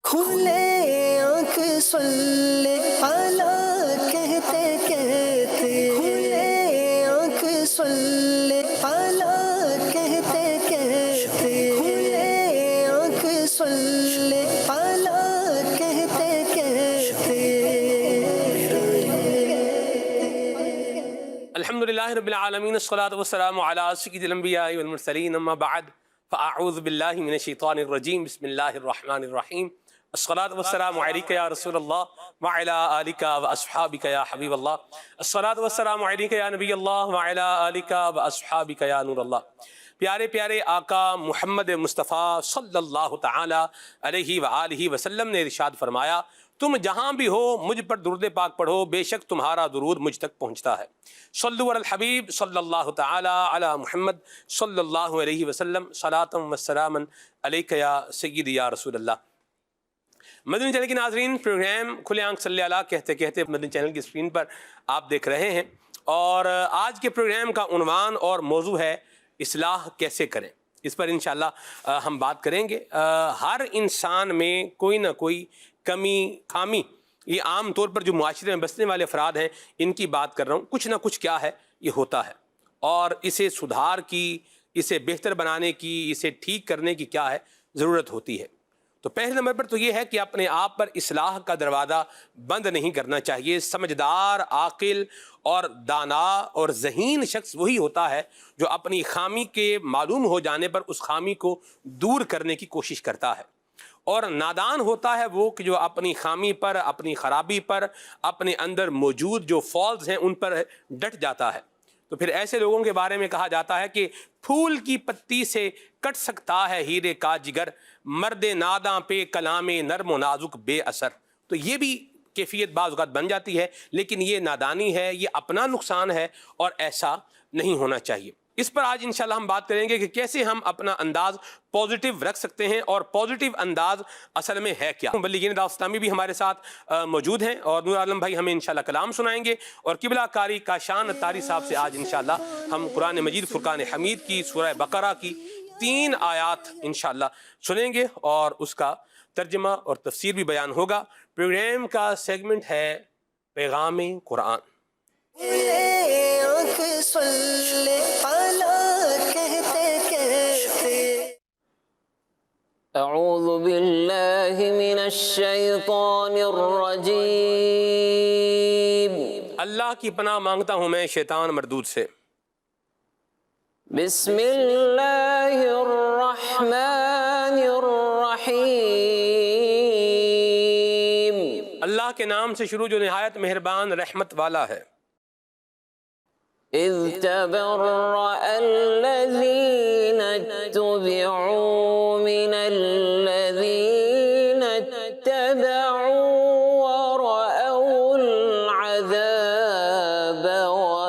کھلے آنکھ صلی علی کہتے کہتے، کھلے آنکھ صلی علی کہتے کہتے، کھلے آنکھ صلی علی کہتے کہتے۔ الحمدللہ رب العالمین، الصلاۃ والسلام علی سید الانبیاء والمرسلین، اما بعد فاعوذ باللہ من الشیطان الرجیم، بسم اللہ الرحمن الرحیم۔ الصلاۃ والسلام علیک یا رسول اللہ وعلی آلک واصحابک یا حبیب اللہ، الصلاۃ والسلام علیک یا نبی اللہ وعلی آلک واصحابک یا نور اللہ۔ پیارے پیارے آقا محمد مصطفیٰ صلی اللہ تعالی علیہ وآلہ وسلم نے ارشاد فرمایا، تم جہاں بھی ہو مجھ پر درود پاک پڑھو، بے شک تمہارا درود مجھ تک پہنچتا ہے۔ صلو علی الحبیب صلی اللہ تعالی علی محمد صلی اللہ علیہ وسلم، صلاۃ و سلاما علیک یا سیدی یا رسول اللہ۔ مدنی چینل کے ناظرین، پروگرام کھلے آنکھ صلی اللہ کہتے کہتے مدنی چینل کی اسکرین پر آپ دیکھ رہے ہیں، اور آج کے پروگرام کا عنوان اور موضوع ہے اصلاح کیسے کریں۔ اس پر انشاءاللہ ہم بات کریں گے۔ ہر انسان میں کوئی نہ کوئی کمی خامی، یہ عام طور پر جو معاشرے میں بسنے والے افراد ہیں ان کی بات کر رہا ہوں، کچھ نہ کچھ کیا ہے یہ ہوتا ہے، اور اسے سدھار کی، اسے بہتر بنانے کی، اسے ٹھیک کرنے کی کیا ہے ضرورت ہوتی ہے۔ تو پہلے نمبر پر تو یہ ہے کہ اپنے آپ پر اصلاح کا دروازہ بند نہیں کرنا چاہیے۔ سمجھدار، عاقل اور دانا اور ذہین شخص وہی ہوتا ہے جو اپنی خامی کے معلوم ہو جانے پر اس خامی کو دور کرنے کی کوشش کرتا ہے، اور نادان ہوتا ہے وہ کہ جو اپنی خامی پر، اپنی خرابی پر، اپنے اندر موجود جو فالز ہیں ان پر ڈٹ جاتا ہے۔ تو پھر ایسے لوگوں کے بارے میں کہا جاتا ہے کہ پھول کی پتی سے کٹ سکتا ہے ہیرے کا جگر، مرد ناداں پہ کلام نرم و نازک بے اثر۔ تو یہ بھی کیفیت بعض اوقات بن جاتی ہے، لیکن یہ نادانی ہے، یہ اپنا نقصان ہے، اور ایسا نہیں ہونا چاہیے۔ اس پر آج انشاءاللہ ہم بات کریں گے کہ کیسے ہم اپنا انداز پازیٹیو رکھ سکتے ہیں، اور پازیٹیو انداز اصل میں ہے کیا۔ مبلغین دعوت اسلامی بھی ہمارے ساتھ موجود ہیں، اور نور عالم بھائی ہمیں انشاءاللہ کلام سنائیں گے، اور قبلہ کاری کاشان اتاری صاحب سے آج انشاءاللہ ہم قرآن مجید فرقان حمید کی سورہ بقرہ کی 3 آیات انشاءاللہ سنیں گے، اور اس کا ترجمہ اور تفسیر بھی بیان ہوگا۔ پروگرام کا سیگمنٹ ہے پیغام قرآن۔ اعوذ باللہ من الشیطان الرجیم۔ اللہ کی پناہ مانگتا ہوں میں شیطان مردود سے۔ بسم اللہ الرحمن الرحیم۔ اللہ کے نام سے شروع جو نہایت مہربان رحمت والا ہے۔ اذ تبرأ الذین اتبعوا من الذین اتبعوا ورأوا العذاب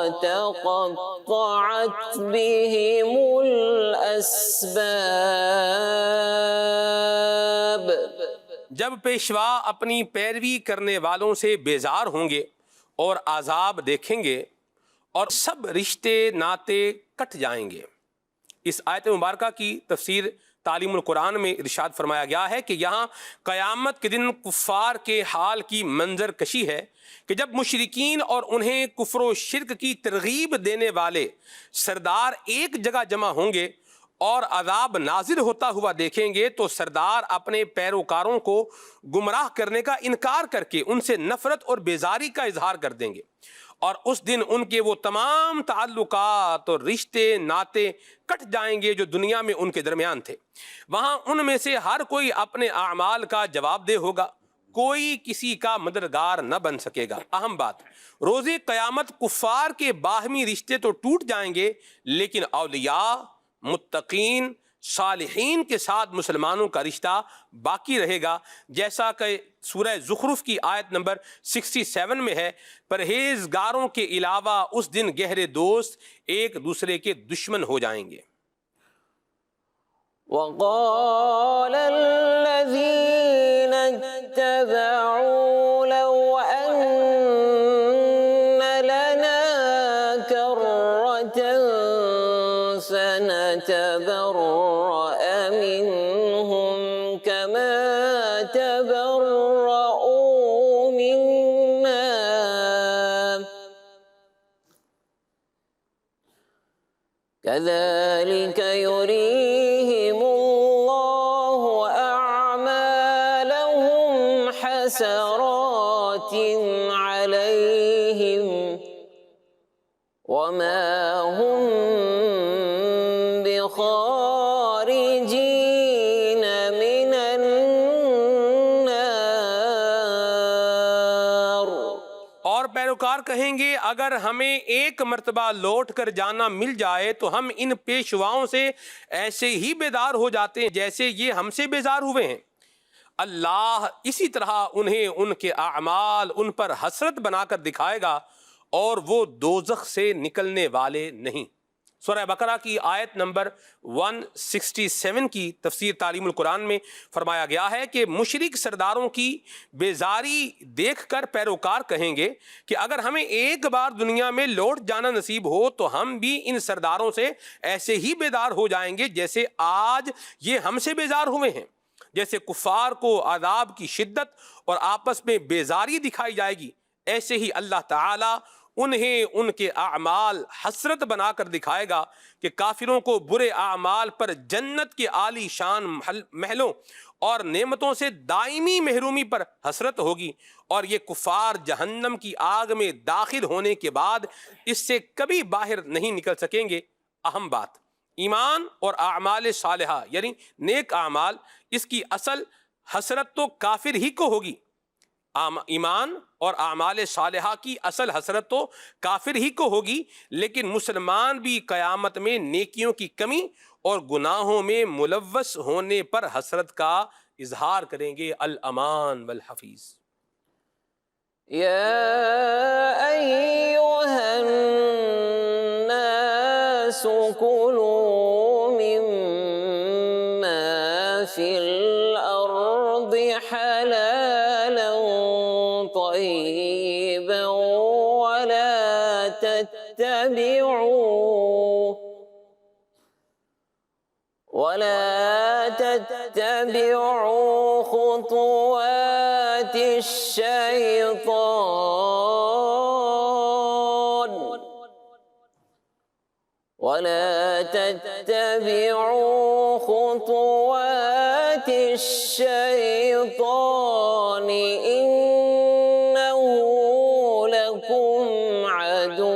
وتقطعت بهم الاسباب۔ جب پیشوا اپنی پیروی کرنے والوں سے بیزار ہوں گے اور عذاب دیکھیں گے، اور سب رشتے ناتے کٹ جائیں گے۔ اس آیت مبارکہ کی تفسیر تعلیم القرآن میں ارشاد فرمایا گیا ہے کہ یہاں قیامت کے دن کفار کے حال کی منظر کشی ہے کہ جب مشرکین اور انہیں کفر و شرک کی ترغیب دینے والے سردار ایک جگہ جمع ہوں گے اور عذاب نازل ہوتا ہوا دیکھیں گے، تو سردار اپنے پیروکاروں کو گمراہ کرنے کا انکار کر کے ان سے نفرت اور بیزاری کا اظہار کر دیں گے، اور اس دن ان کے وہ تمام تعلقات اور رشتے ناتے کٹ جائیں گے جو دنیا میں ان کے درمیان تھے۔ وہاں ان میں سے ہر کوئی اپنے اعمال کا جواب دہ ہوگا، کوئی کسی کا مددگار نہ بن سکے گا۔ اہم بات، روز قیامت کفار کے باہمی رشتے تو ٹوٹ جائیں گے، لیکن اولیاء، متقین، صالحین کے ساتھ مسلمانوں کا رشتہ باقی رہے گا، جیسا کہ سورہ زخرف کی آیت نمبر 67 میں ہے، پرہیزگاروں کے علاوہ اس دن گہرے دوست ایک دوسرے کے دشمن ہو جائیں گے۔ وقال الذين اتبعوا لو أن لنا كرة سنتبرأ منهم كما تبرأوا تبرؤوا منا كذلك يريهم الله أعمالهم حسرات عليهم وما هم بخارجين من النار۔ اور پیروکار کہیں گے اگر ہمیں ایک مرتبہ لوٹ کر جانا مل جائے تو ہم ان پیشواؤں سے ایسے ہی بیدار ہو جاتے ہیں جیسے یہ ہم سے بیزار ہوئے ہیں۔ اللہ اسی طرح انہیں ان کے اعمال ان پر حسرت بنا کر دکھائے گا اور وہ دوزخ سے نکلنے والے نہیں۔ سورہ بقرہ کی آیت نمبر 167 کی تفسیر تعلیم القرآن میں فرمایا گیا ہے کہ مشرک سرداروں کی بیزاری دیکھ کر پیروکار کہیں گے کہ اگر ہمیں ایک بار دنیا میں لوٹ جانا نصیب ہو تو ہم بھی ان سرداروں سے ایسے ہی بیدار ہو جائیں گے جیسے آج یہ ہم سے بیزار ہوئے ہیں۔ جیسے کفار کو عذاب کی شدت اور آپس میں بیزاری دکھائی جائے گی، ایسے ہی اللہ تعالیٰ انہیں ان کے اعمال حسرت بنا کر دکھائے گا کہ کافروں کو برے اعمال پر جنت کے عالی شان محلوں اور نعمتوں سے دائمی محرومی پر حسرت ہوگی، اور یہ کفار جہنم کی آگ میں داخل ہونے کے بعد اس سے کبھی باہر نہیں نکل سکیں گے۔ اہم بات، ایمان اور اعمال صالحہ یعنی نیک اعمال، اس کی اصل حسرت تو کافر ہی کو ہوگی۔ ایمان اور اعمال صالحہ کی اصل حسرت تو کافر ہی کو ہوگی، لیکن مسلمان بھی قیامت میں نیکیوں کی کمی اور گناہوں میں ملوث ہونے پر حسرت کا اظہار کریں گے۔ الامان والحفیظ۔ یا ایھا الناس کلوا مما فی الارض حلالا طیبا ولا تتبعوا خطوات الشيطان ولا تتبعوا خطوات الشيطان إنه لكم عدو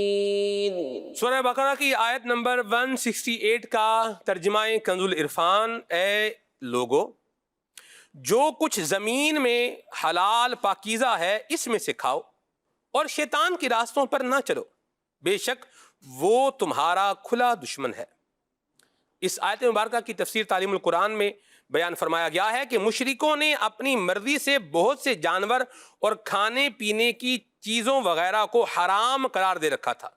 مبين۔ سورہ بقرہ کی آیت نمبر 168 کا ترجمہ کنز العرفان۔ اے لوگو، جو کچھ زمین میں حلال پاکیزہ ہے اس میں سے کھاؤ اور شیطان کے راستوں پر نہ چلو، بے شک وہ تمہارا کھلا دشمن ہے۔ اس آیت مبارکہ کی تفسیر تعلیم القرآن میں بیان فرمایا گیا ہے کہ مشرکوں نے اپنی مرضی سے بہت سے جانور اور کھانے پینے کی چیزوں وغیرہ کو حرام قرار دے رکھا تھا۔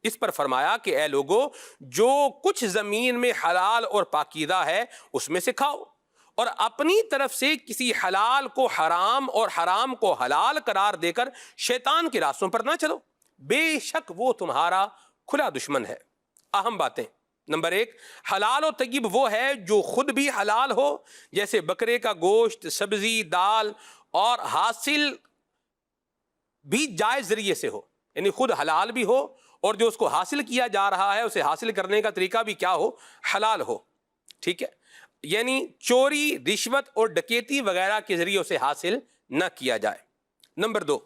اس پر فرمایا کہ اے لوگو، جو کچھ زمین میں حلال اور پاکیزہ ہے اس میں سے کھاؤ، اور اپنی طرف سے کسی حلال کو حرام اور حرام کو حلال قرار دے کر شیطان کے راستوں پر نہ چلو، بے شک وہ تمہارا کھلا دشمن ہے۔ اہم باتیں۔ نمبر 1، حلال و طیب وہ ہے جو خود بھی حلال ہو، جیسے بکرے کا گوشت، سبزی، دال، اور حاصل بھی جائز ذریعے سے ہو، یعنی خود حلال بھی ہو اور جو اس کو حاصل کیا جا رہا ہے اسے حاصل کرنے کا طریقہ بھی کیا ہو، حلال ہو۔ ٹھیک ہے، یعنی چوری، رشوت اور ڈکیتی وغیرہ کے ذریعے اسے حاصل نہ کیا جائے۔ نمبر 2،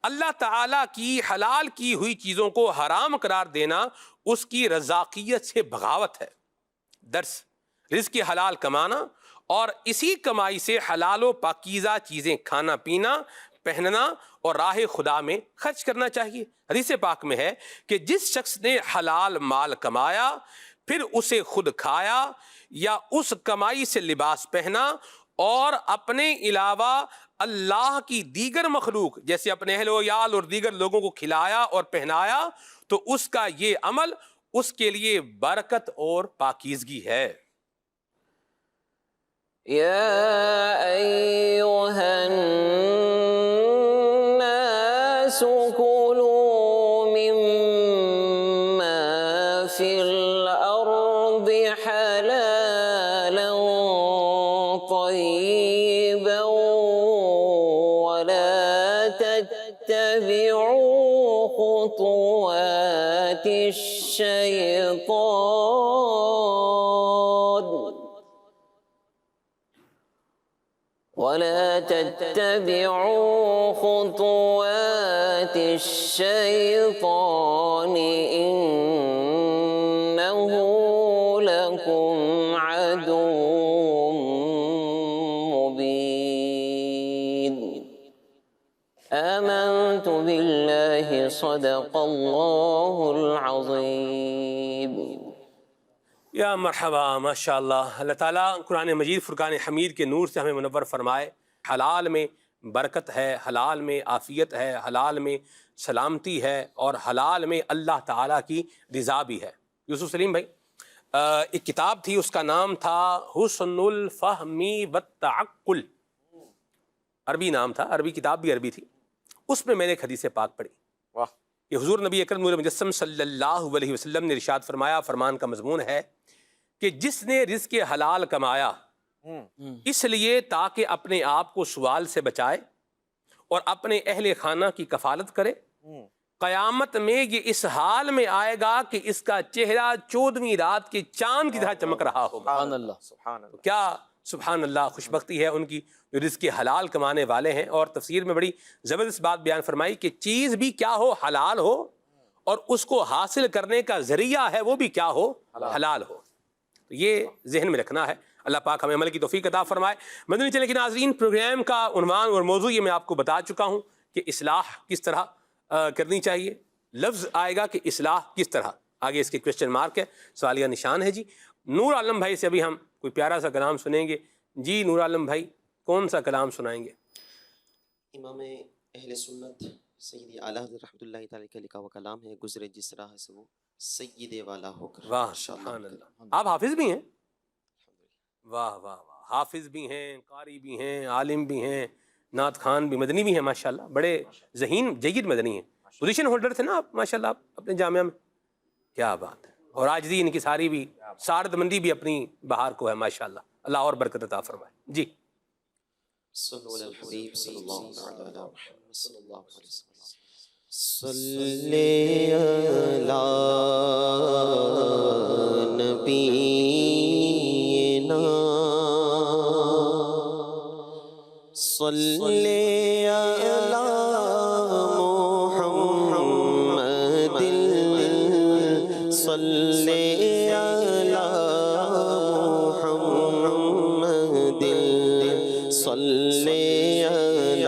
اللہ تعالیٰ کی حلال کی ہوئی چیزوں کو حرام قرار دینا اس کی رزاقیت سے بغاوت ہے۔ درس، رزق حلال کمانا اور اسی کمائی سے حلال و پاکیزہ چیزیں کھانا پینا، پہننا اور راہ خدا میں خرچ کرنا چاہیے۔ حدیث پاک میں ہے کہ جس شخص نے حلال مال کمایا پھر اسے خود کھایا یا اس کمائی سے لباس پہنا اور اپنے علاوہ اللہ کی دیگر مخلوق جیسے اپنے اہل و عیال اور دیگر لوگوں کو کھلایا اور پہنایا تو اس کا یہ عمل اس کے لیے برکت اور پاکیزگی ہے۔ یا ایھا الناس کلوا مما فی الارض حلالا طيبا ولا تتبعوا خطوات الشيطان ولا تتبعوا خطوات الشيطان إنه لكم عدو مبين آمنت بالله صدق الله العظيم یا مرحبا ماشاء اللہ. اللہ تعالیٰ قرآن مجید فرقان حمید کے نور سے ہمیں منور فرمائے. حلال میں برکت ہے، حلال میں عافیت ہے، حلال میں سلامتی ہے، اور حلال میں اللہ تعالیٰ کی رضا بھی ہے. یوسف سلیم بھائی، ایک کتاب تھی، اس کا نام تھا حسن الفہم والتعقل. عربی نام تھا، عربی کتاب بھی عربی تھی. اس میں نے ایک حدیث پاک پڑھی کہ حضور نبی اکرم نور مجسم صلی اللہ علیہ وسلم نے ارشاد فرمایا، فرمان کا مضمون ہے کہ جس نے رزق حلال کمایا اس لیے تاکہ اپنے آپ کو سوال سے بچائے اور اپنے اہل خانہ کی کفالت کرے، قیامت میں یہ اس حال میں آئے گا کہ اس کا چہرہ 14ویں رات کے چاند کی طرح چمک رہا ہوگا. سبحان اللہ، سبحان اللہ. کیا سبحان اللہ خوش بختی ہے ان کی جو رزق حلال کمانے والے ہیں. اور تفسیر میں بڑی زبردست بات بیان فرمائی کہ چیز بھی کیا ہو، حلال ہو، اور اس کو حاصل کرنے کا ذریعہ ہے وہ بھی کیا ہو، حلال ہو. تو یہ ذہن میں رکھنا ہے. اللہ پاک ہمیں عمل کی توفیق عطا فرمائے. مدنی چینل کے ناظرین، پروگرام کا عنوان اور موضوع یہ میں آپ کو بتا چکا ہوں کہ اصلاح کس طرح کرنی چاہیے. لفظ آئے گا کہ اصلاح کس طرح، آگے اس کے کویسچن مارک ہے، سوالیہ نشان ہے. جی نور عالم بھائی سے ابھی ہم کوئی پیارا سا کلام سنیں گے. جی نور عالم بھائی کون سا کلام سنائیں گے؟ امام اہل سنت سیدی اعلیٰ حضرت رحمۃ اللہ تعالیٰ کا لکھا ہوا کلام ہے، گزرے جس راہ سے وہ سید والا ہو کر. واہ سبحان اللہ. آپ حافظ بھی ہیں؟ واہ واہ واہ. حافظ بھی ہیں، قاری بھی ہیں، عالم بھی ہیں، نعت خان بھی، مدنی بھی ہیں ماشاءاللہ. بڑے ذہین جید مدنی ہیں. پوزیشن ہولڈر تھے نا آپ ماشاءاللہ آپ اپنے جامعہ میں. کیا بات ہے. اور آج دی ان کی ساری بھی سارد مندی بھی اپنی بہار کو ہے ماشاءاللہ. اللہ اور برکت عطا فرمائے. جی صلو علی الحبیب صلی اللہ علیہ محمد صلی اللہ علیہ وسلم. صلی علی نبینا صلی علی محمد صلی علی محمد صلی علی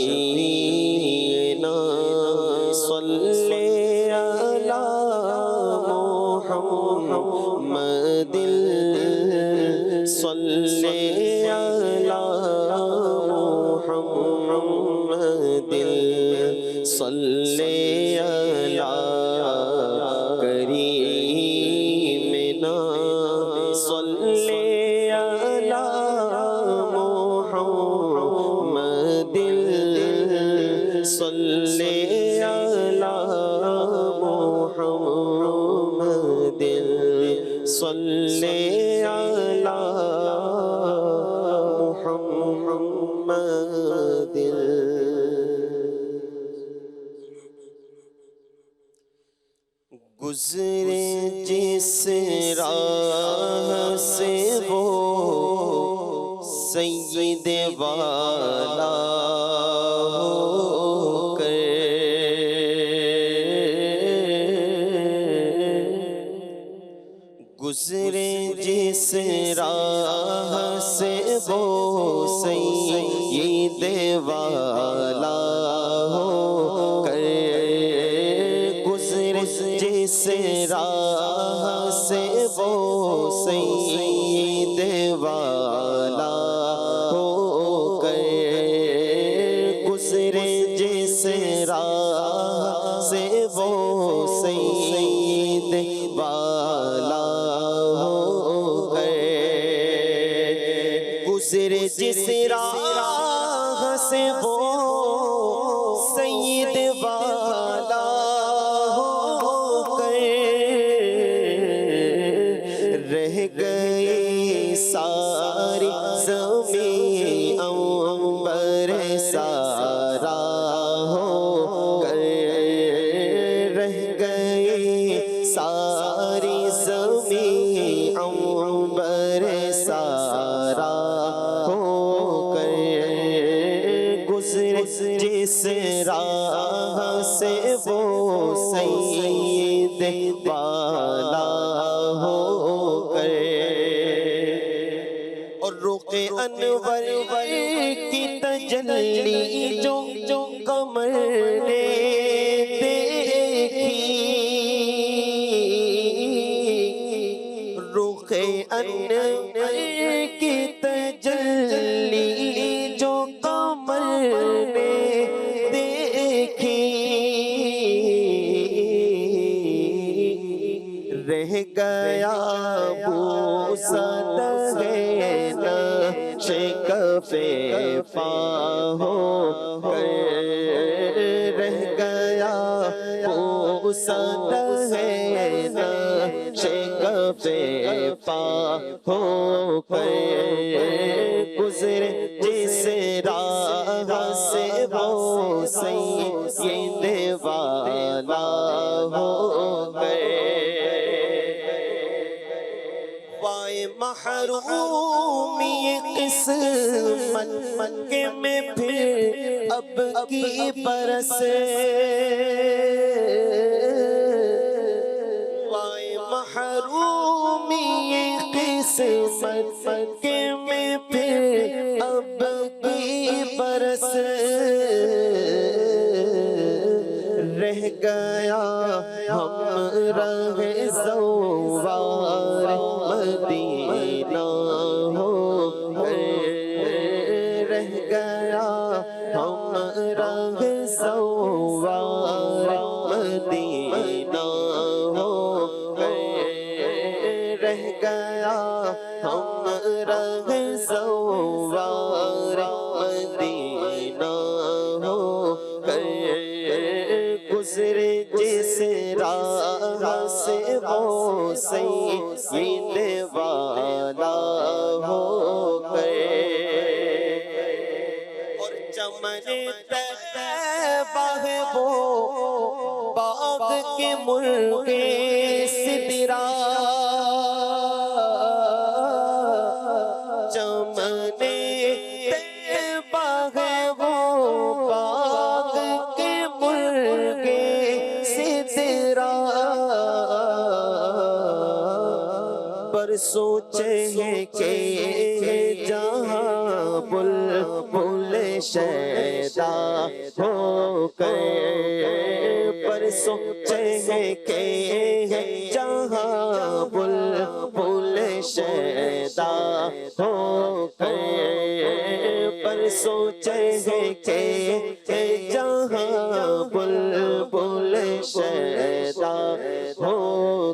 شفیعنا صلی علی محمد صلی علی محمد صلی علی کریمنا صلی علی محمد صلی علی محمد صلی علی محمد. گزرے جس راہ سے وہ سید والا ہو کر، گزرے جس راہ سے وہ سید والا ہو کر، گزرے جس راہ سے وہ سید والا ہو کر، گزرے جس راہ سے وہ سید والا ہو کر، گزرے جس راہ سے وہ سید والا ہو کر، گئی ساری زمین عنبر سارا ہو کر، رہ گئی ساری زمین عنبر سارا ہو کر، گزرے جس راہ سے وہ سید بالا ہو کر، اور رخ انور کی تجلی جو قمر نے دیکھی، رخ انور کی تجلی جو قمر نے دیکھی، رہ گیا بوسہ نقش پا ہو کر، رہ گیا بوسہ نقش پا ہو کر، گزرے جس راہ سے وہ سید والا ہو گئے، وائے محرومی قسمت کے میں پھر اب کی برس، وائے محرومی قسمت کے میں پھر اب کی برس، رہ گیا ہم رہ زوار مدینہ ہو کر، رہ گیا ہم رہ زوار مدینہ ہو کر، رہ گیا ہم رہ زوار مدینہ ہو کر، گزرے جس راہ سے وہ سید والا ہو گئے، اور چمن طیبہ ہے وہ باغ کے مرغ سدرا، چمن طیبہ ہے وہ باغ کے مرغ سدرا، پر سوچے ہیں کہ جہاں بلبل شیدا ہو گئے، پر سوچے ہیں کہ جہاں بلبل شیدا ہو گئے، پر سوچے ہیں کہ جہاں بلبل شیدا ہو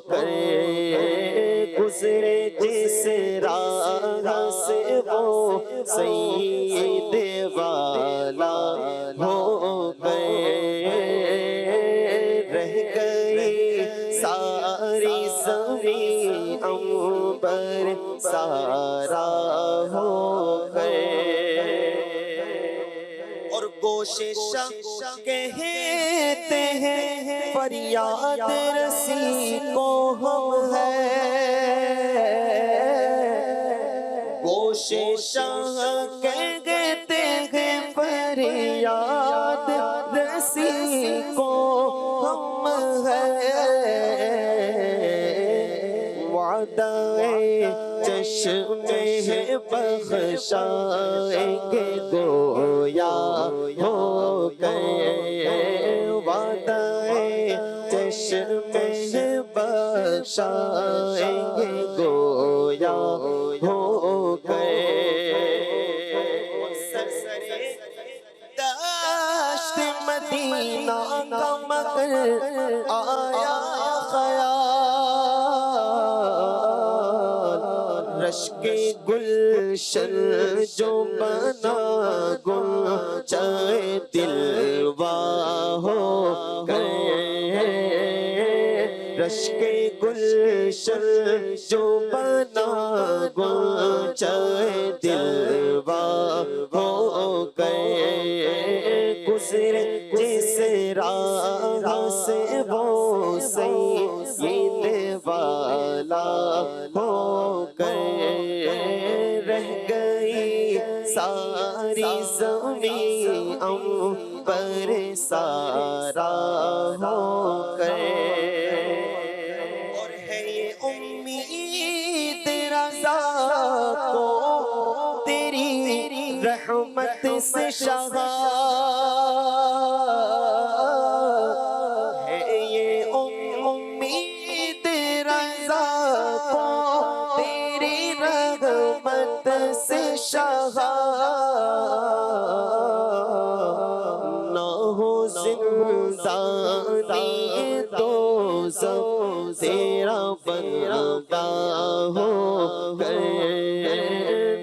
گئے، گزرے جس راہ سے وہ سید والا ہو گئے، رہ گئی ساری زمین عنبر سارا ہو گئے، اور کوشش کہتے ہیں فریاد رسی کو ہم ہے، کوشش کہتے ہیں فریاد رسی کو ہم ہے، وعدہ چشم بخشائیں گے گویا ہو گئے، وعدہ چشم بخشائیں گے گویا ہو گئے، دشت مدینہ کا مگر آیا خیال، رشک گلشن جو بنا گنچہ دلوا ہو گئے، رشک گلشن جو بنا گنچہ دلوا ہو گئے، گزرے جس راہ سے وہ سید والا ہو گئے، رہ گئی ساری زمین پر سارا ہو گئے، اور ہے یہ امید رضا کو تیری رحمت سے شہا، ہے یہ امید رضا کو تیری رحمت سے شہا، زندانی دوزخ تیرا بندہ ہو گئے،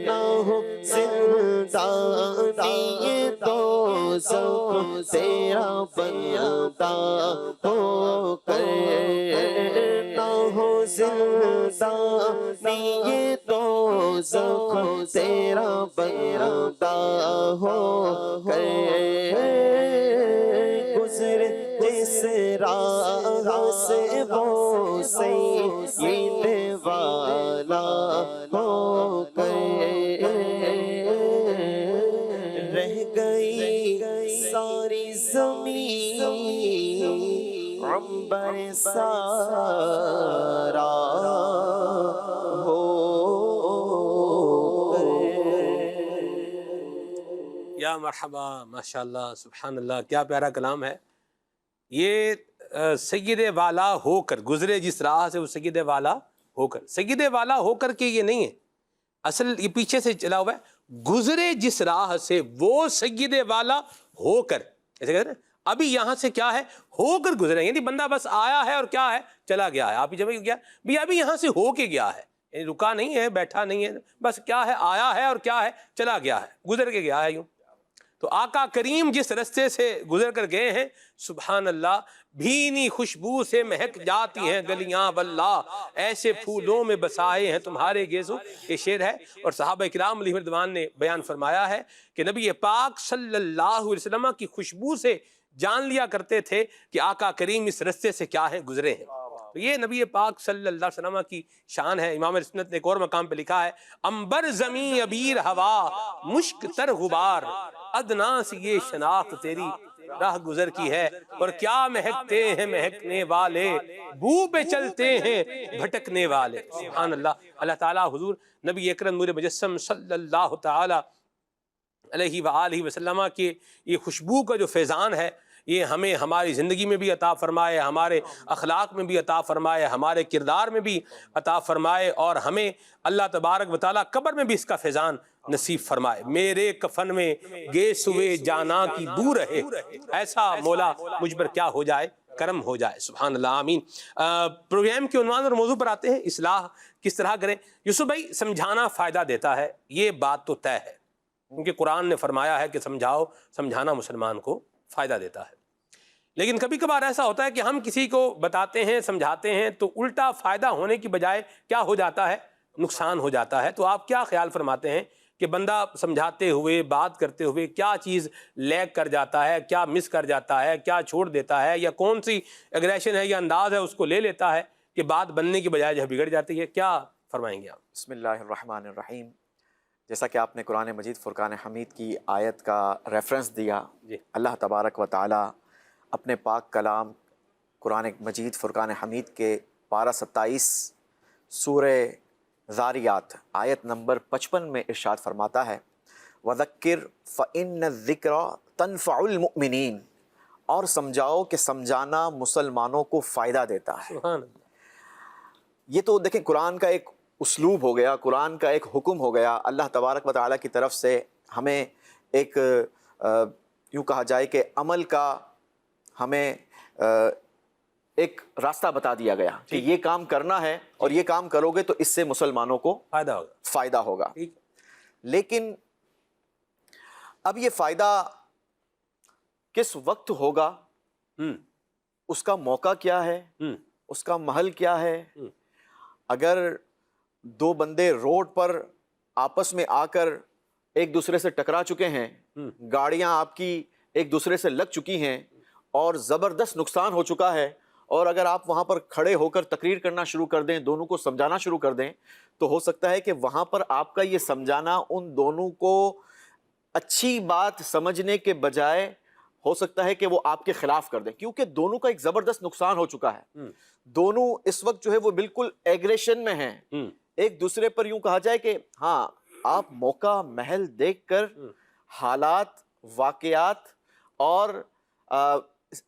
نہ ہو زندانی دوزخ تیرا بندہ ہو گئے، نہ ہو زندانی دوزخ تیرا بندہ ہو گئے، گزرے جس راہ سے وہ سید والا ہو گئے، رہ گئی ساری زمین عنبر سارا ہو گئے۔ یا مرحبا، ماشاءاللہ، سبحان اللہ، کیا پیارا کلام ہے یہ۔ سید والا ہو کر گزرے جس راہ سے وہ سید والا ہو کر، سید والا ہو کر کے یہ نہیں ہے، اصل یہ پیچھے سے چلا ہوا ہے، گزرے جس راہ سے وہ سید والا ہو کر، ایسے کہتے ہیں ابھی یہاں سے کیا ہے ہو کر گزرے، یعنی بندہ بس آیا ہے اور کیا ہے چلا گیا ہے، آپ ہی جب گیا بھی ابھی یہاں سے ہو کے گیا ہے، یعنی رکا نہیں ہے، بیٹھا نہیں ہے، بس کیا ہے آیا ہے اور کیا ہے چلا گیا ہے، گزر کے گیا ہے یوں۔ تو آقا کریم جس رستے سے گزر کر گئے ہیں، سبحان اللہ، بھینی خوشبو سے مہک جاتی ہیں گلیاں واللہ، ایسے پھولوں میں بسائے ہیں تمہارے گیسو، یہ شعر ہے۔ اور صحابہ کرام علیہ رضوان نے بیان فرمایا ہے کہ نبی پاک صلی اللہ علیہ وسلم کی خوشبو سے جان لیا کرتے تھے کہ آقا کریم اس رستے سے کیا ہے گزرے ہیں۔ تو یہ نبی پاک صلی اللہ علیہ وسلم کی شان ہے۔ امام سنت نے ایک اور مقام پہ لکھا ہے، امبر زمین ابیر ہوا مشک تر غبار، ادنا سے یہ شناخت تیری راہ گزر کی ہے، اور کیا مہکتے ہیں مہکنے والے، بو پہ چلتے ہیں بھٹکنے والے۔ سبحان اللہ، اللہ تعالیٰ حضور نبی اکرم نور مجسم صلی اللہ تعالی علیہ وآلہ وسلم کی یہ خوشبو کا جو فیضان ہے، یہ ہمیں ہماری زندگی میں بھی عطا فرمائے، ہمارے اخلاق میں بھی عطا فرمائے، ہمارے کردار میں بھی عطا فرمائے، اور ہمیں اللہ تبارک و تعالیٰ قبر میں بھی اس کا فیضان نصیب فرمائے۔ میرے کفن میں گیسوئے جانا کی بو رہے، ایسا مولا مجھ پر کیا ہو جائے، کرم ہو جائے۔ سبحان اللہ، آمین۔ پروگرام کے عنوان اور موضوع پر آتے ہیں، اصلاح کس طرح کریں۔ یوسف بھائی، سمجھانا فائدہ دیتا ہے، یہ بات تو طے ہے، کیونکہ قرآن نے فرمایا ہے کہ سمجھاؤ، سمجھانا مسلمان کو فائدہ دیتا ہے۔ لیکن کبھی کبھار ایسا ہوتا ہے کہ ہم کسی کو بتاتے ہیں، سمجھاتے ہیں، تو الٹا فائدہ ہونے کی بجائے کیا ہو جاتا ہے، نقصان ہو جاتا ہے۔ تو آپ کیا خیال فرماتے ہیں کہ بندہ سمجھاتے ہوئے، بات کرتے ہوئے کیا چیز لیگ کر جاتا ہے، کیا مس کر جاتا ہے، کیا چھوڑ دیتا ہے، یا کون سی اگریشن ہے یا انداز ہے اس کو لے لیتا ہے کہ بات بننے کی بجائے جو بگڑ جاتی ہے؟ کیا فرمائیں گے آپ؟ بسم اللہ الرحمن الرحیم۔ جیسا کہ آپ نے قرآن مجید فرقان حمید کی آیت کا ریفرنس دیا، اللہ تبارک و تعالی اپنے پاک کلام قرآن مجید فرقان حمید کے پارہ 27 سورہ ذاریات آیت نمبر 55 میں ارشاد فرماتا ہے، وَذَكِّرْ فَإِنَّ الذِّكْرَ تَنْفَعُ الْمُؤْمِنِينَ، اور سمجھاؤ کہ سمجھانا مسلمانوں کو فائدہ دیتا ہے۔ یہ تو دیکھیں قرآن کا ایک اسلوب ہو گیا، قرآن کا ایک حکم ہو گیا، اللہ تبارک و تعالیٰ کی طرف سے ہمیں ایک یوں کہا جائے کہ عمل کا ہمیں ایک راستہ بتا دیا گیا کہ یہ کام کرنا ہے، اور یہ کام کرو گے تو اس سے مسلمانوں کو فائدہ ہوگا۔ لیکن اب یہ فائدہ کس وقت ہوگا، اس کا موقع کیا ہے، اس کا محل کیا ہے. اگر دو بندے روڈ پر آپس میں آ کر ایک دوسرے سے ٹکرا چکے ہیں, گاڑیاں آپ کی ایک دوسرے سے لگ چکی ہیں اور زبردست نقصان ہو چکا ہے, اور اگر آپ وہاں پر کھڑے ہو کر تقریر کرنا شروع کر دیں, دونوں کو سمجھانا شروع کر دیں, تو ہو سکتا ہے کہ وہاں پر آپ کا یہ سمجھانا ان دونوں کو اچھی بات سمجھنے کے بجائے ہو سکتا ہے کہ وہ آپ کے خلاف کر دیں, کیونکہ دونوں کا ایک زبردست نقصان ہو چکا ہے. دونوں اس وقت جو ہے وہ بالکل ایگریشن میں ہیں ایک دوسرے پر. یوں کہا جائے کہ ہاں, آپ موقع محل دیکھ کر حالات, واقعات اور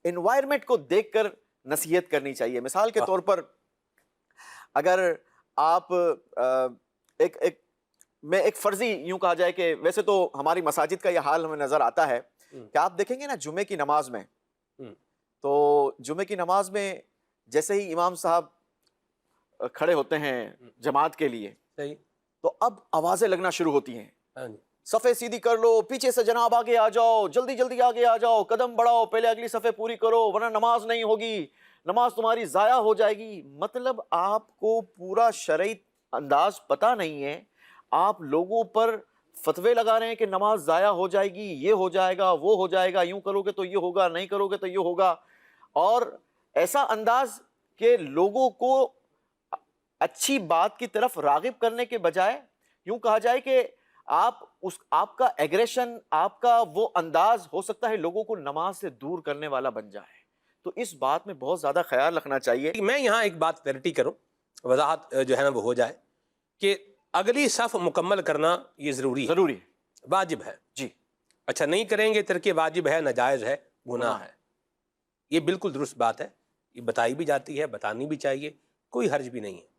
انوائرمنٹ کو دیکھ کر نصیحت کرنی چاہیے. مثال کے طور پر اگر آپ میں ایک فرضی یوں کہا جائے کہ ویسے تو ہماری مساجد کا یہ حال ہمیں نظر آتا ہے کہ آپ دیکھیں گے نا جمعے کی نماز میں, تو جمعے کی نماز میں جیسے ہی امام صاحب کھڑے ہوتے ہیں جماعت کے لیے, تو اب آوازیں لگنا شروع ہوتی ہیں, صفیں سیدھی کر لو, پیچھے سے جناب آگے آ جاؤ, جلدی جلدی آگے آ جاؤ, قدم بڑھاؤ, پہلے اگلی صفیں پوری کرو ورنہ نماز نہیں ہوگی, نماز تمہاری ضائع ہو جائے گی. مطلب آپ کو پورا شرعی انداز پتہ نہیں ہے, آپ لوگوں پر فتوے لگا رہے ہیں کہ نماز ضائع ہو جائے گی, یہ ہو جائے گا, وہ ہو جائے گا, یوں کرو گے تو یہ ہوگا, نہیں کرو گے تو یہ ہوگا, اور ایسا انداز کہ لوگوں کو اچھی بات کی طرف راغب کرنے کے بجائے یوں کہا جائے کہ آپ کا ایگریشن, آپ کا وہ انداز ہو سکتا ہے لوگوں کو نماز سے دور کرنے والا بن جائے. تو اس بات میں بہت زیادہ خیال رکھنا چاہیے. میں یہاں ایک بات کلیئرٹی کروں, وضاحت جو ہے نا وہ ہو جائے کہ اگلی صف مکمل کرنا یہ ضروری ہے, واجب ہے. جی اچھا, نہیں کریں گے ترک واجب ہے, ناجائز ہے, گناہ ہے. یہ بالکل درست بات ہے, یہ بتائی بھی جاتی ہے, بتانی بھی چاہیے, کوئی حرج بھی نہیں ہے.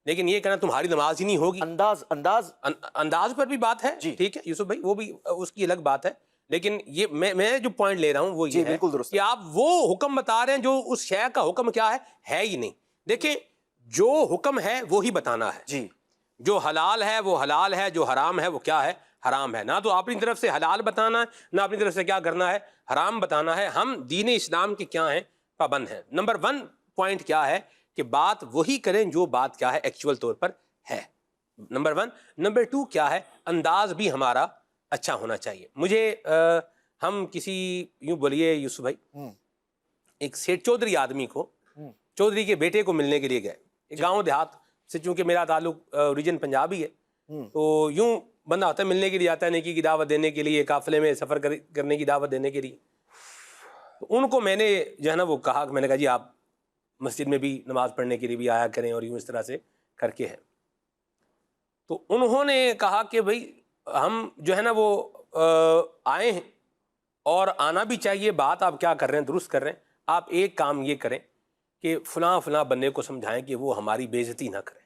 لیکن یہ کہنا تمہاری نماز ہی نہیں ہوگی, انداز پر بھی بات ہے, ٹھیک ہے یوسف بھائی, وہ بھی اس کی الگ بات ہے. لیکن یہ میں جو پوائنٹ لے رہا ہوں وہ یہ ہے کہ آپ وہ حکم بتا رہے ہیں جو اس شے کا حکم کیا ہے ہی نہیں. دیکھیں, جو حکم ہے وہی بتانا ہے. جی, جو حلال ہے وہ حلال ہے, جو حرام ہے وہ کیا ہے, حرام ہے. نہ تو اپنی طرف سے حلال بتانا ہے, نہ اپنی طرف سے کیا کرنا ہے, حرام بتانا ہے. ہم دین اسلام کے کیا ہیں, پابند ہیں. نمبر 1 پوائنٹ کیا ہے کہ بات وہی کریں جو بات کیا ہے ایکچول طور پر ہے, نمبر 1. نمبر 2 کیا ہے, انداز بھی ہمارا اچھا ہونا چاہیے. مجھے ہم کسی یوں بولیے یوسف بھائی, ایک سیٹھ چودھری آدمی کو, چودھری کے بیٹے کو ملنے کے لیے گئے. گاؤں دیہات سے چونکہ میرا تعلق اوریجن پنجابی ہے, تو یوں بندہ ہوتا ہے ملنے کے لیے آتا ہے, نیکی کی دعوت دینے کے لیے, قافلے میں سفر کرنے کی دعوت دینے کے لیے. تو ان کو میں نے جو ہے نا وہ کہا کہ میں نے کہا جی آپ مسجد میں بھی نماز پڑھنے کے لیے بھی آیا کریں, اور یوں اس طرح سے کر کے ہے. تو انہوں نے کہا کہ بھئی ہم جو ہے نا وہ آئے ہیں اور آنا بھی چاہیے, بات آپ کیا کر رہے ہیں درست کر رہے ہیں. آپ ایک کام یہ کریں کہ فلاں فلاں بندے کو سمجھائیں کہ وہ ہماری بے عزتی نہ کریں.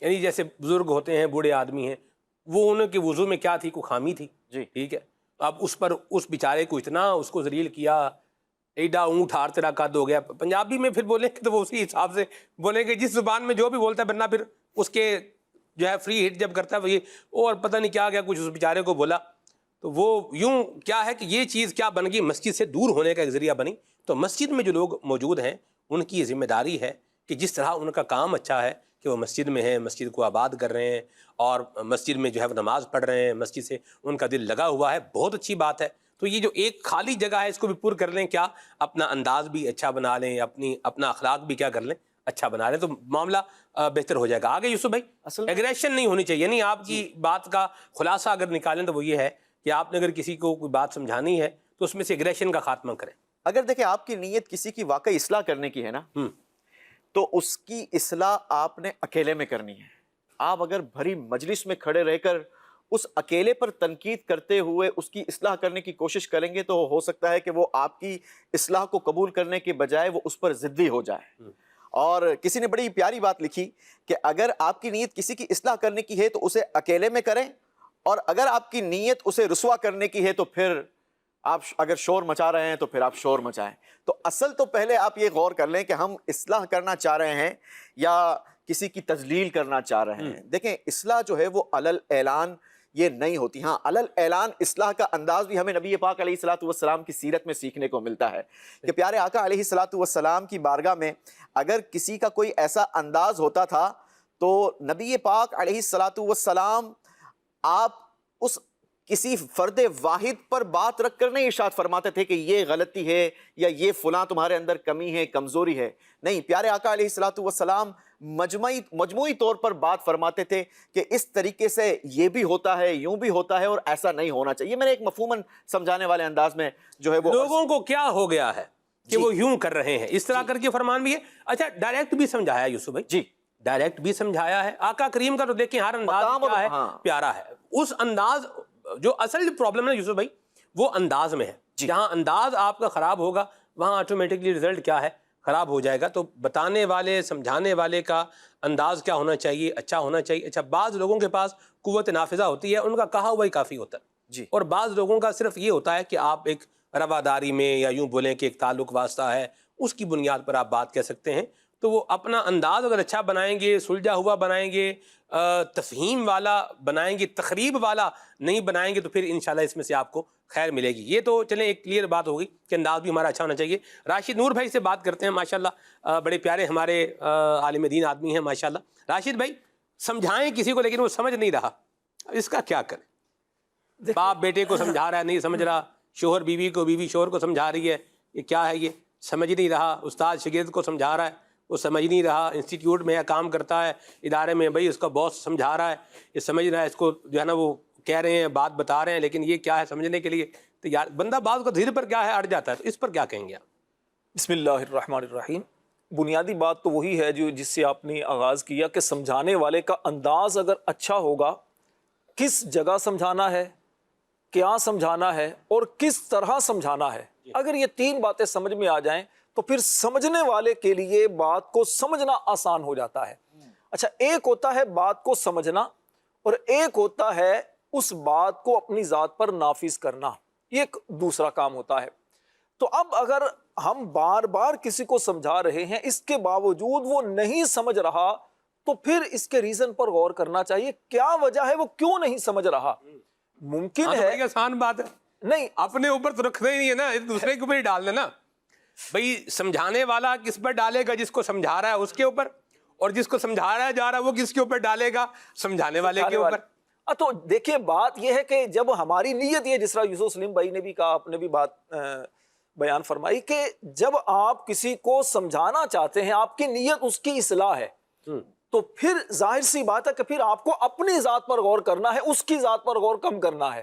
یعنی جیسے بزرگ ہوتے ہیں, بوڑھے آدمی ہیں, وہ ان کے وضو میں کیا تھی, کوئی خامی تھی, ٹھیک ہے, اب اس پر اس بیچارے کو اتنا اس کو ذلیل کیا, ایڈا اونٹ ہار تیرا قد ہو گیا. پنجابی میں پھر بولیں گے تو وہ اسی حساب سے بولیں گے جس زبان میں جو بھی بولتا ہے, بننا پھر اس کے جو ہے فری ہٹ جب کرتا ہے وہ یہ, اور پتہ نہیں کیا کچھ اس بیچارے کو بولا. تو وہ یوں کیا ہے کہ یہ چیز کیا بن گئی, مسجد سے دور ہونے کا ایک ذریعہ بنی. تو مسجد میں جو لوگ موجود ہیں ان کی یہ ذمہ داری ہے کہ جس طرح ان کا کام اچھا ہے کہ وہ مسجد میں ہیں, مسجد کو آباد کر رہے ہیں, اور مسجد میں جو ہے وہ نماز پڑھ رہے ہیں, مسجد سے ان کا دل لگا ہوا ہے, بہت اچھی بات ہے. تو یہ جو ایک خالی جگہ ہے اس کو بھی پر کر لیں, کیا اپنا انداز بھی اچھا بنا لیں, اپنا اخلاق بھی کیا کر لیں, اچھا بنا لیں, تو معاملہ بہتر ہو جائے گا. آگے یوسف بھائی, ایگریشن نہیں ہونی چاہیے. یعنی آپ کی بات کا خلاصہ اگر نکالیں تو وہ یہ ہے کہ آپ نے اگر کسی کو کوئی بات سمجھانی ہے تو اس میں سے ایگریشن کا خاتمہ کریں. اگر دیکھیں آپ کی نیت کسی کی واقعی اصلاح کرنے کی ہے نا, تو اس کی اصلاح آپ نے اکیلے میں کرنی ہے. آپ اگر بھری مجلس میں کھڑے رہ کر اس اکیلے پر تنقید کرتے ہوئے اس کی اصلاح کرنے کی کوشش کریں گے تو ہو سکتا ہے کہ وہ آپ کی اصلاح کو قبول کرنے کے بجائے وہ اس پر ضدی ہو جائے. اور کسی نے بڑی پیاری بات لکھی کہ اگر آپ کی نیت کسی کی اصلاح کرنے کی ہے تو اسے اکیلے میں کریں, اور اگر آپ کی نیت اسے رسوا کرنے کی ہے تو پھر آپ اگر شور مچا رہے ہیں تو پھر آپ شور مچائیں. تو اصل تو پہلے آپ یہ غور کر لیں کہ ہم اصلاح کرنا چاہ رہے ہیں یا کسی کی تذلیل کرنا چاہ رہے ہیں. دیکھیں, اصلاح جو ہے وہ علل اعلان یہ نہیں ہوتی. ہاں علل اعلان اصلاح کا انداز بھی ہمیں نبی پاک علیہ الصلوۃ والسلام کی سیرت میں سیکھنے کو ملتا ہے کہ پیارے آقا علیہ الصلوۃ والسلام کی بارگاہ میں اگر کسی کا کوئی ایسا انداز ہوتا تھا تو نبی پاک علیہ الصلوۃ والسلام آپ اس کسی فرد واحد پر بات رکھ کر نہیں ارشاد فرماتے تھے کہ یہ غلطی ہے یا یہ فلاں تمہارے اندر کمی ہے، کمزوری ہے. نہیں، پیارے آقا علیہ الصلوۃ والسلام مجموعی طور پر بات فرماتے تھے کہ اس طریقے سے یہ بھی ہوتا ہے، یوں بھی ہوتا ہے، اور ایسا نہیں ہونا چاہیے. میں نے ایک مفہوماً سمجھانے والے انداز میں جو ہے وہ لوگوں کو کیا ہو گیا ہے کہ وہ یوں کر رہے ہیں، اس طرح کر کے فرمان بھی ہے. اچھا ڈائریکٹ بھی سمجھایا یوسف بھائی، جی ڈائریکٹ بھی سمجھایا ہے. آقا کریم کا تو دیکھیں ہر انداز کیا ہے، پیارا ہے. اس انداز جو اصل پرابلم ہے یوسف بھائی وہ انداز میں ہے. جہاں انداز آپ کا خراب ہوگا وہاں آٹومیٹکلی رزلٹ کیا ہے، خراب ہو جائے گا. تو بتانے والے سمجھانے والے کا انداز کیا ہونا چاہیے، اچھا ہونا چاہیے. اچھا بعض لوگوں کے پاس قوت نافذہ ہوتی ہے، ان کا کہا ہوا ہی کافی ہوتا ہے. اور بعض لوگوں کا صرف یہ ہوتا ہے کہ آپ ایک رواداری میں یا یوں بولیں کہ ایک تعلق واسطہ ہے، اس کی بنیاد پر آپ بات کہہ سکتے ہیں. تو وہ اپنا انداز اگر اچھا بنائیں گے، سلجھا ہوا بنائیں گے، تفہیم والا بنائیں گے، تقریب والا نہیں بنائیں گے، تو پھر انشاءاللہ اس میں سے آپ کو خیر ملے گی. یہ تو چلیں ایک کلیئر بات ہوگی کہ انداز بھی ہمارا اچھا ہونا چاہیے. راشد نور بھائی سے بات کرتے ہیں، ماشاءاللہ بڑے پیارے ہمارے عالم دین آدمی ہیں ماشاءاللہ. راشد بھائی سمجھائیں کسی کو لیکن وہ سمجھ نہیں رہا، اس کا کیا کریں؟ باپ بیٹے کو سمجھا رہا ہے، نہیں سمجھ رہا، شوہر بیوی کو، بیوی شوہر کو سمجھا رہی ہے، یہ کیا ہے، یہ سمجھ نہیں رہا. استاد شاگرد کو سمجھا رہا ہے، وہ سمجھ نہیں رہا. انسٹیٹیوٹ میں کام کرتا ہے، ادارے میں، بھائی اس کا باس سمجھا رہا ہے، یہ سمجھ رہا ہے، اس کو جو ہے نا وہ کہہ رہے ہیں، بات بتا رہے ہیں، لیکن یہ کیا ہے سمجھنے کے لیے تو یار بندہ بعض کا دھیر پر کیا ہے اڑ جاتا ہے. تو اس پر کیا کہیں گے آپ؟ بسم اللہ الرحمن الرحیم. بنیادی بات تو وہی ہے جو جس سے آپ نے آغاز کیا کہ سمجھانے والے کا انداز اگر اچھا ہوگا، کس جگہ سمجھانا ہے، کیا سمجھانا ہے اور کس طرح سمجھانا ہے، اگر یہ تین باتیں سمجھ میں آ جائیں تو پھر سمجھنے والے کے لیے بات کو سمجھنا آسان ہو جاتا ہے. اچھا، ایک ہوتا ہے بات کو سمجھنا اور ایک ہوتا ہے اس بات کو اپنی ذات پر نافذ کرنا، یہ ایک دوسرا کام ہوتا ہے. تو اب اگر ہم بار بار کسی کو سمجھا رہے ہیں، اس کے باوجود وہ نہیں سمجھ رہا، تو پھر اس کے ریزن پر غور کرنا چاہیے، کیا وجہ ہے وہ کیوں نہیں سمجھ رہا. ممکن ہے بڑی آسان بات ہے، نہیں اپنے اوپر تو رکھنا ہی نہیں ہے نا، ایک دوسرے کے اوپر ہی ڈال دینا. بھئی سمجھانے والا کس پر ڈالے گا؟ جس کو سمجھا رہا ہے اس کے اوپر، اور جس کو سمجھا رہا ہے جا رہا ہے وہ کس کے اوپر ڈالے گا؟ سمجھانے والے کے اوپر. تو دیکھیے بات یہ ہے کہ جب ہماری نیت یہ، جس طرح یوسف سلیم بھائی نے بھی کہا، آپ نے بھی بات بیان فرمائی کہ جب آپ کسی کو سمجھانا چاہتے ہیں، آپ کی نیت اس کی اصلاح ہے، تو پھر ظاہر سی بات ہے کہ پھر آپ کو اپنی ذات پر غور کرنا ہے، اس کی ذات پر غور کم کرنا ہے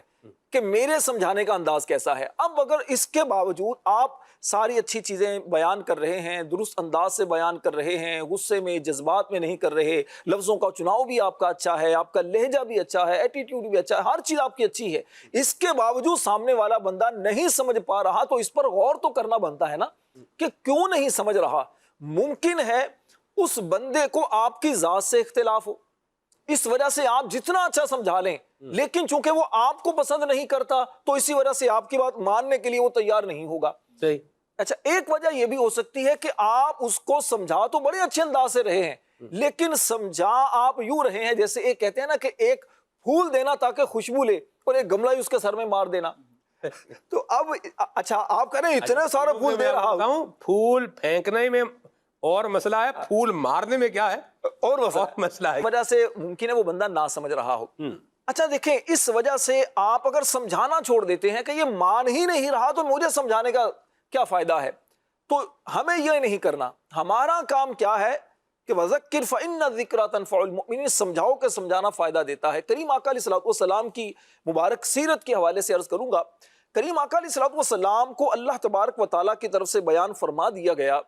کہ میرے سمجھانے کا انداز کیسا ہے. اب اگر اس کے باوجود آپ ساری اچھی چیزیں بیان کر رہے ہیں، درست انداز سے بیان کر رہے ہیں، غصے میں جذبات میں نہیں کر رہے، لفظوں کا چناؤ بھی آپ کا اچھا ہے، آپ کا لہجہ بھی اچھا ہے، ایٹیٹیوڈ بھی اچھا ہے، ہر چیز آپ کی اچھی ہے، اس کے باوجود سامنے والا بندہ نہیں سمجھ پا رہا، تو اس پر غور تو کرنا بنتا ہے نا کہ کیوں نہیں سمجھ رہا. ممکن ہے اس بندے کو آپ کی ذات سے اختلاف ہو، اس وجہ سے آپ جتنا اچھا سمجھا لیں، لیکن چونکہ وہ آپ کو پسند نہیں کرتا تو اسی وجہ سے آپ کی بات ماننے کے لیے وہ تیار نہیں ہوگا. صحیح. اچھا، ایک وجہ یہ بھی ہو سکتی ہے کہ آپ اس کو سمجھا تو بڑے اچھے انداز سے رہے ہیں، لیکن سمجھا آپ یوں رہے ہیں جیسے ایک کہتے ہیں نا کہ ایک پھول دینا تاکہ خوشبو لے اور ایک گملہ اس کے سر میں مار دینا. تو اب اچھا آپ کہہ رہے ہیں اتنے سارے پھول دے رہا ہوں، پھول پھینکنے میں اور مسئلہ ہے، پھول مارنے میں کیا ہے اور مسئلہ ہے. وجہ سے ممکن ہے وہ بندہ نہ سمجھ رہا ہو. اچھا دیکھیں، اس وجہ سے آپ اگر سمجھانا چھوڑ دیتے ہیں کہ یہ مان ہی نہیں رہا تو مجھے سمجھانے کا کیا فائدہ ہے، تو ہمیں یہ نہیں کرنا. ہمارا کام کیا ہے کہ وَذَكِّرْ فَإِنَّ الذِّكْرَىٰ تَنفَعُ الْمُؤْمِنِينَ، سمجھاؤ کہ سمجھانا فائدہ دیتا ہے. کریم آقا علیہ السلام کی مبارک سیرت کے حوالے سے عرض کروں گا. کریم آقا علیہ السلام کو اللہ تبارک و تعالیٰ کی طرف سے بیان فرما دیا گیا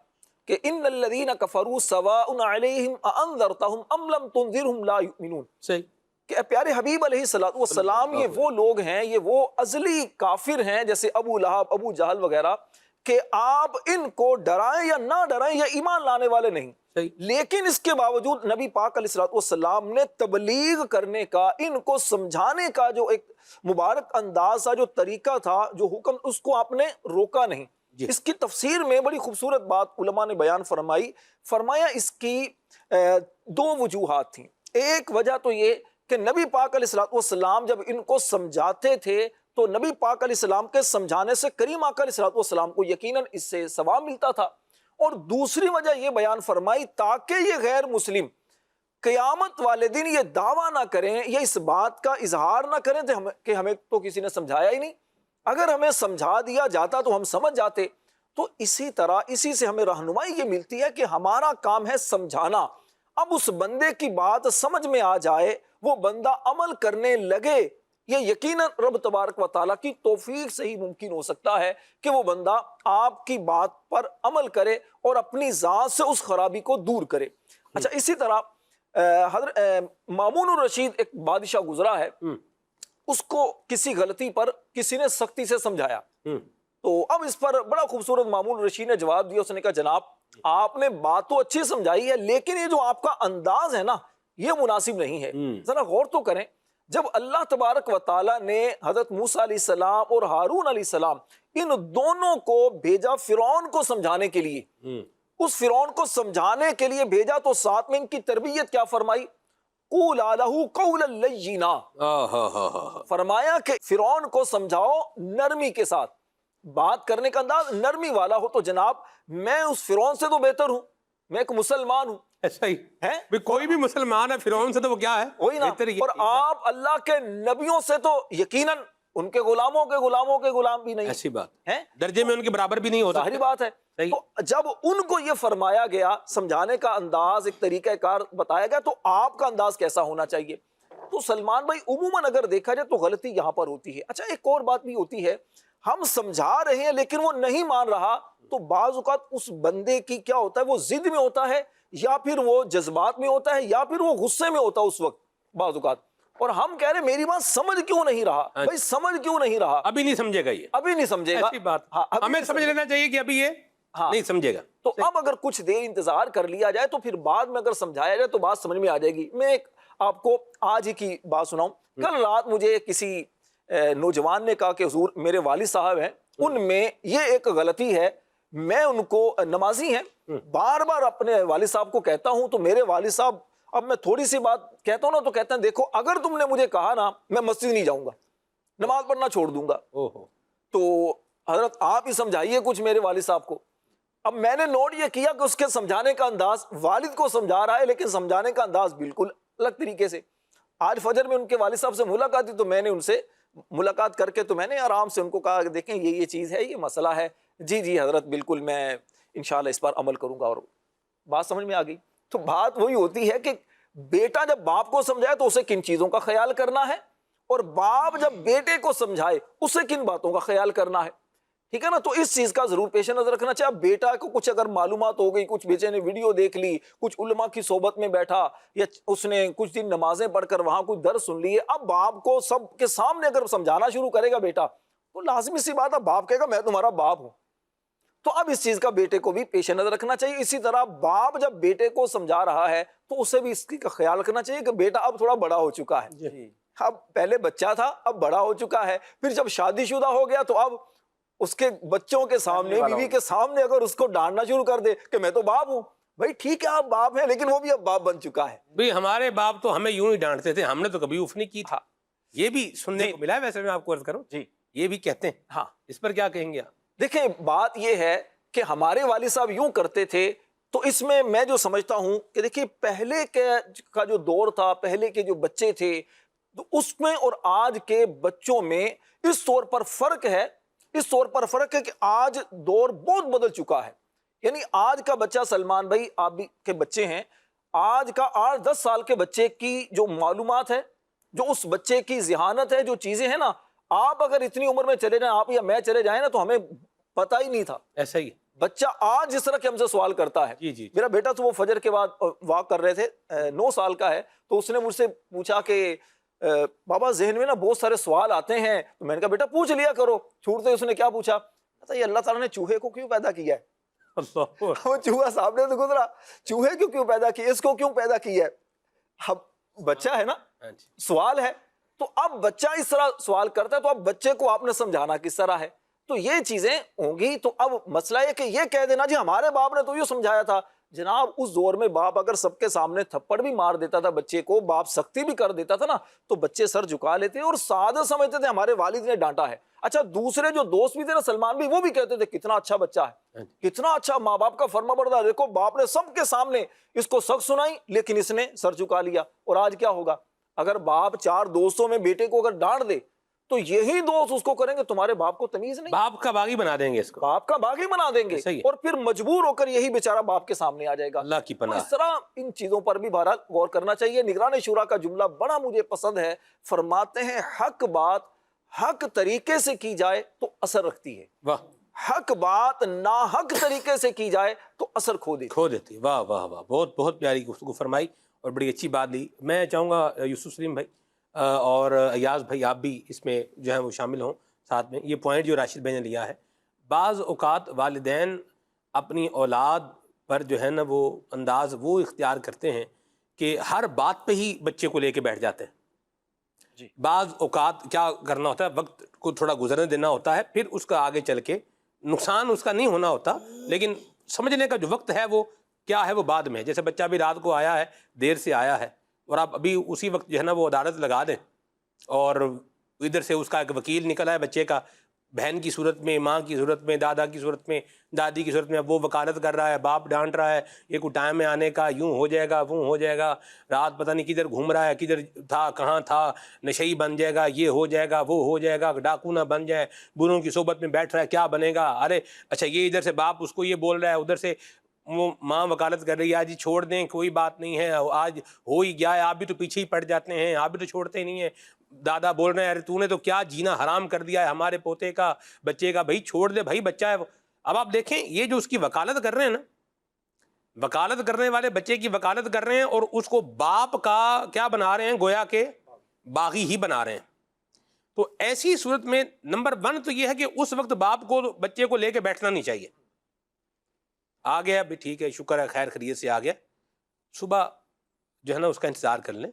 کہ ان الذین کفروا سواء علیہم اانذرتہم ام لم تنذرہم لا یؤمنون. صحیح. کہ پیارے حبیب علیہ السلام یہ وہ لوگ ہیں، یہ وہ ازلی کافر ہیں جیسے ابو لہب، ابو جہل وغیرہ، کہ آپ ان کو ڈرائیں یا نہ ڈرائیں یہ ایمان لانے والے نہیں. لیکن اس کے باوجود نبی پاک علیہ السلام نے تبلیغ کرنے کا، ان کو سمجھانے کا جو ایک مبارک انداز تھا، جو طریقہ تھا، جو حکم، اس کو آپ نے روکا نہیں. اس کی تفسیر میں بڑی خوبصورت بات علماء نے بیان فرمایا اس کی دو وجوہات تھیں. ایک وجہ تو یہ کہ نبی پاک علیہ السلام جب ان کو سمجھاتے تھے تو نبی پاک علیہ السلام کے سمجھانے سے کریم آقا علیہ السلام کو یقیناً اس سے ثواب ملتا تھا. اور دوسری وجہ یہ بیان فرمائی تاکہ یہ غیر مسلم قیامت والے دن یہ دعویٰ نہ کریں یا اس بات کا اظہار نہ کریں کہ ہمیں تو کسی نے سمجھایا ہی نہیں, اگر ہمیں سمجھا دیا جاتا تو ہم سمجھ جاتے. تو اسی طرح اسی سے ہمیں رہنمائی یہ ملتی ہے کہ ہمارا کام ہے سمجھانا. اب اس بندے کی بات سمجھ میں آ جائے, وہ بندہ عمل کرنے لگے, یہ یقیناً رب تبارک و تعالیٰ کی توفیق سے ہی ممکن ہو سکتا ہے کہ وہ بندہ آپ کی بات پر عمل کرے اور اپنی ذات سے اس خرابی کو دور کرے. اچھا, اسی طرح حضرت مامون الرشید ایک بادشاہ گزرا ہے, اس کو کسی غلطی پر کسی نے سختی سے سمجھایا. تو اب اس پر بڑا خوبصورت مامون الرشید نے جواب دیا. اس نے کہا جناب آپ نے بات تو اچھی سمجھائی ہے, لیکن یہ جو آپ کا انداز ہے نا یہ مناسب نہیں ہے. ذرا غور تو کریں, جب اللہ تبارک و تعالیٰ نے حضرت موسیٰ علیہ السلام اور ہارون علیہ السلام ان دونوں کو بھیجا فرعون کو سمجھانے کے لیے, اس فرعون کو سمجھانے کے لیے بھیجا, تو ساتھ میں ان کی تربیت کیا فرمائی؟ قُولَا لَهُ قَوْلًا لَيِّنًا, فرمایا کہ فرعون کو سمجھاؤ نرمی کے ساتھ, بات کرنے کا انداز نرمی والا ہو. تو جناب میں اس فرعون سے تو بہتر ہوں, میں ایک مسلمان ہوں. ایسا ہی ہے, کوئی بھی مسلمان ہے فرعون سے تو وہ کیا ہے, وہی نا. اور آپ اللہ کے نبیوں سے تو یقیناً ان کے غلاموں کے غلام بھی نہیں, ایسی بات ہے, درجے میں ان کے برابر بھی نہیں ہوتا. ظاہری بات ہے. تو جب ان کو یہ فرمایا گیا, سمجھانے کا انداز ایک طریقہ کار بتایا گیا, تو آپ کا انداز کیسا ہونا چاہیے؟ تو سلمان بھائی عموماً اگر دیکھا جائے تو غلطی یہاں پر ہوتی ہے. اچھا, ایک اور بات بھی ہوتی ہے, ہم سمجھا رہے ہیں لیکن وہ نہیں مان رہا, تو بعض اوقات اس بندے کی کیا ہوتا ہے, وہ ضد میں ہوتا ہے, یا پھر وہ جذبات میں ہوتا ہے, یا پھر وہ غصے میں ہوتا ہے اس وقت بعض اوقات, اور ہم کہہ رہے ہیں میری بات سمجھ کیوں نہیں رہا. بھائی سمجھ کیوں نہیں رہا؟ ابھی نہیں سمجھے گا, یہ ابھی نہیں سمجھے گا. ایسی بات ہمیں سمجھ لینا چاہیے کہ ابھی یہ نہیں سمجھے گا. تو اب اگر کچھ دیر انتظار کر لیا جائے تو پھر بعد میں اگر سمجھایا جائے تو بات سمجھ میں آ جائے گی. میں ایک آپ کو آج ہی کی بات سناؤں. کل رات مجھے کسی نوجوان نے کہا کہ حضور میرے والد صاحب ہیں, ان میں یہ ایک غلطی ہے, میں ان کو نمازی ہیں, بار بار اپنے والد صاحب کو کہتا ہوں, تو میرے والد صاحب اب میں تھوڑی سی بات کہتا ہوں نا تو کہتے ہیں دیکھو اگر تم نے مجھے کہا نا میں مسجد نہیں جاؤں گا, نماز پڑھنا چھوڑ دوں گا. تو حضرت آپ ہی سمجھائیے کچھ میرے والد صاحب کو. اب میں نے نوٹ یہ کیا کہ اس کے سمجھانے کا انداز, والد کو سمجھا رہا ہے لیکن سمجھانے کا انداز بالکل الگ طریقے سے. آج فجر میں ان کے والد صاحب سے ملاقات تھی, تو میں نے ان سے ملاقات کر کے تو میں نے آرام سے ان کو کہا کہ دیکھیں یہ چیز ہے, یہ مسئلہ ہے. جی حضرت بالکل میں انشاءاللہ اس پر عمل کروں گا. اور بات سمجھ میں آ گئی. تو بات وہی ہوتی ہے کہ بیٹا جب باپ کو سمجھائے تو اسے کن چیزوں کا خیال کرنا ہے, اور باپ جب بیٹے کو سمجھائے اسے کن باتوں کا خیال کرنا ہے. ٹھیک ہے نا. تو اس چیز کا ضرور پیش نظر رکھنا چاہیے. بیٹا کو کچھ اگر معلومات ہو گئی, کچھ بیچے نے ویڈیو دیکھ لی, کچھ علماء کی صحبت میں بیٹھا, یا اس نے کچھ دن نمازیں پڑھ کر وہاں کچھ درس سن لیے, اب باپ کو سب کے سامنے اگر سمجھانا شروع کرے گا بیٹا, تو لازمی سی بات ہے باپ کہے گا میں تمہارا باپ ہوں. تو اب اس چیز کا بیٹے کو بھی پیش نظر رکھنا چاہیے. اسی طرح باپ جب بیٹے کو سمجھا رہا ہے تو اسے بھی اس کا خیال رکھنا چاہیے کہ بیٹا اب تھوڑا بڑا ہو چکا ہے, اب پہلے بچہ تھا اب بڑا ہو چکا ہے. پھر جب شادی شدہ ہو گیا تو اب اس کے بچوں کے سامنے, بیوی کے سامنے اگر اس کو ڈانٹنا شروع کر دے کہ میں تو باپ ہوں, بھائی ٹھیک ہے آپ باپ ہیں لیکن وہ بھی اب باپ بن چکا ہے. بھئی ہمارے باپ تو ہمیں یوں ہی ڈانٹتے تھے, ہم نے تو کبھی اف نہیں کی تھا. یہ بھی سننے کو ملا ہے. ویسے میں آپ کو عرض کروں, جی یہ بھی کہتے ہیں. ہاں, اس پر کیا کہیں گے آپ؟ دیکھیں بات یہ ہے کہ ہمارے والد صاحب یوں کرتے تھے, تو اس میں جو سمجھتا ہوں کہ دیکھیے پہلے کا جو دور تھا, پہلے کے جو بچے تھے, تو اس میں اور آج کے بچوں میں اس طور پر فرق ہے, کہ آج دور بہت بدل چکا ہے. یعنی آج کا بچہ, سلمان بھائی آپ بھی کے بچے ہیں, آج کا 8-10 سال کے بچے کی جو معلومات ہے, جو اس بچے کی ذہانت ہے, جو چیزیں ہیں نا, آپ اگر اتنی عمر میں چلے جائیں, آپ یا میں چلے جائیں نا, تو ہمیں پتہ ہی نہیں تھا. ایسا ہی بچہ آج جس طرح کہ ہم سے سوال کرتا ہے. جی میرا بیٹا تو وہ فجر کے بعد واک کر رہے تھے, 9 سال کا ہے, تو اس نے مجھ سے پوچھا کہ بابا ذہن میں نا بہت سارے سوال آتے ہیں. تو میں نے کہا بیٹا پوچھ لیا کرو. چھوٹتے اس نے کیا پوچھا, یہ اللہ تعالیٰ نے چوہے کو کیوں پیدا کیا ہے؟ وہ چوہا سامنے سے گزرا, چوہے کیوں پیدا کیا, اس کو کیوں پیدا کیا ہے؟ اب بچہ ہے نا, سوال ہے, تو اب بچہ اس طرح سوال کرتا ہے, تو اب بچے کو آپ نے سمجھانا کس طرح ہے. تو یہ چیزیں ہوں گی. تو اب مسئلہ یہ کہ یہ کہہ دینا جی ہمارے باپ نے تو یہ سمجھایا تھا, جناب اس دور میں باپ اگر سب کے سامنے تھپڑ بھی مار دیتا تھا بچے کو، باپ سختی بھی کر دیتا تھا نا، تو بچے سر جھکا لیتے اور سعادت سمجھتے تھے ہمارے والد نے ڈانٹا ہے۔ اچھا دوسرے جو دوست بھی تھے نا سلمان بھی، وہ بھی کہتے تھے کتنا اچھا بچہ ہے، کتنا اچھا ماں باپ کا فرما بردار، دیکھو باپ نے سب کے سامنے اس کو سخت سنائی لیکن اس نے سر جھکا لیا۔ اور آج کیا ہوگا، اگر باپ 4 دوستوں میں بیٹے کو اگر ڈانٹ دے تو یہی دوست اس کو کریں گے تمہارے باپ کو تمیز نہیں، باپ کا باغی بنا دیں گے اس کو، باپ کا باغی بنا دیں گے، صحیح ہے۔ اور پھر مجبور ہو کر یہی بیچارہ باپ کے سامنے آ جائے گا۔ اللہ کی تو پناہ۔ اس طرح ان چیزوں پر بھی بہرحال غور کرنا چاہیے۔ نگران شورا کا جملہ بڑا مجھے پسند ہے، فرماتے ہیں حق بات حق طریقے سے کی جائے تو اثر رکھتی ہے، واہ، حق بات ناحق طریقے سے کی جائے تو اثر کھو دیتی ہے۔ کھو دیتی، واہ واہ واہ، بہت بہت پیاری گفتگو فرمائی اور بڑی اچھی بات لی۔ میں چاہوں گا یوسف سلیم بھائی اور ایاز بھائی آپ بھی اس میں جو ہے وہ شامل ہوں ساتھ میں۔ یہ پوائنٹ جو راشد بھائی نے لیا ہے، بعض اوقات والدین اپنی اولاد پر جو ہے نا وہ انداز وہ اختیار کرتے ہیں کہ ہر بات پہ ہی بچے کو لے کے بیٹھ جاتے ہیں۔ جی۔ بعض اوقات کیا کرنا ہوتا ہے، وقت کو تھوڑا گزرنے دینا ہوتا ہے، پھر اس کا آگے چل کے نقصان اس کا نہیں ہونا ہوتا، لیکن سمجھنے کا جو وقت ہے وہ کیا ہے وہ بعد میں ہے۔ جیسے بچہ بھی رات کو آیا ہے، دیر سے آیا ہے، اور آپ ابھی اسی وقت جو ہے نا وہ عدالت لگا دیں، اور ادھر سے اس کا ایک وکیل نکلا ہے بچے کا، بہن کی صورت میں، ماں کی صورت میں، دادا کی صورت میں، دادی کی صورت میں، اب وہ وکالت کر رہا ہے، باپ ڈانٹ رہا ہے، یہ کوئی ٹائم میں آنے کا، یوں ہو جائے گا، وہ ہو جائے گا، رات پتہ نہیں کدھر گھوم رہا ہے، کدھر تھا، کہاں تھا، نشئی بن جائے گا، یہ ہو جائے گا، وہ ہو جائے گا، ڈاکو نہ بن جائے، بروں کی صحبت میں بیٹھ رہا ہے، کیا بنے گا، ارے اچھا یہ ادھر سے باپ اس کو یہ بول رہا ہے، ادھر سے وہ ماں وکالت کر رہی ہے، آج ہی چھوڑ دیں کوئی بات نہیں ہے، آج ہو ہی گیا ہے، آپ بھی تو پیچھے ہی پڑ جاتے ہیں، آپ بھی تو چھوڑتے ہی نہیں ہیں، دادا بول رہے ہیں ارے تو نے تو کیا جینا حرام کر دیا ہے ہمارے پوتے کا، بچے کا، بھائی چھوڑ دے بھائی، بچہ ہے وہ۔ اب آپ دیکھیں یہ جو اس کی وکالت کر رہے ہیں نا، وکالت کرنے والے بچے کی وکالت کر رہے ہیں اور اس کو باپ کا کیا بنا رہے ہیں، گویا کہ باغی ہی بنا رہے ہیں۔ تو ایسی صورت میں نمبر 1 تو یہ ہے کہ اس وقت باپ کو بچے کو لے کے بیٹھنا نہیں چاہیے۔ آ گیا بھی ٹھیک ہے، شکر ہے، خیر خیریت سے آ گیا، صبح جو ہے نا اس کا انتظار کر لیں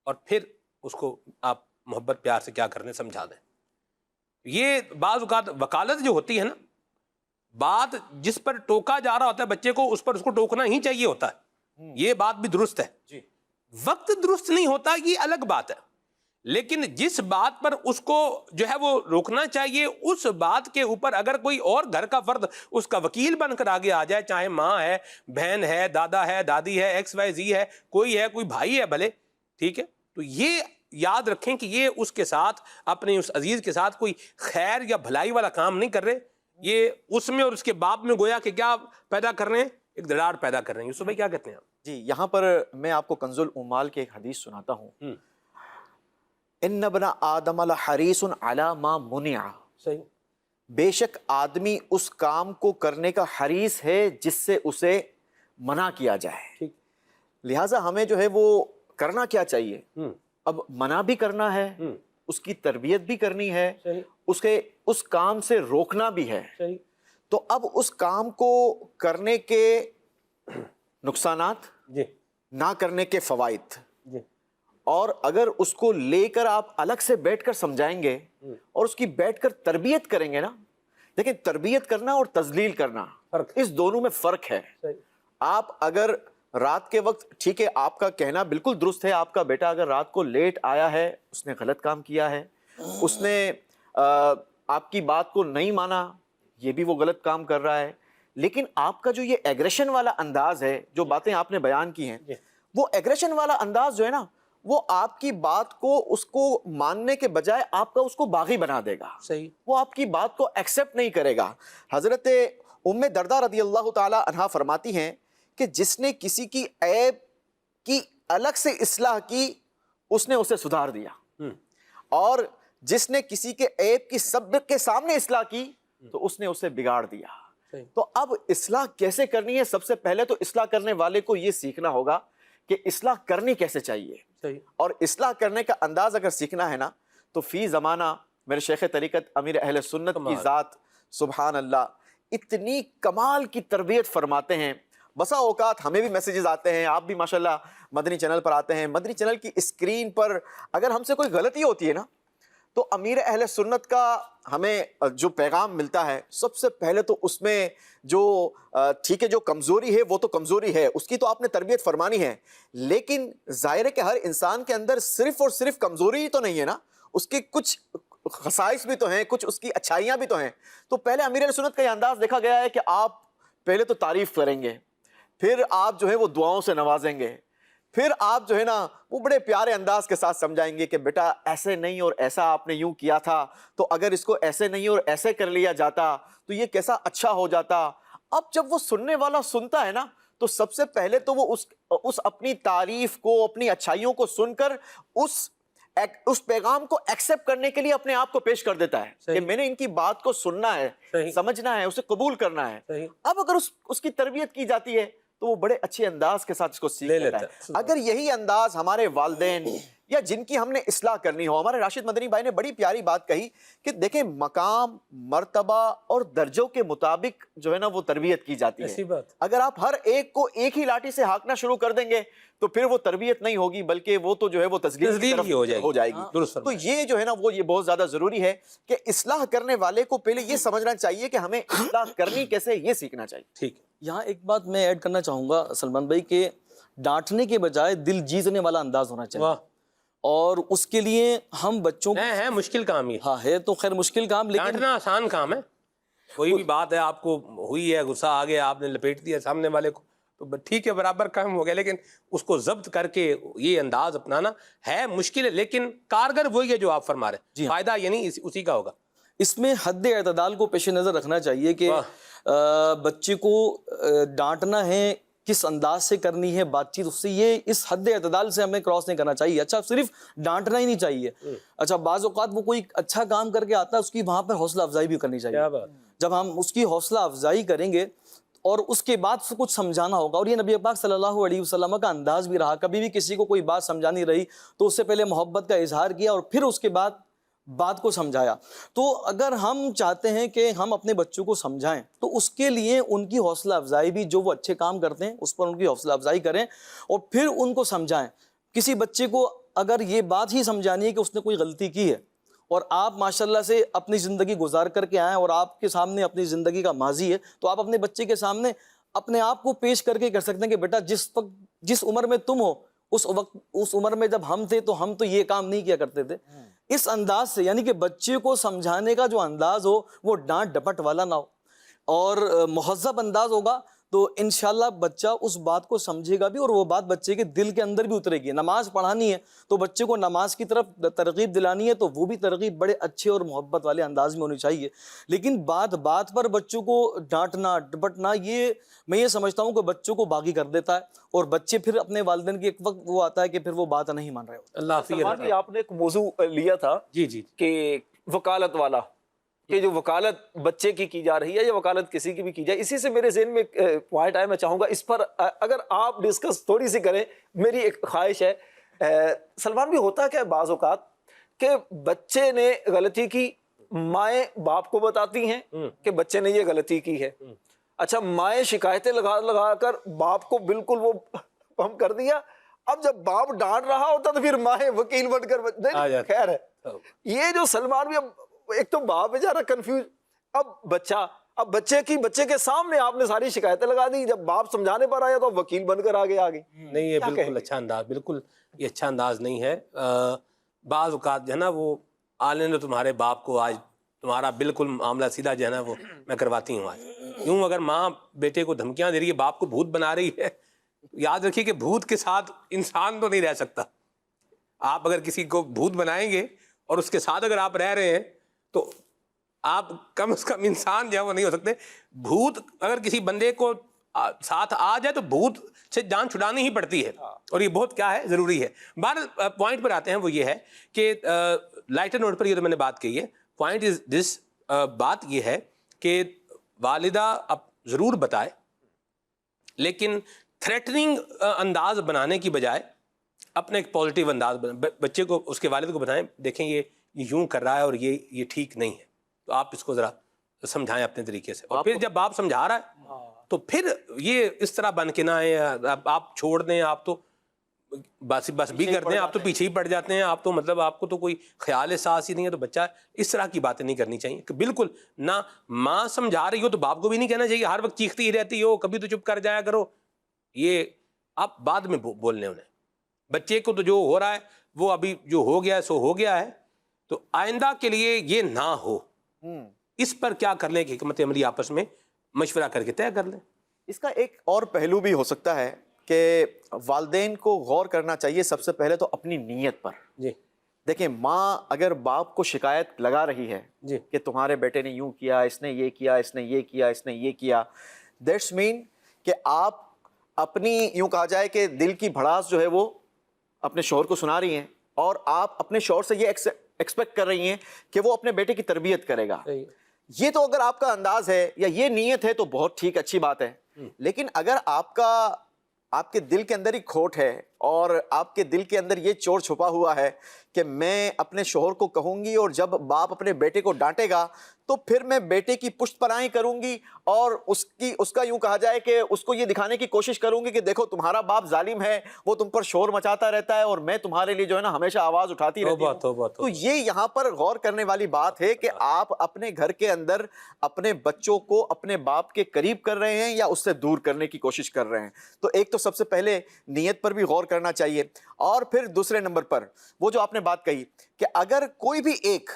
اور پھر اس کو آپ محبت پیار سے کیا کرنے سمجھا دیں۔ یہ بعض اوقات وکالت جو ہوتی ہے نا، بات جس پر ٹوکا جا رہا ہوتا ہے بچے کو، اس پر اس کو ٹوکنا ہی چاہیے ہوتا ہے، یہ بات بھی درست ہے۔ جی۔ وقت درست نہیں ہوتا یہ الگ بات ہے، لیکن جس بات پر اس کو جو ہے وہ روکنا چاہیے، اس بات کے اوپر اگر کوئی اور گھر کا فرد اس کا وکیل بن کر آگے آ جائے، چاہے ماں ہے، بہن ہے، دادا ہے، دادی ہے، XYZ ہے، کوئی ہے، کوئی بھائی ہے بھلے، ٹھیک ہے، تو یہ یاد رکھیں کہ یہ اس کے ساتھ، اپنے اس عزیز کے ساتھ کوئی خیر یا بھلائی والا کام نہیں کر رہے، یہ اس میں اور اس کے باپ میں گویا کہ کیا پیدا کر رہے ہیں، ایک دراڑ پیدا کر رہے ہیں۔ یوسف بھائی کیا کہتے ہیں آپ؟ جی، یہاں پر میں آپ کو کنز العمال کی ایک حدیث سناتا ہوں۔ ان ابن آدم لحریص علی ما منع، صحیح، بے شک آدمی اس کام کو کرنے کا حریص ہے جس سے اسے منع کیا جائے، ٹھیک، لہٰذا ہمیں جو ہے وہ کرنا کیا چاہیے، اب منع بھی کرنا ہے، اس کی تربیت بھی کرنی ہے، صحیح، اس کام سے روکنا بھی ہے۔ صحیح، تو اب اس کام کو کرنے کے نقصانات، جی نہ کرنے کے فوائد، جی، اور اگر اس کو لے کر آپ الگ سے بیٹھ کر سمجھائیں گے اور اس کی بیٹھ کر تربیت کریں گے نا، دیکھیں تربیت کرنا اور تذلیل کرنا فرق، اس دونوں میں فرق ہے۔ صحیح، آپ اگر رات کے وقت، ٹھیک ہے آپ کا کہنا بالکل درست ہے، آپ کا بیٹا اگر رات کو لیٹ آیا ہے، اس نے غلط کام کیا ہے، اس نے آپ کی بات کو نہیں مانا، یہ بھی وہ غلط کام کر رہا ہے، لیکن آپ کا جو یہ ایگریشن والا انداز ہے، جو باتیں آپ نے بیان کی ہیں، وہ ایگریشن والا انداز جو ہے نا، وہ آپ کی بات کو، اس کو ماننے کے بجائے آپ کا اس کو باغی بنا دے گا، صحیح، وہ آپ کی بات کو ایکسیپٹ نہیں کرے گا۔ حضرت ام دردہ رضی اللہ تعالی عنہا فرماتی ہیں کہ جس نے کسی کی عیب کی الگ سے اصلاح کی، اس نے اسے سدھار دیا، اور جس نے کسی کے عیب کی سب کے سامنے اصلاح کی تو اس نے اسے بگاڑ دیا۔ تو اب اصلاح کیسے کرنی ہے؟ سب سے پہلے تو اصلاح کرنے والے کو یہ سیکھنا ہوگا کہ اصلاح کرنی کیسے چاہیے، اور اصلاح کرنے کا انداز اگر سیکھنا ہے نا، تو فی زمانہ میرے شیخ طریقت امیر اہل سنت کی ذات سبحان اللہ اتنی کمال کی تربیت فرماتے ہیں۔ بسا اوقات ہمیں بھی میسیجز آتے ہیں، آپ بھی ماشاءاللہ مدنی چینل پر آتے ہیں، مدنی چینل کی اسکرین پر اگر ہم سے کوئی غلطی ہوتی ہے نا، تو امیر اہل سنت کا ہمیں جو پیغام ملتا ہے، سب سے پہلے تو اس میں جو ٹھیک ہے جو کمزوری ہے وہ تو کمزوری ہے، اس کی تو آپ نے تربیت فرمانی ہے، لیکن ظاہر ہے کہ ہر انسان کے اندر صرف اور صرف کمزوری ہی تو نہیں ہے نا، اس کے کچھ خصائص بھی تو ہیں، کچھ اس کی اچھائیاں بھی تو ہیں۔ تو پہلے امیر اہل سنت کا یہ انداز دیکھا گیا ہے کہ آپ پہلے تو تعریف کریں گے، پھر آپ جو ہے وہ دعاؤں سے نوازیں گے، پھر آپ جو ہے نا وہ بڑے پیارے انداز کے ساتھ سمجھائیں گے کہ بیٹا ایسے نہیں اور ایسا آپ نے یوں کیا تھا، تو اگر اس کو ایسے نہیں اور ایسے کر لیا جاتا تو یہ کیسا اچھا ہو جاتا۔ اب جب وہ سننے والا سنتا ہے نا تو سب سے پہلے تو وہ اس اپنی تعریف کو، اپنی اچھائیوں کو سن کر اس پیغام کو ایکسیپٹ کرنے کے لیے اپنے آپ کو پیش کر دیتا ہے کہ میں نے ان کی بات کو سننا ہے، سمجھنا ہے، اسے قبول کرنا ہے۔ اب اگر اس کی تربیت کی جاتی ہے تو وہ بڑے اچھے انداز کے ساتھ اس کو سیکھ لیتا ہے۔ اگر یہی انداز ہمارے والدین یا جن کی ہم نے اصلاح کرنی ہو، ہمارے راشد مدنی بھائی نے بڑی پیاری بات کہی کہ دیکھیں مقام، مرتبہ اور درجوں کے مطابق جو ہے نا وہ تربیت کی جاتی ہے۔ اگر آپ ہر ایک کو ایک ہی لاٹھی سے ہانکنا شروع کر دیں گے تو پھر وہ تربیت نہیں ہوگی، بلکہ وہ تو جو ہے وہ تذلیل کی طرف ہو جائے گی۔ تو یہ جو ہے نا وہ یہ بہت زیادہ ضروری ہے کہ اصلاح کرنے والے کو پہلے یہ سمجھنا چاہیے کہ ہمیں اصلاح کرنی کیسے، یہ سیکھنا چاہیے۔ ٹھیک ہے، یہاں ایک بات میں ایڈ کرنا چاہوں گا سلمان بھائی کہ ڈانٹنے کے بجائے دل جیتنے والا انداز ہونا چاہیے، اور اس کے لیے ہم بچوں کو ہے مشکل کام یہ، ہاں ہے تو خیر مشکل کام، لیکن ڈانٹنا آسان کام ہے۔ کوئی بھی بات ہے آپ کو ہوئی ہے، غصہ آ گیا، آپ نے لپیٹ دیا سامنے والے کو، تو ٹھیک ہے برابر کام ہو گیا، لیکن اس کو ضبط کر کے یہ انداز اپنانا ہے مشکل ہے، لیکن کارگر وہی ہے جو آپ فرما رہے ہیں، فائدہ یعنی اسی کا ہوگا۔ اس میں حد اعتدال کو پیش نظر رکھنا چاہیے کہ بچے کو ڈانٹنا ہے کس انداز سے کرنی ہے بات چیت، اس سے یہ اس حد اعتدال سے ہمیں کراس نہیں کرنا چاہیے۔ اچھا صرف ڈانٹنا ہی نہیں چاہیے، اچھا بعض اوقات وہ کوئی اچھا کام کر کے آتا ہے، اس کی وہاں پر حوصلہ افزائی بھی کرنی چاہیے۔ جب ہم اس کی حوصلہ افزائی کریں گے اور اس کے بعد سے کچھ سمجھانا ہوگا، اور یہ نبی پاک صلی اللہ علیہ وسلم کا انداز بھی رہا، کبھی بھی کسی کو کوئی بات سمجھانی رہی تو اس سے پہلے محبت کا اظہار کیا اور پھر اس کے بعد بات کو سمجھایا۔ تو اگر ہم چاہتے ہیں کہ ہم اپنے بچوں کو سمجھائیں تو اس کے لیے ان کی حوصلہ افزائی بھی، جو وہ اچھے کام کرتے ہیں اس پر ان کی حوصلہ افزائی کریں اور پھر ان کو سمجھائیں۔ کسی بچے کو اگر یہ بات ہی سمجھانی ہے کہ اس نے کوئی غلطی کی ہے اور آپ ماشاءاللہ سے اپنی زندگی گزار کر کے آئیں اور آپ کے سامنے اپنی زندگی کا ماضی ہے، تو آپ اپنے بچے کے سامنے اپنے آپ کو پیش کر کے کر سکتے ہیں کہ بیٹا جس وقت جس عمر میں تم ہو اس عمر میں جب ہم تھے تو ہم تو یہ کام نہیں کیا کرتے تھے۔ اس انداز سے، یعنی کہ بچے کو سمجھانے کا جو انداز ہو وہ ڈانٹ ڈپٹ والا نہ ہو اور مہذب انداز ہوگا تو انشاءاللہ بچہ اس بات کو سمجھے گا بھی اور وہ بات بچے کے دل کے اندر بھی اترے گی۔ نماز پڑھانی ہے تو بچے کو نماز کی طرف ترغیب دلانی ہے تو وہ بھی ترغیب بڑے اچھے اور محبت والے انداز میں ہونی چاہیے، لیکن بات بات پر بچوں کو ڈانٹنا ڈپٹنا یہ میں یہ سمجھتا ہوں کہ بچوں کو باغی کر دیتا ہے اور بچے پھر اپنے والدین کے ایک وقت وہ آتا ہے کہ پھر وہ بات نہیں مان رہے ہوتے۔ اللہ سلمان جی آپ نے ایک موضوع لیا تھا جی کہ وکالت والا، کہ جو وکالت بچے کی جا رہی ہے یا وکالت کسی کی بھی کی جائے، اسی سے میرے ذہن میں ایک پوائنٹ آیا، میں چاہوں گا اس پر اگر آپ ڈسکس تھوڑی سی کریں، میری ایک خواہش ہے۔ سلمان بھی ہوتا کیا ہے بعض اوقات کہ بچے نے غلطی کی، مائیں باپ کو بتاتی ہیں کہ بچے نے یہ غلطی کی ہے، اچھا مائیں شکایتیں لگا کر باپ کو بالکل وہ ہم کر دیا، اب جب باپ ڈانٹ رہا ہوتا تو پھر مائیں وکیل بن کر خیر ہے۔ یہ جو سلمان بھی، اب ایک تو باپ بیچارہ کنفیوز، اب بچے کے سامنے آپ نے ساری شکایتیں لگا دی، جب باپ سمجھانے پر آیا تو وکیل بن کر آگے نہیں، یہ بالکل اچھا انداز، بالکل یہ اچھا انداز نہیں ہے۔ بعض اوقات جو ہے نا وہ آنے نے تمہارے باپ کو آج تمہارا بالکل معاملہ سیدھا جو ہے نا وہ میں کرواتی ہوں آج یوں۔ اگر ماں بیٹے کو دھمکیاں دے رہی ہے، باپ کو بھوت بنا رہی ہے، یاد رکھیے کہ بھوت کے ساتھ انسان تو نہیں رہ سکتا۔ آپ اگر کسی کو بھوت بنائیں گے اور اس کے ساتھ اگر آپ رہ رہے ہیں تو آپ کم از کم انسان جو ہے وہ نہیں ہو سکتے۔ بھوت اگر کسی بندے کو ساتھ آ جائے تو بھوت سے جان چھڑانی ہی پڑتی ہے، اور یہ بہت کیا ہے ضروری ہے۔ بہر پوائنٹ پر آتے ہیں، وہ یہ ہے کہ لائٹر نوٹ پر یہ تو میں نے بات کہی ہے، پوائنٹ از دس، بات یہ ہے کہ والدہ اب ضرور بتائے، لیکن تھریٹننگ انداز بنانے کی بجائے اپنے ایک پازیٹیو انداز بچے کو، اس کے والد کو بتائیں دیکھیں یہ یوں کر رہا ہے اور یہ ٹھیک نہیں ہے، تو آپ اس کو ذرا سمجھائیں اپنے طریقے سے، اور پھر جب آپ سمجھا رہا ہے تو پھر یہ اس طرح بن کے نہ آئے آپ چھوڑ دیں، آپ تو بس بھی کرتے ہیں, آپ تو پیچھے ہی پڑ جاتے ہیں, آپ تو مطلب آپ کو تو کوئی خیال احساس ہی نہیں ہے. تو بچہ اس طرح کی باتیں نہیں کرنی چاہیے کہ بالکل نہ ماں سمجھا رہی ہو تو باپ کو بھی نہیں کہنا چاہیے ہر وقت چیختی ہی رہتی ہو, کبھی تو چپ کر جایا کرو. یہ آپ بعد میں بولنے انہیں, بچے کو تو جو ہو رہا ہے وہ ابھی جو ہو گیا ہے سو ہو گیا ہے. تو آئندہ کے لیے یہ نہ ہو, اس پر کیا کر لیں کہ حکمت عملی آپس میں مشورہ کر کے طے کر لیں. اس کا ایک اور پہلو بھی ہو سکتا ہے کہ والدین کو غور کرنا چاہیے سب سے پہلے تو اپنی نیت پر. جی دیکھیں, ماں اگر باپ کو شکایت لگا رہی ہے جی کہ تمہارے بیٹے نے یوں کیا, اس نے یہ کیا, اس نے یہ کیا, اس نے یہ کیا, دیٹس مین کہ آپ اپنی یوں کہا جائے کہ دل کی بھڑاس جو ہے وہ اپنے شوہر کو سنا رہی ہیں, اور آپ اپنے شوہر سے یہ ایکسپیکٹ کر رہی ہیں کہ وہ اپنے بیٹے کی تربیت کرے گا. یہ تو اگر آپ کا انداز ہے یا یہ نیت ہے تو بہت ٹھیک, اچھی بات ہے. لیکن اگر آپ کے دل کے اندر ہی کھوٹ ہے اور آپ کے دل کے اندر یہ چور چھپا ہوا ہے کہ میں اپنے شوہر کو کہوں گی اور جب باپ اپنے بیٹے کو ڈانٹے گا تو پھر میں بیٹے کی پشت پناہی کروں گی اور اس کا یوں کہا جائے کہ اس کو یہ دکھانے کی کوشش کروں گی کہ دیکھو تمہارا باپ ظالم ہے, وہ تم پر شور مچاتا رہتا ہے اور میں تمہارے لیے جو ہے نا ہمیشہ آواز اٹھاتی رہتی ہوں. تو یہ یہاں پر غور کرنے والی بات ہے کہ آپ اپنے گھر کے اندر اپنے بچوں کو اپنے باپ کے قریب کر رہے ہیں یا اس سے دور کرنے کی کوشش کر رہے ہیں. تو ایک تو سب سے پہلے نیت پر بھی غور کرنا چاہیے, اور پھر دوسرے نمبر پر وہ جو آپ نے بات کہی کہ اگر کوئی بھی ایک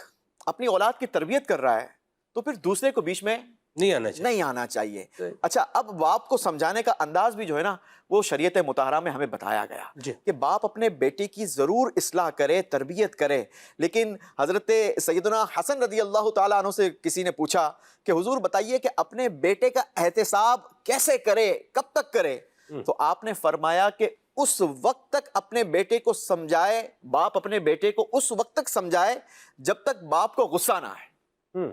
اپنی اولاد کی تربیت کر رہا ہے تو پھر دوسرے کو بیچ میں نہیں آنا چاہیے. اچھا, اب باپ کو سمجھانے کا انداز بھی جو ہے نا وہ شریعت مطہرہ میں ہمیں بتایا گیا کہ باپ اپنے بیٹے کی ضرور اصلاح کرے, تربیت کرے. لیکن حضرت سیدنا حسن رضی اللہ تعالیٰ عنہ سے کسی نے پوچھا کہ حضور بتائیے کہ اپنے بیٹے کا احتساب کیسے کرے, کب تک کرے؟ تو آپ نے فرمایا کہ اس وقت تک اپنے بیٹے کو سمجھائے, باپ اپنے بیٹے کو اس وقت تک سمجھائے جب تک باپ کو غصہ نہ آئے.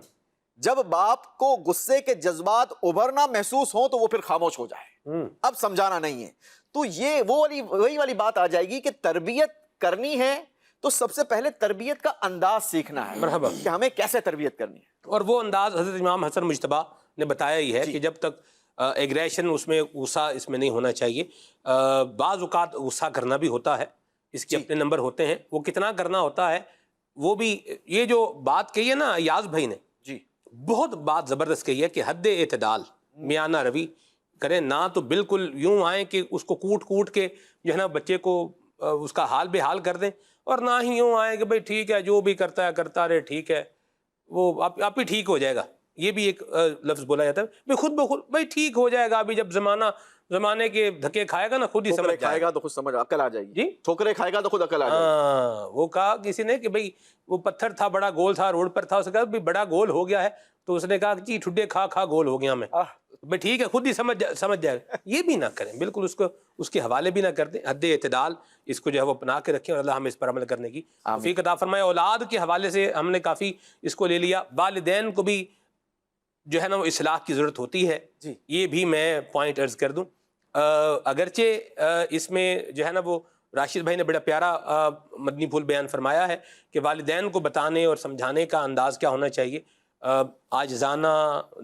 جب باپ کو غصے کے جذبات ابھرنا محسوس ہوں تو وہ پھر خاموش ہو جائے, اب سمجھانا نہیں ہے. تو یہ وہی والی بات آ جائے گی کہ تربیت کرنی ہے تو سب سے پہلے تربیت کا انداز سیکھنا ہے کہ ہمیں کیسے تربیت کرنی ہے. اور وہ انداز حضرت امام حسن مجتبیٰ نے بتایا ہی ہے کہ جب تک ایگریشن اس میں غصہ اس میں نہیں ہونا چاہیے. بعض اوقات غصہ کرنا بھی ہوتا ہے, اس کے اپنے نمبر ہوتے ہیں, وہ کتنا کرنا ہوتا ہے وہ بھی. یہ جو بات کہی ہے نا ایاز بھائی نے, بہت بات زبردست کہی ہے کہ حد اعتدال, میانہ روی کریں, نہ تو بالکل یوں آئیں کہ اس کو کوٹ کے جو ہے نا بچے کو اس کا حال بے حال کر دیں, اور نہ ہی یوں آئیں کہ بھائی ٹھیک ہے جو بھی کرتا ہے کرتا رہے, ٹھیک ہے وہ آپ ہی ٹھیک ہو جائے گا. یہ بھی ایک لفظ بولا جاتا ہے بھائی خود بخود بھائی ٹھیک ہو جائے گا. ابھی جب زمانے کے دھکے کھائے گا نا خود ہی سمجھ کھائے گا تو خود سمجھ عقل آ جائے گی. جی, ٹھوکرے کھائے گا تو خود عقل آ جائے گی. وہ کہا کسی نے کہ بھائی وہ پتھر تھا بڑا گول تھا روڈ پر تھا, اس نے کہا بھائی بڑا گول ہو گیا ہے, تو اس نے کہا جی ٹھڈے کھا کھا گول ہو گیا میں. بھائی ٹھیک ہے خود ہی سمجھ جائے گا. یہ بھی نہ کریں, بالکل اس کے حوالے بھی نہ کر دیں. حد اعتدال اس کو جو ہے وہ اپنا کے رکھیں, اور اللہ ہمیں اس پر عمل کرنے کی توفیق عطا فرمائے. اولاد کے حوالے سے ہم نے کافی اس کو لے لیا. والدین کو بھی جو ہے نا وہ اصلاح کی ضرورت ہوتی ہے. یہ بھی میں پوائنٹ عرض کر دوں, اگرچہ اس میں جو ہے نا وہ راشد بھائی نے بڑا پیارا مدنی پھول بیان فرمایا ہے کہ والدین کو بتانے اور سمجھانے کا انداز کیا ہونا چاہیے, عاجزانہ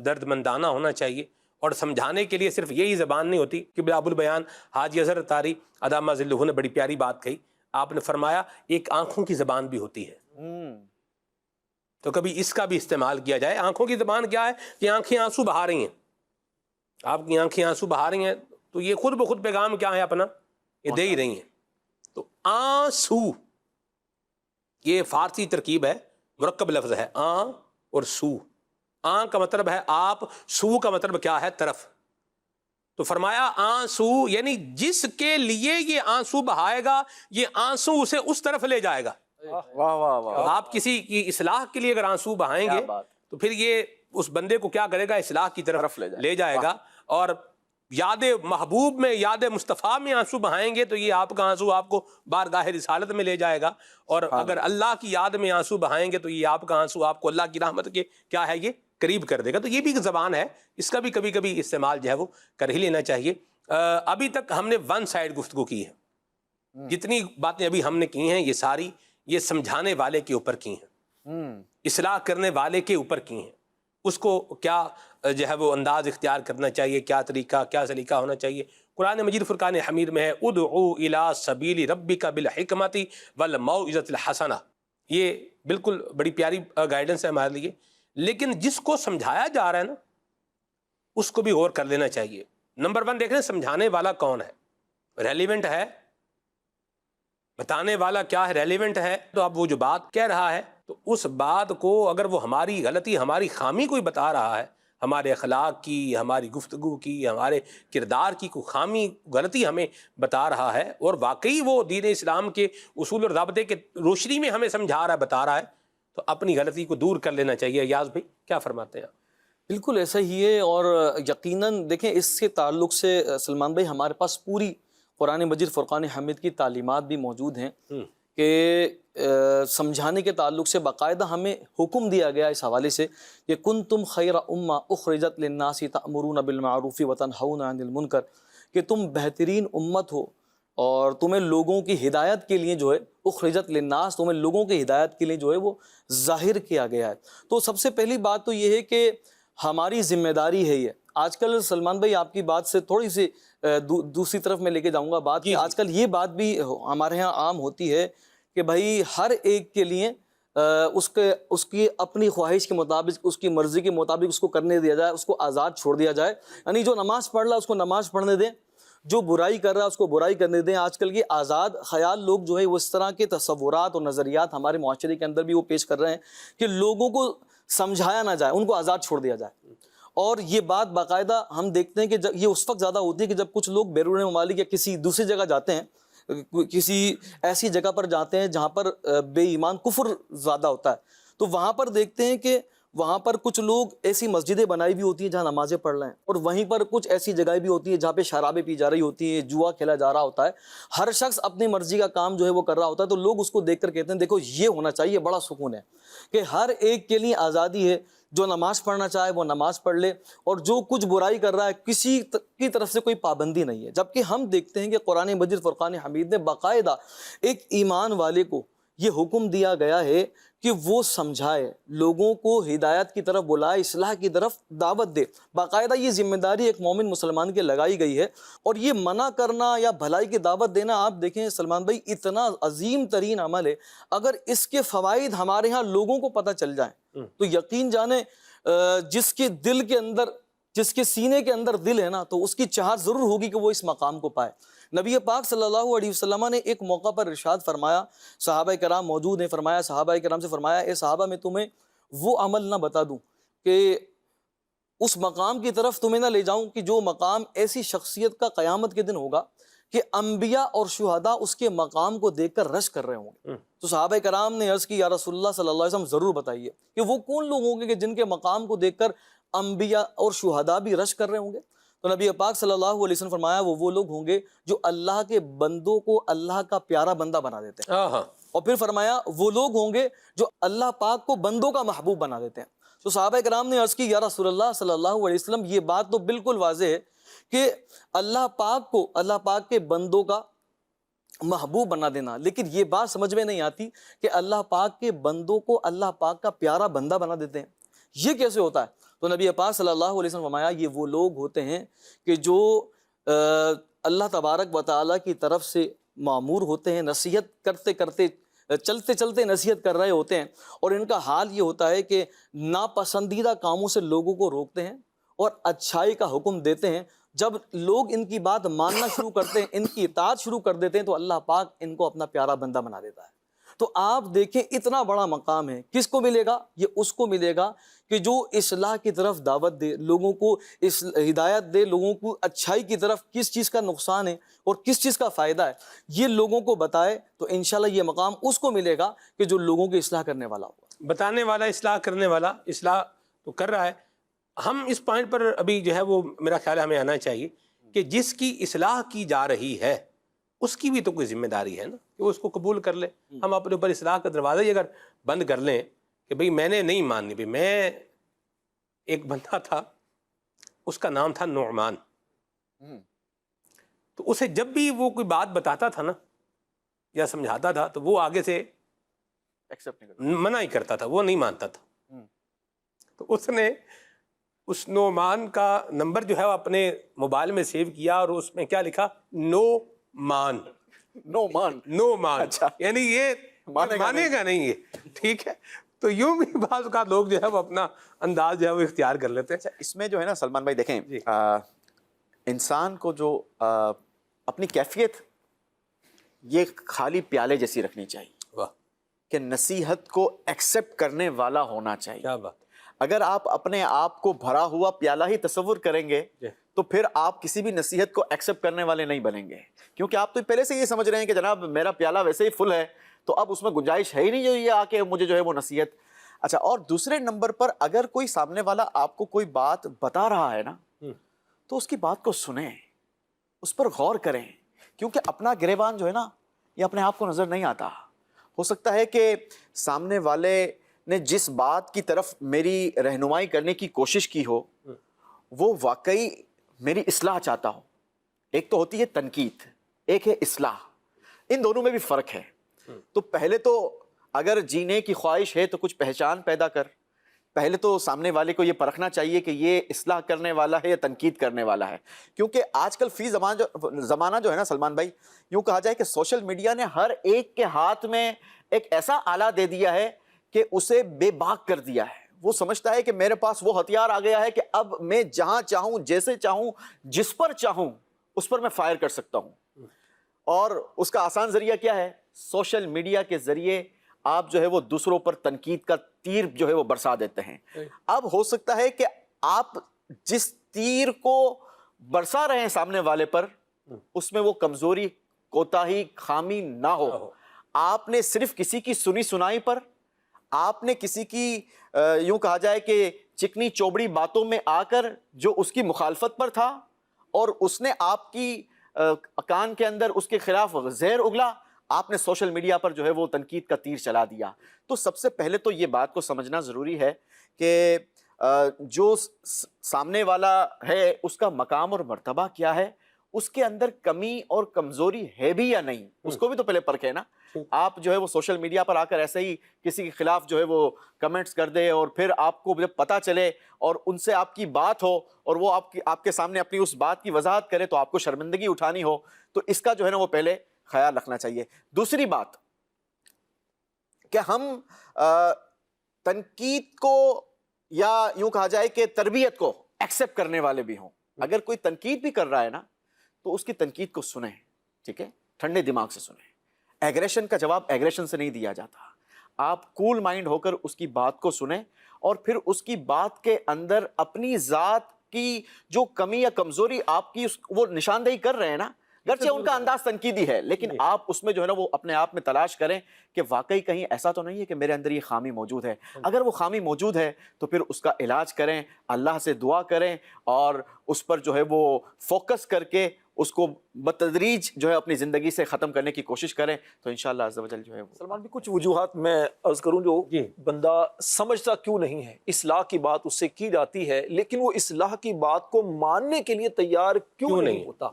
درد مندانہ ہونا چاہیے. اور سمجھانے کے لیے صرف یہی زبان نہیں ہوتی کہ ابو البیان حاجی اظہر تاری ادامہ ذلہ نے بڑی پیاری بات کہی. آپ نے فرمایا ایک آنکھوں کی زبان بھی ہوتی ہے, تو کبھی اس کا بھی استعمال کیا جائے. آنکھوں کی زبان کیا ہے کہ آنکھیں آنسو بہا رہی ہیں, آپ کی آنکھیں آنسو بہا رہی ہیں, تو یہ خود بخود پیغام کیا ہے اپنا یہ دے ہی رہی ہیں. تو آنسو یہ فارسی ترکیب ہے, مرکب لفظ ہے, آن اور سو. آن کا مطلب ہے آپ, سو کا مطلب کیا ہے طرف. تو فرمایا آنسو یعنی جس کے لیے یہ آنسو بہائے گا یہ آنسو اسے اس طرف لے جائے گا. واہ واہ واہ. آپ کسی کی اصلاح کے لیے اگر آنسو بہائیں گے تو پھر یہ اس بندے کو کیا کرے گا, اصلاح کی طرف لے جائے گا. اور یاد محبوب میں, یاد مصطفیٰ میں آنسو بہائیں گے تو یہ آپ کا آنسو آپ کو بارگاہ رسالت میں لے جائے گا. اور اگر اللہ کی یاد میں آنسو بہائیں گے تو یہ آپ کا آنسو آپ کو اللہ کی رحمت کے کیا ہے یہ قریب کر دے گا. تو یہ بھی ایک زبان ہے, اس کا بھی کبھی کبھی استعمال جو ہے وہ کر ہی لینا چاہیے. ابھی تک ہم نے ون سائڈ گفتگو کی ہے, جتنی باتیں ابھی ہم نے کی ہیں یہ ساری یہ سمجھانے والے کے اوپر کی ہیں, اصلاح کرنے والے کے اوپر کی ہیں. اس کو کیا جو ہے وہ انداز اختیار کرنا چاہیے, کیا طریقہ کیا سلیقہ ہونا چاہیے, قرآن مجید فرقان حمید میں ہے ادعو الی سبیل ربک بالحکمت والموعظۃ الحسنہ. یہ بالکل بڑی پیاری گائیڈنس ہے ہمارے لیے. لیکن جس کو سمجھایا جا رہا ہے نا اس کو بھی غور کر لینا چاہیے. نمبر 1 دیکھ رہے ہیں سمجھانے والا کون ہے, ریلیونٹ ہے, بتانے والا کیا ہے, ریلیونٹ ہے. تو اب وہ جو بات کہہ رہا ہے تو اس بات کو اگر وہ ہماری غلطی ہماری خامی کوئی بتا رہا ہے, ہمارے اخلاق کی, ہماری گفتگو کی, ہمارے کردار کی کوئی خامی غلطی ہمیں بتا رہا ہے اور واقعی وہ دین اسلام کے اصول اور ضابطے کے روشنی میں ہمیں سمجھا رہا ہے, بتا رہا ہے, تو اپنی غلطی کو دور کر لینا چاہیے. ایاز بھائی کیا فرماتے ہیں آپ؟ بالکل ایسا ہی ہے. اور یقیناً دیکھیں اس کے تعلق سے سلمان بھائی ہمارے پاس پوری قرآن مجید فرقان حمید کی تعلیمات بھی موجود ہیں کہ سمجھانے کے تعلق سے باقاعدہ ہمیں حکم دیا گیا اس حوالے سے کہ کنتم خیر امہ اخرجت للناس تأمرون بالمعروف وتنہون عن المنکر، کہ تم بہترین امت ہو اور تمہیں لوگوں کی ہدایت کے لیے جو ہے اخرجت للناس، تمہیں لوگوں کی ہدایت کے لیے جو ہے وہ ظاہر کیا گیا ہے. تو سب سے پہلی بات تو یہ ہے کہ ہماری ذمہ داری ہے یہ. آج کل سلمان بھائی آپ کی بات سے تھوڑی سی دوسری طرف میں لے کے جاؤں گا بات کہ آج کل یہ بات بھی ہمارے ہاں عام ہوتی ہے کہ بھائی ہر ایک کے لیے اس کی اپنی خواہش کے مطابق، اس کی مرضی کے مطابق اس کو کرنے دیا جائے، اس کو آزاد چھوڑ دیا جائے. یعنی جو نماز پڑھ رہا ہے اس کو نماز پڑھنے دیں، جو برائی کر رہا ہے اس کو برائی کرنے دیں. آج کل یہ آزاد خیال لوگ جو ہے وہ اس طرح کے تصورات اور نظریات ہمارے معاشرے کے اندر بھی وہ پیش کر رہے ہیں کہ لوگوں کو سمجھایا نہ جائے، ان کو آزاد چھوڑ دیا جائے. اور یہ بات باقاعدہ ہم دیکھتے ہیں کہ یہ اس وقت زیادہ ہوتی ہے کہ جب کچھ لوگ بیرون ممالک یا کسی دوسری جگہ جاتے ہیں، کسی ایسی جگہ پر جاتے ہیں جہاں پر بے ایمان کفر زیادہ ہوتا ہے، تو وہاں پر دیکھتے ہیں کہ وہاں پر کچھ لوگ ایسی مسجدیں بنائی بھی ہوتی ہیں جہاں نمازیں پڑھ رہے ہیں، اور وہیں پر کچھ ایسی جگہیں بھی ہوتی ہیں جہاں پہ شرابیں پی جا رہی ہوتی ہیں، جوا کھیلا جا رہا ہوتا ہے. ہر شخص اپنی مرضی کا کام جو ہے وہ کر رہا ہوتا ہے. تو لوگ اس کو دیکھ کر کہتے ہیں دیکھو یہ ہونا چاہیے، بڑا سکون ہے کہ ہر ایک کے لیے آزادی ہے، جو نماز پڑھنا چاہے وہ نماز پڑھ لے، اور جو کچھ برائی کر رہا ہے کسی کی طرف سے کوئی پابندی نہیں ہے. جبکہ ہم دیکھتے ہیں کہ قرآن مجید فرقان حمید نے باقاعدہ ایک ایمان والے کو یہ حکم دیا گیا ہے کہ وہ سمجھائے، لوگوں کو ہدایت کی طرف بلائے، اصلاح کی طرف دعوت دے. باقاعدہ یہ ذمہ داری ایک مومن مسلمان کے لگائی گئی ہے. اور یہ منع کرنا یا بھلائی کی دعوت دینا، آپ دیکھیں سلمان بھائی، اتنا عظیم ترین عمل ہے. اگر اس کے فوائد ہمارے ہاں لوگوں کو پتہ چل جائیں تو یقین جانیں جس کے دل کے اندر، جس کے سینے کے اندر دل ہے نا، تو اس کی چاہت ضرور ہوگی کہ وہ اس مقام کو پائے. نبی پاک صلی اللہ علیہ وسلم نے ایک موقع پر ارشاد فرمایا، صحابہ کرام موجود ہیں، فرمایا، صحابہ کرام سے فرمایا، اے صحابہ میں تمہیں وہ عمل نہ بتا دوں کہ اس مقام کی طرف تمہیں نہ لے جاؤں کہ جو مقام ایسی شخصیت کا قیامت کے دن ہوگا کہ انبیاء اور شہداء اس کے مقام کو دیکھ کر رش کر رہے ہوں گے. تو صحابہ کرام نے عرض کی، یا رسول اللہ صلی اللہ علیہ وسلم ضرور بتائیے کہ وہ کون لوگ ہوں گے کہ جن کے مقام کو دیکھ کر انبیاء اور شہداء بھی رش کر رہے ہوں گے. تو نبی پاک صلی اللہ علیہ وسلم فرمایا وہ لوگ ہوں گے جو اللہ کے بندوں کو اللہ کا پیارا بندہ بنا دیتے ہیں. اور پھر فرمایا وہ لوگ ہوں گے جو اللہ پاک کو بندوں کا محبوب بنا دیتے ہیں. تو صحابہ کرام نے عرض کی، یا رسول اللہ صلی اللہ علیہ وسلم یہ بات تو بالکل واضح ہے کہ اللہ پاک کو اللہ پاک کے بندوں کا محبوب بنا دینا، لیکن یہ بات سمجھ میں نہیں آتی کہ اللہ پاک کے بندوں کو اللہ پاک کا پیارا بندہ بنا دیتے ہیں. یہ کیسے ہوتا ہے؟ تو نبی پاک صلی اللہ علیہ وسلم فرمایا یہ وہ لوگ ہوتے ہیں کہ جو اللہ تبارک و تعالیٰ کی طرف سے مامور ہوتے ہیں، نصیحت کرتے کرتے چلتے چلتے نصیحت کر رہے ہوتے ہیں، اور ان کا حال یہ ہوتا ہے کہ ناپسندیدہ کاموں سے لوگوں کو روکتے ہیں اور اچھائی کا حکم دیتے ہیں. جب لوگ ان کی بات ماننا شروع کرتے ہیں، ان کی اطاعت شروع کر دیتے ہیں، تو اللہ پاک ان کو اپنا پیارا بندہ بنا دیتا ہے. تو آپ دیکھیں اتنا بڑا مقام ہے. کس کو ملے گا؟ یہ اس کو ملے گا کہ جو اصلاح کی طرف دعوت دے، لوگوں کو ہدایت دے، لوگوں کو اچھائی کی طرف، کس چیز کا نقصان ہے اور کس چیز کا فائدہ ہے یہ لوگوں کو بتائے. تو انشاءاللہ یہ مقام اس کو ملے گا کہ جو لوگوں کی اصلاح کرنے والا ہوگا. بتانے والا، اصلاح کرنے والا. اصلاح تو کر رہا ہے. ہم اس پوائنٹ پر ابھی جو ہے وہ میرا خیال ہے ہمیں آنا چاہیے کہ جس کی اصلاح کی جا رہی ہے اس کی بھی تو کوئی ذمہ داری ہے نا کہ وہ اس کو قبول کر لے. ہم اپنے اوپر اصلاح کا دروازہ ہی اگر بند کر لیں کہ بھئی میں نے نہیں ماننی. بھئی میں ایک بندہ تھا، اس کا نام تھا نعمان، تو اسے جب بھی وہ کوئی بات بتاتا تھا نا یا سمجھاتا تھا تو وہ آگے سے منع ہی کرتا تھا، وہ نہیں مانتا تھا. تو اس نے اس نعمان کا نمبر جو ہے وہ اپنے موبائل میں سیو کیا اور اس میں کیا لکھا؟ نو مان. نو مان. نو مان. اچھا. یعنی یہ مانے گا نہیں یہ. ٹھیک ہے. تو یوں بھی بعض اوقات لوگ جو ہے وہ اپنا انداز جو ہے وہ اختیار کر لیتے ہیں. اس میں جو ہے نا سلمان بھائی دیکھیں, انسان کو جو اپنی کیفیت یہ خالی پیالے جیسی رکھنی چاہیے واہ کہ نصیحت کو ایکسیپٹ کرنے والا ہونا چاہیے. کیا بات. اگر آپ اپنے آپ کو بھرا ہوا پیالہ ہی تصور کریں گے تو پھر آپ کسی بھی نصیحت کو ایکسیپٹ کرنے والے نہیں بنیں گے, کیونکہ آپ تو پہلے سے یہ سمجھ رہے ہیں کہ جناب میرا پیالہ ویسے ہی فل ہے, تو اب اس میں گنجائش ہے ہی نہیں جو یہ آ کے مجھے جو ہے وہ نصیحت. اچھا, اور دوسرے نمبر پر اگر کوئی سامنے والا آپ کو کوئی بات بتا رہا ہے نا تو اس کی بات کو سنیں, اس پر غور کریں, کیونکہ اپنا گریبان جو ہے نا یہ اپنے آپ کو نظر نہیں آتا. ہو سکتا ہے کہ سامنے والے نے جس بات کی طرف میری رہنمائی کرنے کی کوشش کی ہو وہ واقعی میری اصلاح چاہتا ہو. ایک تو ہوتی ہے تنقید, ایک ہے اصلاح, ان دونوں میں بھی فرق ہے. تو پہلے تو اگر جینے کی خواہش ہے تو کچھ پہچان پیدا کر, پہلے تو سامنے والے کو یہ پرکھنا چاہیے کہ یہ اصلاح کرنے والا ہے یا تنقید کرنے والا ہے. کیونکہ آج کل فی زمانہ جو ہے نا سلمان بھائی, یوں کہا جائے کہ سوشل میڈیا نے ہر ایک کے ہاتھ میں ایک ایسا آلہ دے دیا ہے کہ اسے بے باک کر دیا ہے. وہ سمجھتا ہے کہ میرے پاس وہ ہتھیار آ گیا ہے کہ اب میں جہاں چاہوں, جیسے چاہوں, جس پر چاہوں اس پر میں فائر کر سکتا ہوں. اور اس کا آسان ذریعہ کیا ہے؟ سوشل میڈیا کے ذریعے آپ جو ہے وہ دوسروں پر تنقید کا تیر جو ہے وہ برسا دیتے ہیں. اب ہو سکتا ہے کہ آپ جس تیر کو برسا رہے ہیں سامنے والے پر اس میں وہ کمزوری, کوتاہی, خامی نہ ہو. آپ نے صرف کسی کی سنی سنائی پر, آپ نے کسی کی یوں کہا جائے کہ چکنی چوبڑی باتوں میں آ کر جو اس کی مخالفت پر تھا اور اس نے آپ کی کان کے اندر اس کے خلاف زہر اگلا, آپ نے سوشل میڈیا پر جو ہے وہ تنقید کا تیر چلا دیا. تو سب سے پہلے تو یہ بات کو سمجھنا ضروری ہے کہ جو سامنے والا ہے اس کا مقام اور مرتبہ کیا ہے, اس کے اندر کمی اور کمزوری ہے بھی یا نہیں, اس کو بھی تو پہلے پرکھے نا. آپ جو ہے وہ سوشل میڈیا پر آ کر ایسے ہی کسی کے خلاف جو ہے وہ کمنٹس کر دے اور پھر آپ کو جب پتہ چلے اور ان سے آپ کی بات ہو اور وہ آپ کے سامنے اپنی اس بات کی وضاحت کرے تو آپ کو شرمندگی اٹھانی ہو, تو اس کا جو ہے نا وہ پہلے خیال رکھنا چاہیے. دوسری بات کہ ہم تنقید کو یا یوں کہا جائے کہ تربیت کو ایکسیپٹ کرنے والے بھی ہوں. اگر کوئی تنقید بھی کر رہا ہے نا تو اس کی تنقید کو سنیں, ٹھیک ہے, ٹھنڈے دماغ سے سنیں. ایگریشن کا جواب ایگریشن سے نہیں دیا جاتا. آپ کول مائنڈ ہو کر اس کی بات کو سنیں اور پھر اس کی بات کے اندر اپنی ذات کی جو کمی یا کمزوری آپ کی وہ نشاندہی کر رہے ہیں نا, گرچہ ان کا انداز تنقیدی ہے لیکن آپ اس میں جو ہے نا وہ اپنے آپ میں تلاش کریں کہ واقعی کہیں ایسا تو نہیں ہے کہ میرے اندر یہ خامی موجود ہے. اگر وہ خامی موجود ہے تو پھر اس کا علاج کریں, اللہ سے دعا کریں اور اس پر جو ہے وہ فوکس کر کے اس کو بتدریج جو ہے اپنی زندگی سے ختم کرنے کی کوشش کریں تو انشاءاللہ عز و جل جو ہے وہ. سلمان بھی کچھ وجوہات میں عرض کروں جو بندہ سمجھتا کیوں نہیں ہے, اصلاح کی بات اس سے کی جاتی ہے لیکن وہ اصلاح کی بات کو ماننے کے لیے تیار کیوں نہیں ہوتا.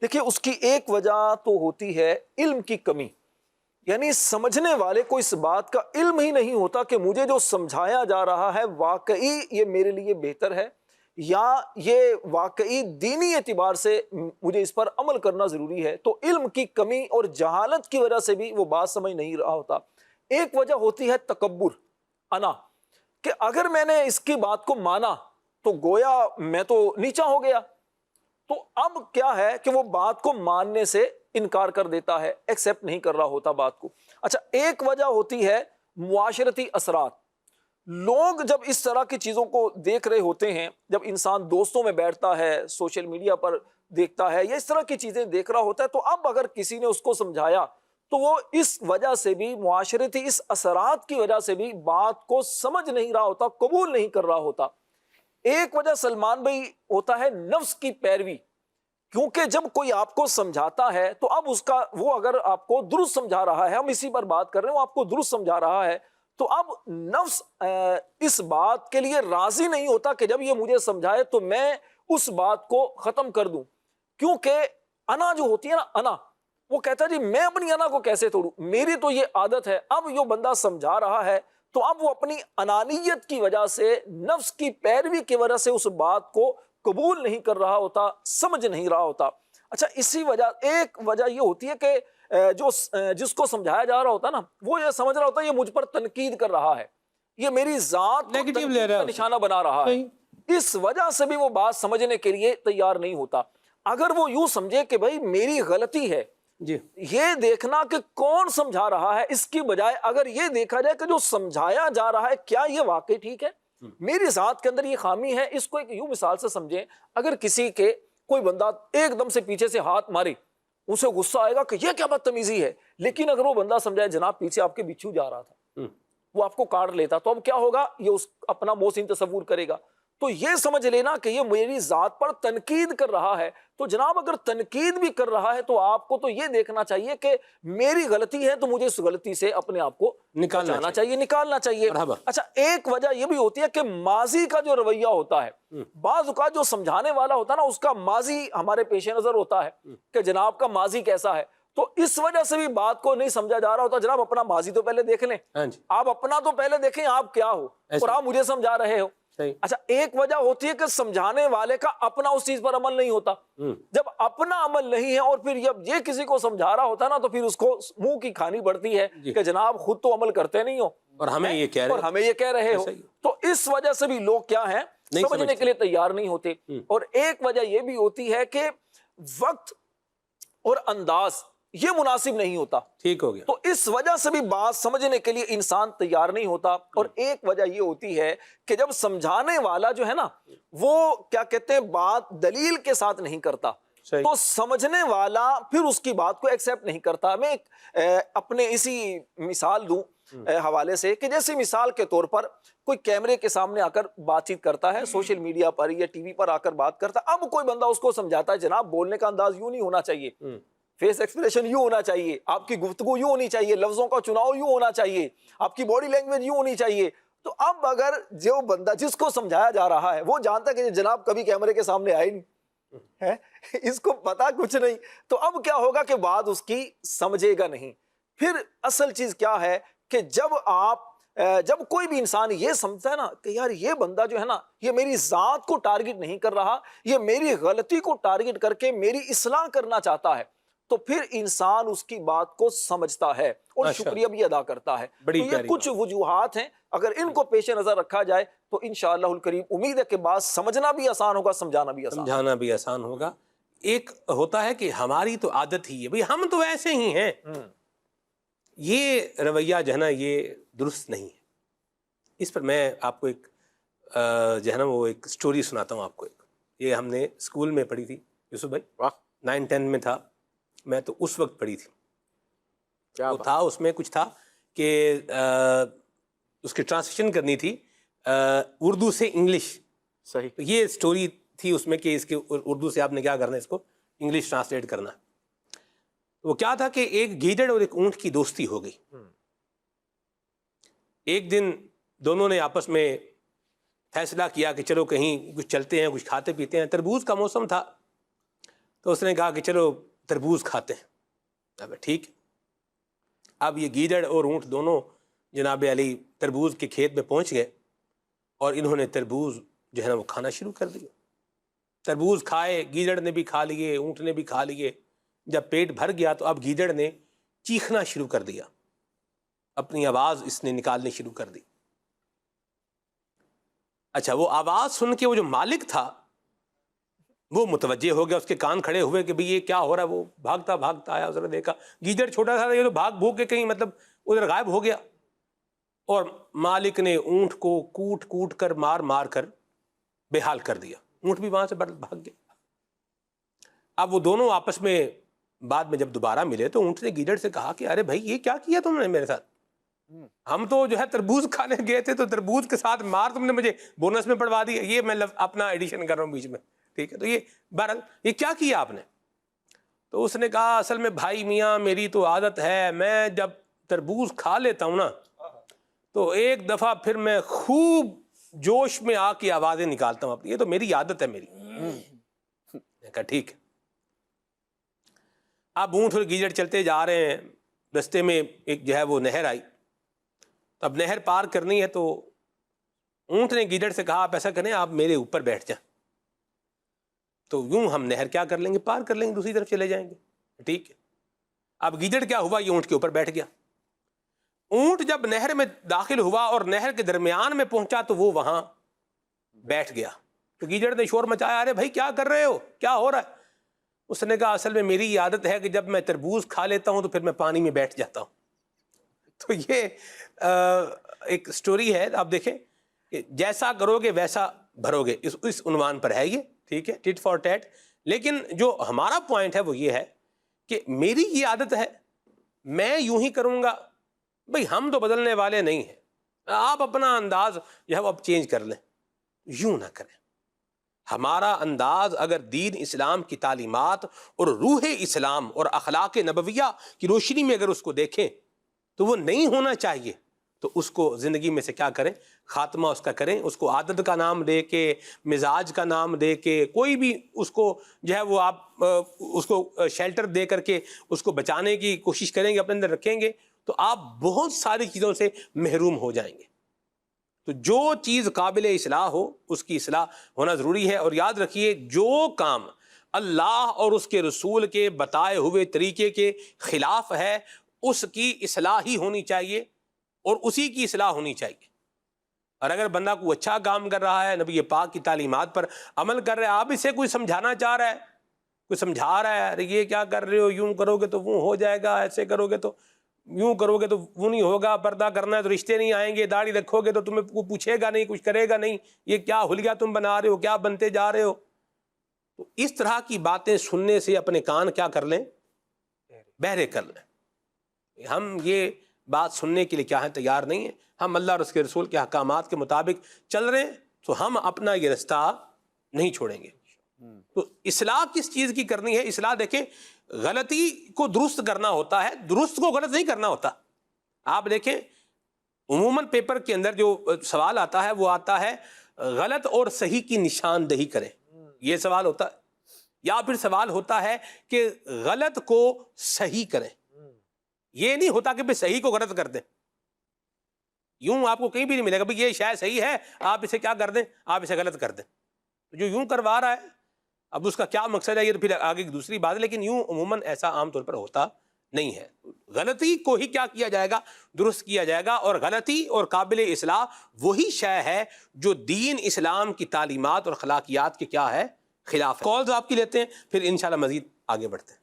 دیکھیے اس کی ایک وجہ تو ہوتی ہے علم کی کمی, یعنی سمجھنے والے کو اس بات کا علم ہی نہیں ہوتا کہ مجھے جو سمجھایا جا رہا ہے واقعی یہ میرے لیے بہتر ہے یا یہ واقعی دینی اعتبار سے مجھے اس پر عمل کرنا ضروری ہے. تو علم کی کمی اور جہالت کی وجہ سے بھی وہ بات سمجھ نہیں رہا ہوتا. ایک وجہ ہوتی ہے تکبر, انا, کہ اگر میں نے اس کی بات کو مانا تو گویا میں تو نیچا ہو گیا, تو اب کیا ہے کہ وہ بات کو ماننے سے انکار کر دیتا ہے, ایکسیپٹ نہیں کر رہا ہوتا بات کو. اچھا, ایک وجہ ہوتی ہے معاشرتی اثرات. لوگ جب اس طرح کی چیزوں کو دیکھ رہے ہوتے ہیں, جب انسان دوستوں میں بیٹھتا ہے, سوشل میڈیا پر دیکھتا ہے یا اس طرح کی چیزیں دیکھ رہا ہوتا ہے, تو اب اگر کسی نے اس کو سمجھایا تو وہ اس وجہ سے بھی, معاشرتی اس اثرات کی وجہ سے بھی بات کو سمجھ نہیں رہا ہوتا, قبول نہیں کر رہا ہوتا. ایک وجہ سلمان بھائی ہوتا ہے نفس کی پیروی, کیونکہ جب کوئی آپ کو سمجھاتا ہے تو اب اس کا وہ اگر آپ کو درست سمجھا رہا ہے, ہم اسی پر بات کر رہے ہیں, وہ آپ کو درست سمجھا رہا ہے, تو اب نفس اس بات کے لیے راضی نہیں ہوتا کہ جب یہ مجھے سمجھائے تو میں اس بات کو ختم کر دوں, کیونکہ انا جو ہوتی ہے نا, انا, وہ کہتا ہے جی میں اپنی انا کو کیسے توڑوں, میری تو یہ عادت ہے. اب یہ بندہ سمجھا رہا ہے تو اب وہ اپنی انانیت کی وجہ سے، نفس کی پیروی کی وجہ سے اس بات کو قبول نہیں کر رہا ہوتا، سمجھ نہیں رہا ہوتا۔ اچھا، اسی وجہ ایک وجہ یہ ہوتی ہے کہ جس کو سمجھایا جا رہا ہوتا نا، وہ یہ سمجھ رہا ہوتا ہے یہ مجھ پر تنقید کر رہا ہے، یہ میری ذات کو Negative تنقید لے رہا کا ہے، نشانہ بنا رہا ہے، اس وجہ سے بھی وہ بات سمجھنے کے لیے تیار نہیں ہوتا۔ اگر وہ یوں سمجھے کہ بھائی میری غلطی ہے، جی یہ دیکھنا کہ کون سمجھا رہا ہے، اس کی بجائے اگر یہ دیکھا جائے کہ جو سمجھایا جا رہا ہے کیا یہ واقعی ٹھیک ہے، میری ذات کے اندر یہ خامی ہے۔ اس کو ایک یوں مثال سے سمجھیں، اگر کسی کے کوئی بندہ ایک دم سے پیچھے سے ہاتھ مارے، اسے غصہ آئے گا کہ یہ کیا بدتمیزی ہے، لیکن اگر وہ بندہ سمجھائے جناب پیچھے آپ کے بچھو جا رہا تھا، وہ آپ کو کاٹ لیتا، تو اب کیا ہوگا، یہ اس اپنا محسن تصور کرے گا۔ تو یہ سمجھ لینا کہ یہ میری ذات پر تنقید کر رہا ہے، تو جناب اگر تنقید بھی کر رہا ہے تو آپ کو تو یہ دیکھنا چاہیے کہ میری غلطی ہے، تو مجھے اس غلطی سے اپنے آپ کو نکالنا چاہیے۔ اچھا، ایک وجہ یہ بھی ہوتی ہے کہ ماضی کا جو رویہ ہوتا ہے، بعض اوقات جو سمجھانے والا ہوتا ہے نا، اس کا ماضی ہمارے پیش نظر ہوتا ہے کہ جناب کا ماضی کیسا ہے، تو اس وجہ سے بھی بات کو نہیں سمجھا جا رہا ہوتا۔ جناب اپنا ماضی تو پہلے دیکھ لیں، آپ اپنا تو پہلے دیکھیں آپ کیا ہو، اور آپ مجھے سمجھا رہے ہو۔ اچھا، ایک وجہ ہوتی ہے کہ سمجھانے والے کا اپنا اس چیز پر عمل نہیں ہوتا۔ جب اپنا عمل نہیں ہے اور پھر جب یہ کسی کو سمجھا رہا ہوتا ہے نا، تو پھر اس کو منہ کی کھانی پڑتی ہے کہ جناب خود تو عمل کرتے نہیں ہو اور ہمیں یہ کہہ رہے ہو۔ تو اس وجہ سے بھی لوگ کیا ہیں، سمجھنے کے لیے تیار نہیں ہوتے۔ اور ایک وجہ یہ بھی ہوتی ہے کہ وقت اور انداز یہ مناسب نہیں ہوتا، ٹھیک ہو گیا، تو اس وجہ سے بھی بات سمجھنے کے لیے انسان تیار نہیں ہوتا۔ اور ایک وجہ یہ ہوتی ہے کہ جب سمجھانے والا جو ہے نا، وہ کیا کہتے ہیں، بات دلیل کے ساتھ نہیں کرتا، تو سمجھنے والا پھر اس کی بات کو ایکسیپٹ نہیں کرتا۔ میں اپنے اسی مثال دوں حوالے سے کہ جیسے مثال کے طور پر کوئی کیمرے کے سامنے آ کر بات چیت کرتا ہے، سوشل میڈیا پر یا ٹی وی پر آ کر بات کرتا ہے، اب کوئی بندہ اس کو سمجھاتا ہے جناب بولنے کا انداز یوں نہیں ہونا چاہیے، فیس ایکسپریشن یوں ہونا چاہیے، آپ کی گفتگو یوں ہونی چاہیے، لفظوں کا چناؤ یوں ہونا چاہیے، آپ کی باڈی لینگویج یوں ہونی چاہیے۔ تو اب اگر جو بندہ جس کو سمجھایا جا رہا ہے وہ جانتا ہے کہ جناب کبھی کیمرے کے سامنے آئے نہیں ہے، اس کو پتا کچھ نہیں، تو اب کیا ہوگا کہ بات اس کی سمجھے گا نہیں۔ پھر اصل چیز کیا ہے کہ جب کوئی بھی انسان یہ سمجھتا ہے نا کہ یار یہ بندہ جو ہے نا، یہ میری ذات کو ٹارگٹ نہیں کر رہا، یہ میری غلطی کو ٹارگٹ کر کے میری اصلاح کرنا چاہتا ہے، تو پھر انسان اس کی بات کو سمجھتا ہے اور شکریہ بھی ادا کرتا ہے۔ تو یہ کچھ وجوہات ہیں، اگر ان کو پیش نظر رکھا جائے تو انشاءاللہ الکریم امید ہے کہ بات سمجھنا بھی آسان ہوگا، سمجھانا بھی آسان ہوگا۔ ایک ہوتا ہے کہ ہماری تو عادت ہی ہے، بھئی ہم تو ایسے ہی ہیں، یہ رویہ جو ہے نا یہ درست نہیں ہے۔ اس پر میں آپ کو ایک جو ہے نا وہ ایک سٹوری سناتا ہوں آپ کو۔ یہ ہم نے اسکول میں پڑھی تھی یوسف بھائی، 9-10 میں تھا میں، تو اس وقت پڑھی تھی۔ وہ تھا اس میں کچھ تھا کہ اس کی ٹرانسلیشن کرنی تھی اردو سے انگلش۔ صحیح، یہ سٹوری تھی اس میں کہ اس کے اردو سے آپ نے کیا کرنا ہے، اس کو انگلش ٹرانسلیٹ کرنا۔ وہ کیا تھا کہ ایک گیدڑ اور ایک اونٹ کی دوستی ہو گئی۔ ایک دن دونوں نے آپس میں فیصلہ کیا کہ چلو کہیں کچھ چلتے ہیں، کچھ کھاتے پیتے ہیں۔ تربوز کا موسم تھا تو اس نے کہا کہ چلو تربوز کھاتے ہیں۔ اب ٹھیک، اب یہ گیدڑ اور اونٹ دونوں جناب علی تربوز کے کھیت میں پہنچ گئے اور انہوں نے تربوز جو ہے نا وہ کھانا شروع کر دیا۔ تربوز کھائے، گیدڑ نے بھی کھا لیے، اونٹ نے بھی کھا لیے۔ جب پیٹ بھر گیا تو اب گیدڑ نے چیخنا شروع کر دیا، اپنی آواز اس نے نکالنی شروع کر دی۔ اچھا، وہ آواز سن کے وہ جو مالک تھا وہ متوجہ ہو گیا، اس کے کان کھڑے ہوئے کہ بھئی یہ کیا ہو رہا ہے۔ وہ بھاگتا بھاگتا آیا، اس نے دیکھا گیدڑ چھوٹا سا، یہ تو بھاگ بھوگ کے کہیں مطلب ادھر غائب ہو گیا، اور مالک نے اونٹ کو کوٹ کوٹ کر مار مار کر بے حال کر دیا۔ اونٹ بھی وہاں سے بھاگ گیا۔ اب وہ دونوں آپس میں بعد میں جب دوبارہ ملے تو اونٹ نے گیدڑ سے کہا کہ ارے بھائی یہ کیا کیا تم نے میرے ساتھ، ہم تو جو ہے تربوز کھانے گئے تھے تو تربوز کے ساتھ مار تم نے مجھے بونس میں پڑوا دیا۔ یہ میں اپنا ایڈیشن کر رہا ہوں بیچ میں، ٹھیک ہے۔ تو یہ بہرحال یہ کیا آپ نے؟ تو اس نے کہا اصل میں بھائی میاں میری تو عادت ہے، میں جب تربوز کھا لیتا ہوں نا تو ایک دفعہ پھر میں خوب جوش میں آ کے آوازیں نکالتا ہوں، یہ تو میری عادت ہے میری۔ میں کہا ٹھیک ہے۔ اب اونٹ اور گیدڑ چلتے جا رہے ہیں، رستے میں ایک جو ہے وہ نہر آئی، اب نہر پار کرنی ہے تو اونٹ نے گیدڑ سے کہا آپ ایسا کریں آپ میرے اوپر بیٹھ جائیں، تو یوں ہم نہر کیا کر لیں گے، پار کر لیں گے، دوسری طرف چلے جائیں گے، ٹھیک ہے۔ اب گیدڑ کیا ہوا، یہ اونٹ کے اوپر بیٹھ گیا۔ اونٹ جب نہر میں داخل ہوا اور نہر کے درمیان میں پہنچا تو وہ وہاں بیٹھ گیا، تو گیدڑ نے شور مچایا، ارے بھائی کیا کر رہے ہو، کیا ہو رہا ہے؟ اس نے کہا اصل میں میری یہ عادت ہے کہ جب میں تربوز کھا لیتا ہوں تو پھر میں پانی میں بیٹھ جاتا ہوں۔ تو یہ ایک سٹوری ہے، آپ دیکھیں کہ جیسا کرو گے ویسا بھرو گے، اس عنوان پر ہے یہ، ٹھیک ہے، ٹٹ فار ٹیٹ۔ لیکن جو ہمارا پوائنٹ ہے وہ یہ ہے کہ میری یہ عادت ہے، میں یوں ہی کروں گا، بھئی ہم تو بدلنے والے نہیں ہیں، آپ اپنا انداز جو ہے وہ اب چینج کر لیں، یوں نہ کریں۔ ہمارا انداز اگر دین اسلام کی تعلیمات اور روح اسلام اور اخلاق نبویہ کی روشنی میں اگر اس کو دیکھیں تو وہ نہیں ہونا چاہیے، تو اس کو زندگی میں سے کیا کریں، خاتمہ اس کا کریں، اس کو عادت کا نام دے کے، مزاج کا نام دے کے، کوئی بھی اس کو جو ہے وہ آپ اس کو شیلٹر دے کر کے اس کو بچانے کی کوشش کریں گے، اپنے اندر رکھیں گے، تو آپ بہت ساری چیزوں سے محروم ہو جائیں گے۔ تو جو چیز قابل اصلاح ہو اس کی اصلاح ہونا ضروری ہے، اور یاد رکھیے جو کام اللہ اور اس کے رسول کے بتائے ہوئے طریقے کے خلاف ہے اس کی اصلاح ہی ہونی چاہیے اور اسی کی اصلاح ہونی چاہیے۔ اور اگر بندہ کوئی اچھا کام کر رہا ہے، نبی پاک کی تعلیمات پر عمل کر رہا ہے، آپ اسے کوئی سمجھانا چاہ رہا ہے، کوئی سمجھا رہا ہے، ارے یہ کیا کر رہے ہو، یوں کرو گے تو وہ ہو جائے گا، ایسے کرو گے تو یوں کرو گے تو وہ نہیں ہوگا، پردہ کرنا ہے تو رشتے نہیں آئیں گے، داڑھی رکھو گے تو تمہیں کوئی پوچھے گا نہیں، کچھ کرے گا نہیں، یہ کیا حلیہ تم بنا رہے ہو، کیا بنتے جا رہے ہو۔ تو اس طرح کی باتیں سننے سے اپنے کان کیا کر لیں، بہرے کر لیں۔ ہم یہ بات سننے کے لیے کیا ہے، تیار نہیں ہیں، ہم اللہ اور اس کے رسول کے احکامات کے مطابق چل رہے ہیں، تو ہم اپنا یہ رستہ نہیں چھوڑیں گے۔ تو اصلاح کس چیز کی کرنی ہے؟ اصلاح دیکھیں، غلطی کو درست کرنا ہوتا ہے، درست کو غلط نہیں کرنا ہوتا۔ آپ دیکھیں عموماً پیپر کے اندر جو سوال آتا ہے وہ آتا ہے غلط اور صحیح کی نشاندہی کریں، یہ سوال ہوتا ہے، یا پھر سوال ہوتا ہے کہ غلط کو صحیح کریں۔ یہ نہیں ہوتا کہ صحیح کو غلط کر دیں، یوں آپ کو کہیں بھی نہیں ملے گا بھئی یہ شاید صحیح ہے، آپ اسے کیا کر دیں، آپ اسے غلط کر دیں۔ جو یوں کروا رہا ہے اب اس کا کیا مقصد ہے، یہ پھر آگے کی دوسری بات ہے، لیکن یوں عموماً ایسا عام طور پر ہوتا نہیں ہے۔ غلطی کو ہی کیا کیا جائے گا، درست کیا جائے گا، اور غلطی اور قابل اصلاح وہی شے ہے جو دین اسلام کی تعلیمات اور اخلاقیات کے کیا ہے، خلاف ہے۔ کالز آپ کی لیتے ہیں، پھر انشاءاللہ مزید آگے بڑھتے ہیں۔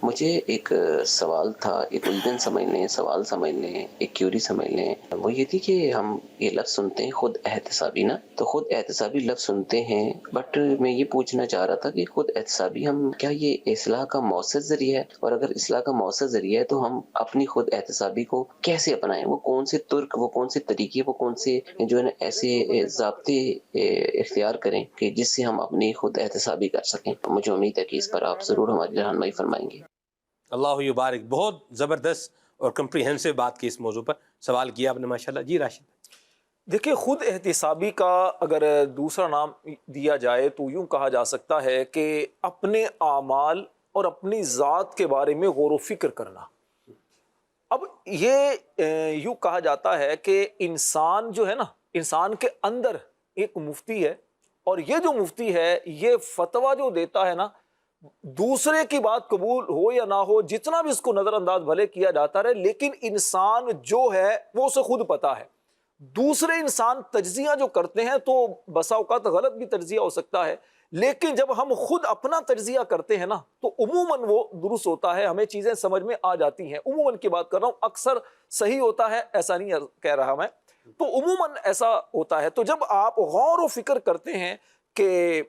مجھے ایک سوال تھا، ایک الجھن سمجھ لیں، سوال سمجھ لیں، ایک کیوری سمجھ لیں۔ وہ یہ تھی کہ ہم یہ لفظ سنتے ہیں خود احتسابی، نا تو خود احتسابی لفظ سنتے ہیں، بٹ میں یہ پوچھنا چاہ رہا تھا کہ خود احتسابی ہم کیا یہ اصلاح کا مؤثر ذریعہ ہے؟ اور اگر اصلاح کا مؤثر ذریعہ ہے تو ہم اپنی خود احتسابی کو کیسے اپنائیں؟ وہ کون سے ترک، وہ کون سے طریقے، وہ کون سے جو ہے نا ایسے ضابطے اختیار کریں کہ جس سے ہم اپنی خود احتسابی کر سکیں؟ مجھے امید ہے کہ اس پر آپ ضرور ہماری رہنمائی فرمائیں گے۔ اللہ یبارک، بہت زبردست اور کمپریہنسو بات کی اس موضوع پر، سوال کیا آپ نے ماشاءاللہ۔ جی راشد۔ دیکھیں خود احتسابی کا اگر دوسرا نام دیا جائے تو یوں کہا جا سکتا ہے کہ اپنے اعمال اور اپنی ذات کے بارے میں غور و فکر کرنا۔ اب یہ یوں کہا جاتا ہے کہ انسان جو ہے نا، انسان کے اندر ایک مفتی ہے، اور یہ جو مفتی ہے یہ فتویٰ جو دیتا ہے نا، دوسرے کی بات قبول ہو یا نہ ہو، جتنا بھی اس کو نظر انداز بھلے کیا جاتا رہے، لیکن انسان جو ہے وہ اسے خود پتا ہے۔ دوسرے انسان تجزیہ جو کرتے ہیں تو بسا اوقات غلط بھی تجزیہ ہو سکتا ہے، لیکن جب ہم خود اپنا تجزیہ کرتے ہیں نا تو عموماً وہ درست ہوتا ہے، ہمیں چیزیں سمجھ میں آ جاتی ہیں۔ عموماً کی بات کر رہا ہوں، اکثر صحیح ہوتا ہے ایسا نہیں کہہ رہا میں، تو عموماً ایسا ہوتا ہے۔ تو جب آپ غور و فکر کرتے ہیں کہ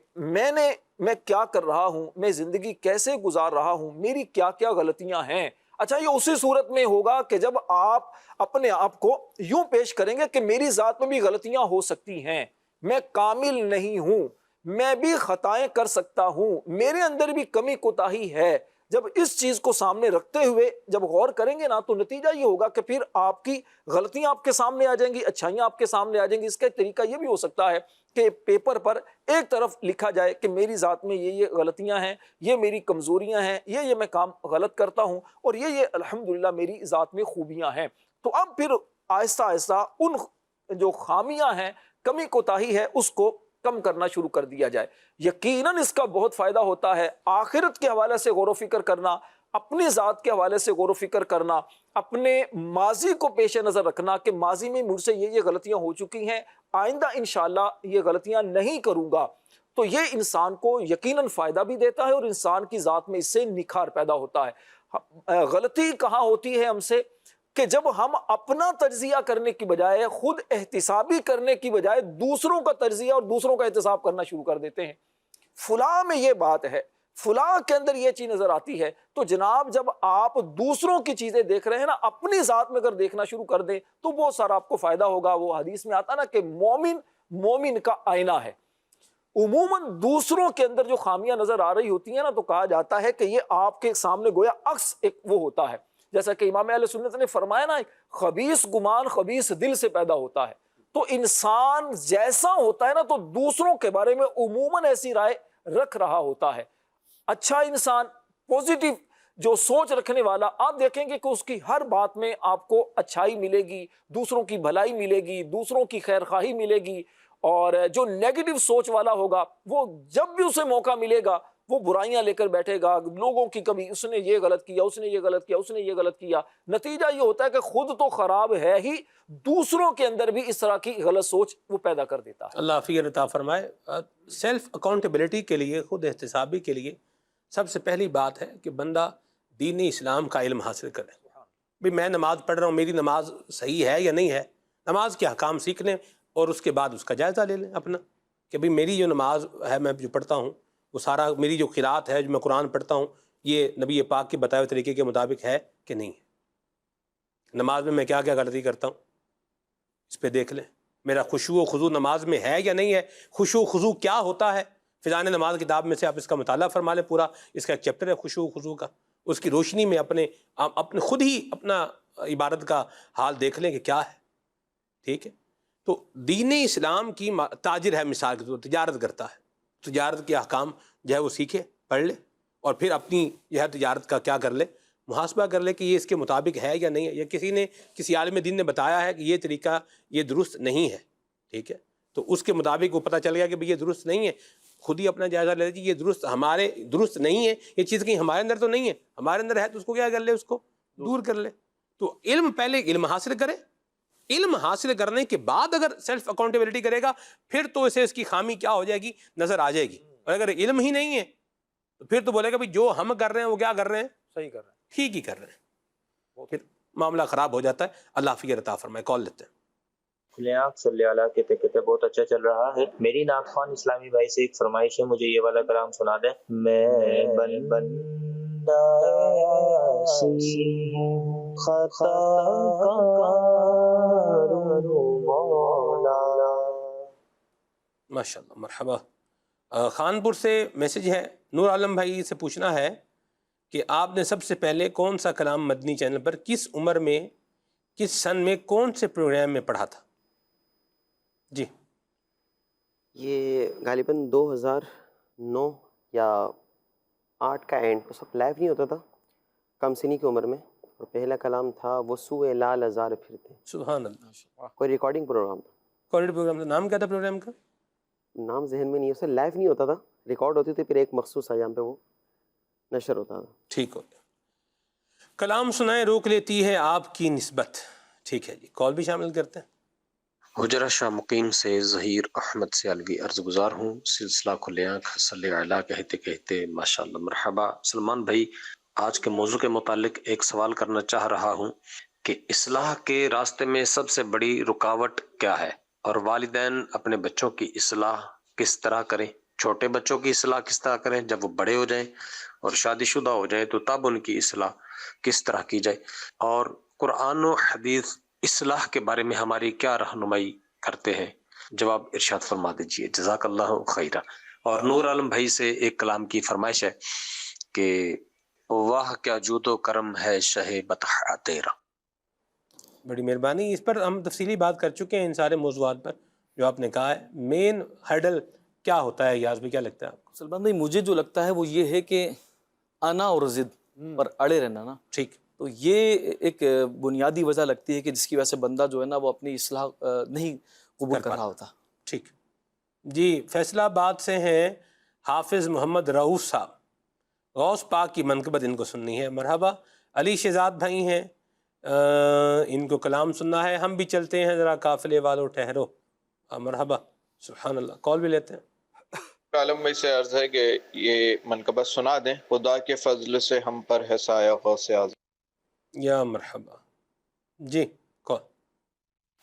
میں کیا کر رہا ہوں، میں زندگی کیسے گزار رہا ہوں، میری کیا کیا غلطیاں ہیں، اچھا یہ اسی صورت میں ہوگا کہ جب آپ اپنے آپ کو یوں پیش کریں گے کہ میری ذات میں بھی غلطیاں ہو سکتی ہیں، میں کامل نہیں ہوں، میں بھی خطائیں کر سکتا ہوں، میرے اندر بھی کمی کوتاہی ہے۔ جب اس چیز کو سامنے رکھتے ہوئے جب غور کریں گے نا تو نتیجہ یہ ہوگا کہ پھر آپ کی غلطیاں آپ کے سامنے آ جائیں گی، اچھائیاں آپ کے سامنے آ جائیں گی۔ اس کا ایک طریقہ یہ بھی ہو سکتا ہے کہ پیپر پر ایک طرف لکھا جائے کہ میری ذات میں یہ غلطیاں ہیں، یہ میری کمزوریاں ہیں، یہ میں کام غلط کرتا ہوں، اور یہ الحمدللہ میری ذات میں خوبیاں ہیں۔ تو اب پھر آہستہ آہستہ ان جو خامیاں ہیں، کمی کوتاہی ہے، اس کو کم کرنا شروع کر دیا جائے۔ یقیناً اس کا بہت فائدہ ہوتا ہے۔ آخرت کے حوالے سے غور و فکر کرنا، اپنی ذات کے حوالے سے غور و فکر کرنا، اپنے ماضی کو پیش نظر رکھنا کہ ماضی میں مجھ سے یہ غلطیاں ہو چکی ہیں، آئندہ انشاءاللہ یہ غلطیاں نہیں کروں گا، تو یہ انسان کو یقیناً فائدہ بھی دیتا ہے اور انسان کی ذات میں اس سے نکھار پیدا ہوتا ہے۔ غلطی کہاں ہوتی ہے ہم سے کہ جب ہم اپنا تجزیہ کرنے کی بجائے، خود احتسابی کرنے کی بجائے دوسروں کا تجزیہ اور دوسروں کا احتساب کرنا شروع کر دیتے ہیں۔ فلاں میں یہ بات ہے، فلاں کے اندر یہ چیز نظر آتی ہے، تو جناب جب آپ دوسروں کی چیزیں دیکھ رہے ہیں نا، اپنی ذات میں اگر دیکھنا شروع کر دیں تو بہت سارا آپ کو فائدہ ہوگا۔ وہ حدیث میں آتا نا کہ مومن کا آئینہ ہے۔ عموماً دوسروں کے اندر جو خامیاں نظر آ رہی ہوتی ہیں نا، تو کہا جاتا ہے کہ یہ آپ کے سامنے گویا عکس ایک وہ ہوتا ہے، جیسا کہ امام اہل سنت نے فرمایا نا، خبیث گمان خبیث دل سے پیدا ہوتا ہے۔ تو انسان جیسا ہوتا ہے نا، تو دوسروں کے بارے میں عموماً ایسی رائے رکھ رہا ہوتا ہے۔ اچھا انسان، پوزیٹیو جو سوچ رکھنے والا، آپ دیکھیں گے کہ اس کی ہر بات میں آپ کو اچھائی ملے گی، دوسروں کی بھلائی ملے گی، دوسروں کی خیر خواہی ملے گی۔ اور جو نیگیٹو سوچ والا ہوگا، وہ جب بھی اسے موقع ملے گا وہ برائیاں لے کر بیٹھے گا، لوگوں کی کمی، اس نے یہ غلط کیا، اس نے یہ غلط کیا، اس نے یہ غلط کیا۔ نتیجہ یہ ہوتا ہے کہ خود تو خراب ہے ہی، دوسروں کے اندر بھی اس طرح کی غلط سوچ وہ پیدا کر دیتا ہے۔ اللہ فیض عطا فرمائے۔ سیلف اکاؤنٹیبلٹی کے لیے، خود احتسابی کے لیے سب سے پہلی بات ہے کہ بندہ دین اسلام کا علم حاصل کرے۔ بھئی میں نماز پڑھ رہا ہوں، میری نماز صحیح ہے یا نہیں ہے، نماز کے احکام سیکھ لیں اور اس کے بعد اس کا جائزہ لے لیں اپنا، کہ بھئی میری جو نماز ہے، میں جو پڑھتا ہوں، وہ سارا میری جو قرات ہے، جو میں قرآن پڑھتا ہوں، یہ نبی پاک کے بتائے ہوئے طریقے کے مطابق ہے کہ نہیں ہے۔ نماز میں کیا کیا غلطی کرتا ہوں، اس پہ دیکھ لیں۔ میرا خشوع و خضوع نماز میں ہے یا نہیں ہے، خشوع و خضوع کیا ہوتا ہے، فضائل نماز کتاب میں سے آپ اس کا مطالعہ فرما لیں، پورا اس کا ایک چیپٹر ہے خشوع و خضوع کا، اس کی روشنی میں اپنے خود ہی اپنا عبادت کا حال دیکھ لیں کہ کیا ہے، ٹھیک ہے۔ تو دین اسلام کی تاجر ہے، مثال کے طور پر تجارت کرتا ہے، تجارت کے احکام جو ہے وہ سیکھے، پڑھ لے، اور پھر اپنی جو ہے تجارت کا کیا کر لے، محاسبہ کر لے کہ یہ اس کے مطابق ہے یا نہیں ہے، یا کسی نے، کسی عالم دین نے بتایا ہے کہ یہ طریقہ یہ درست نہیں ہے، ٹھیک ہے، تو اس کے مطابق وہ پتہ چل گیا کہ بھئی یہ درست نہیں ہے، خود ہی اپنا جائزہ لے لیجیے، یہ درست نہیں ہے، یہ چیز کہیں ہمارے اندر تو نہیں ہے، ہمارے اندر ہے تو اس کو کیا کر لے، اس کو دور کر لے۔ تو پہلے علم حاصل کرے، علم حاصل کرنے کے بعد اگر سیلف اکاؤنٹیبلٹی کرے گا، پھر تو اسے اس کی خامی کیا ہو جائے گی، نظر آ جائے گی۔ اور اگر علم ہی نہیں ہے تو پھر تو بولے گا بھئی جو ہم کر رہے ہیں وہ کیا کر رہے ہیں، صحیح کر رہے ہیں، ٹھیک ہی کر رہے ہیں، پھر معاملہ خراب ہو جاتا ہے۔ اللہ فیض عطا فرمائے۔ کال لیتے ہیں۔ کھلے آنکھ صلی اللہ کہتے کہتے بہت اچھا چل رہا ہے۔ میری نعت خوان اسلامی بھائی سے ایک فرمائش ہے، مجھے یہ والا کلام سنا دیں۔ میں بندہ عاصی ہوں، خطا کار ہوں مولا۔ ماشاءاللہ، مرحبا۔ خانپور سے میسج ہے، نور عالم بھائی سے پوچھنا ہے کہ آپ نے سب سے پہلے کون سا کلام مدنی چینل پر، کس عمر میں، کس سن میں، کون سے پروگرام میں پڑھا تھا؟ جی، یہ غالباً 2009 یا 8 کا اینڈ، اس وقت لائیو نہیں ہوتا تھا، کم سنی کی عمر میں، اور پہلا کلام تھا وہ سوئے لال ہزار پھرتے، سبحان اللہ، کوئی ریکارڈنگ پروگرام تھا، کوالٹی پروگرام کا نام کیا تھا پروگرام کا؟ نام ذہن میں نہیں ہے، اسے لائیو نہیں ہوتا تھا، ریکارڈ ہوتی تھی، پھر ایک مخصوص ایام پہ وہ نشر ہوتا تھا۔ ٹھیک ہو گیا۔ کلام سنائے روک لیتی ہے آپ کی نسبت، ٹھیک ہے جی، کال بھی شامل کرتے ہیں۔ حجرہ شاہ مقیم سے ظہیر احمد سیالوی عرض گزار ہوں، سلسلہ کھلے آنکھ صلی علیہ کہتے کہتے ماشاءاللہ مرحبا۔ سلمان بھائی، آج کے موضوع کے متعلق ایک سوال کرنا چاہ رہا ہوں کہ اصلاح کے راستے میں سب سے بڑی رکاوٹ کیا ہے، اور والدین اپنے بچوں کی اصلاح کس طرح کریں، چھوٹے بچوں کی اصلاح کس طرح کریں، جب وہ بڑے ہو جائیں اور شادی شدہ ہو جائیں تو تب ان کی اصلاح کس طرح کی جائے، اور قرآن و حدیث اصلاح کے بارے میں ہماری کیا رہنمائی کرتے ہیں، جواب ارشاد فرما دیجیے، جزاک اللہ خیرہ۔ اور نور عالم بھائی سے ایک کلام کی فرمائش ہے کہ واہ کیا جود و کرم ہے شہ بطح تیرا۔ بڑی مہربانی، اس پر ہم تفصیلی بات کر چکے ہیں، ان سارے موضوعات پر جو آپ نے کہا ہے۔ مین ہرڈل کیا ہوتا ہے، یاز بھی کیا لگتا ہے آپ کو؟ سلمان بھائی، مجھے جو لگتا ہے وہ یہ ہے کہ انا اور ضد پر اڑے رہنا نا، ٹھیک، تو یہ ایک بنیادی وجہ لگتی ہے کہ جس کی وجہ سے بندہ جو ہے نا وہ اپنی اصلاح نہیں قبول کر رہا ہوتا. ٹھیک جی. فیصلہ آباد سے ہیں حافظ محمد رؤوف صاحب. غوث پاک کی منقبت ان کو سننی ہے. مرحبا. علی شہزاد بھائی ہیں, ان کو کلام سننا ہے. ہم بھی چلتے ہیں, ذرا قافلے والوں ٹھہرو. مرحبا. سبحان اللہ. کال بھی لیتے ہیں. عالم بھائی سے عرض ہے کہ یہ منقبت سنا دیں. خدا کے فضل سے ہم پر ہے سایہ غوث اعظم. یا مرحبا. جی کال.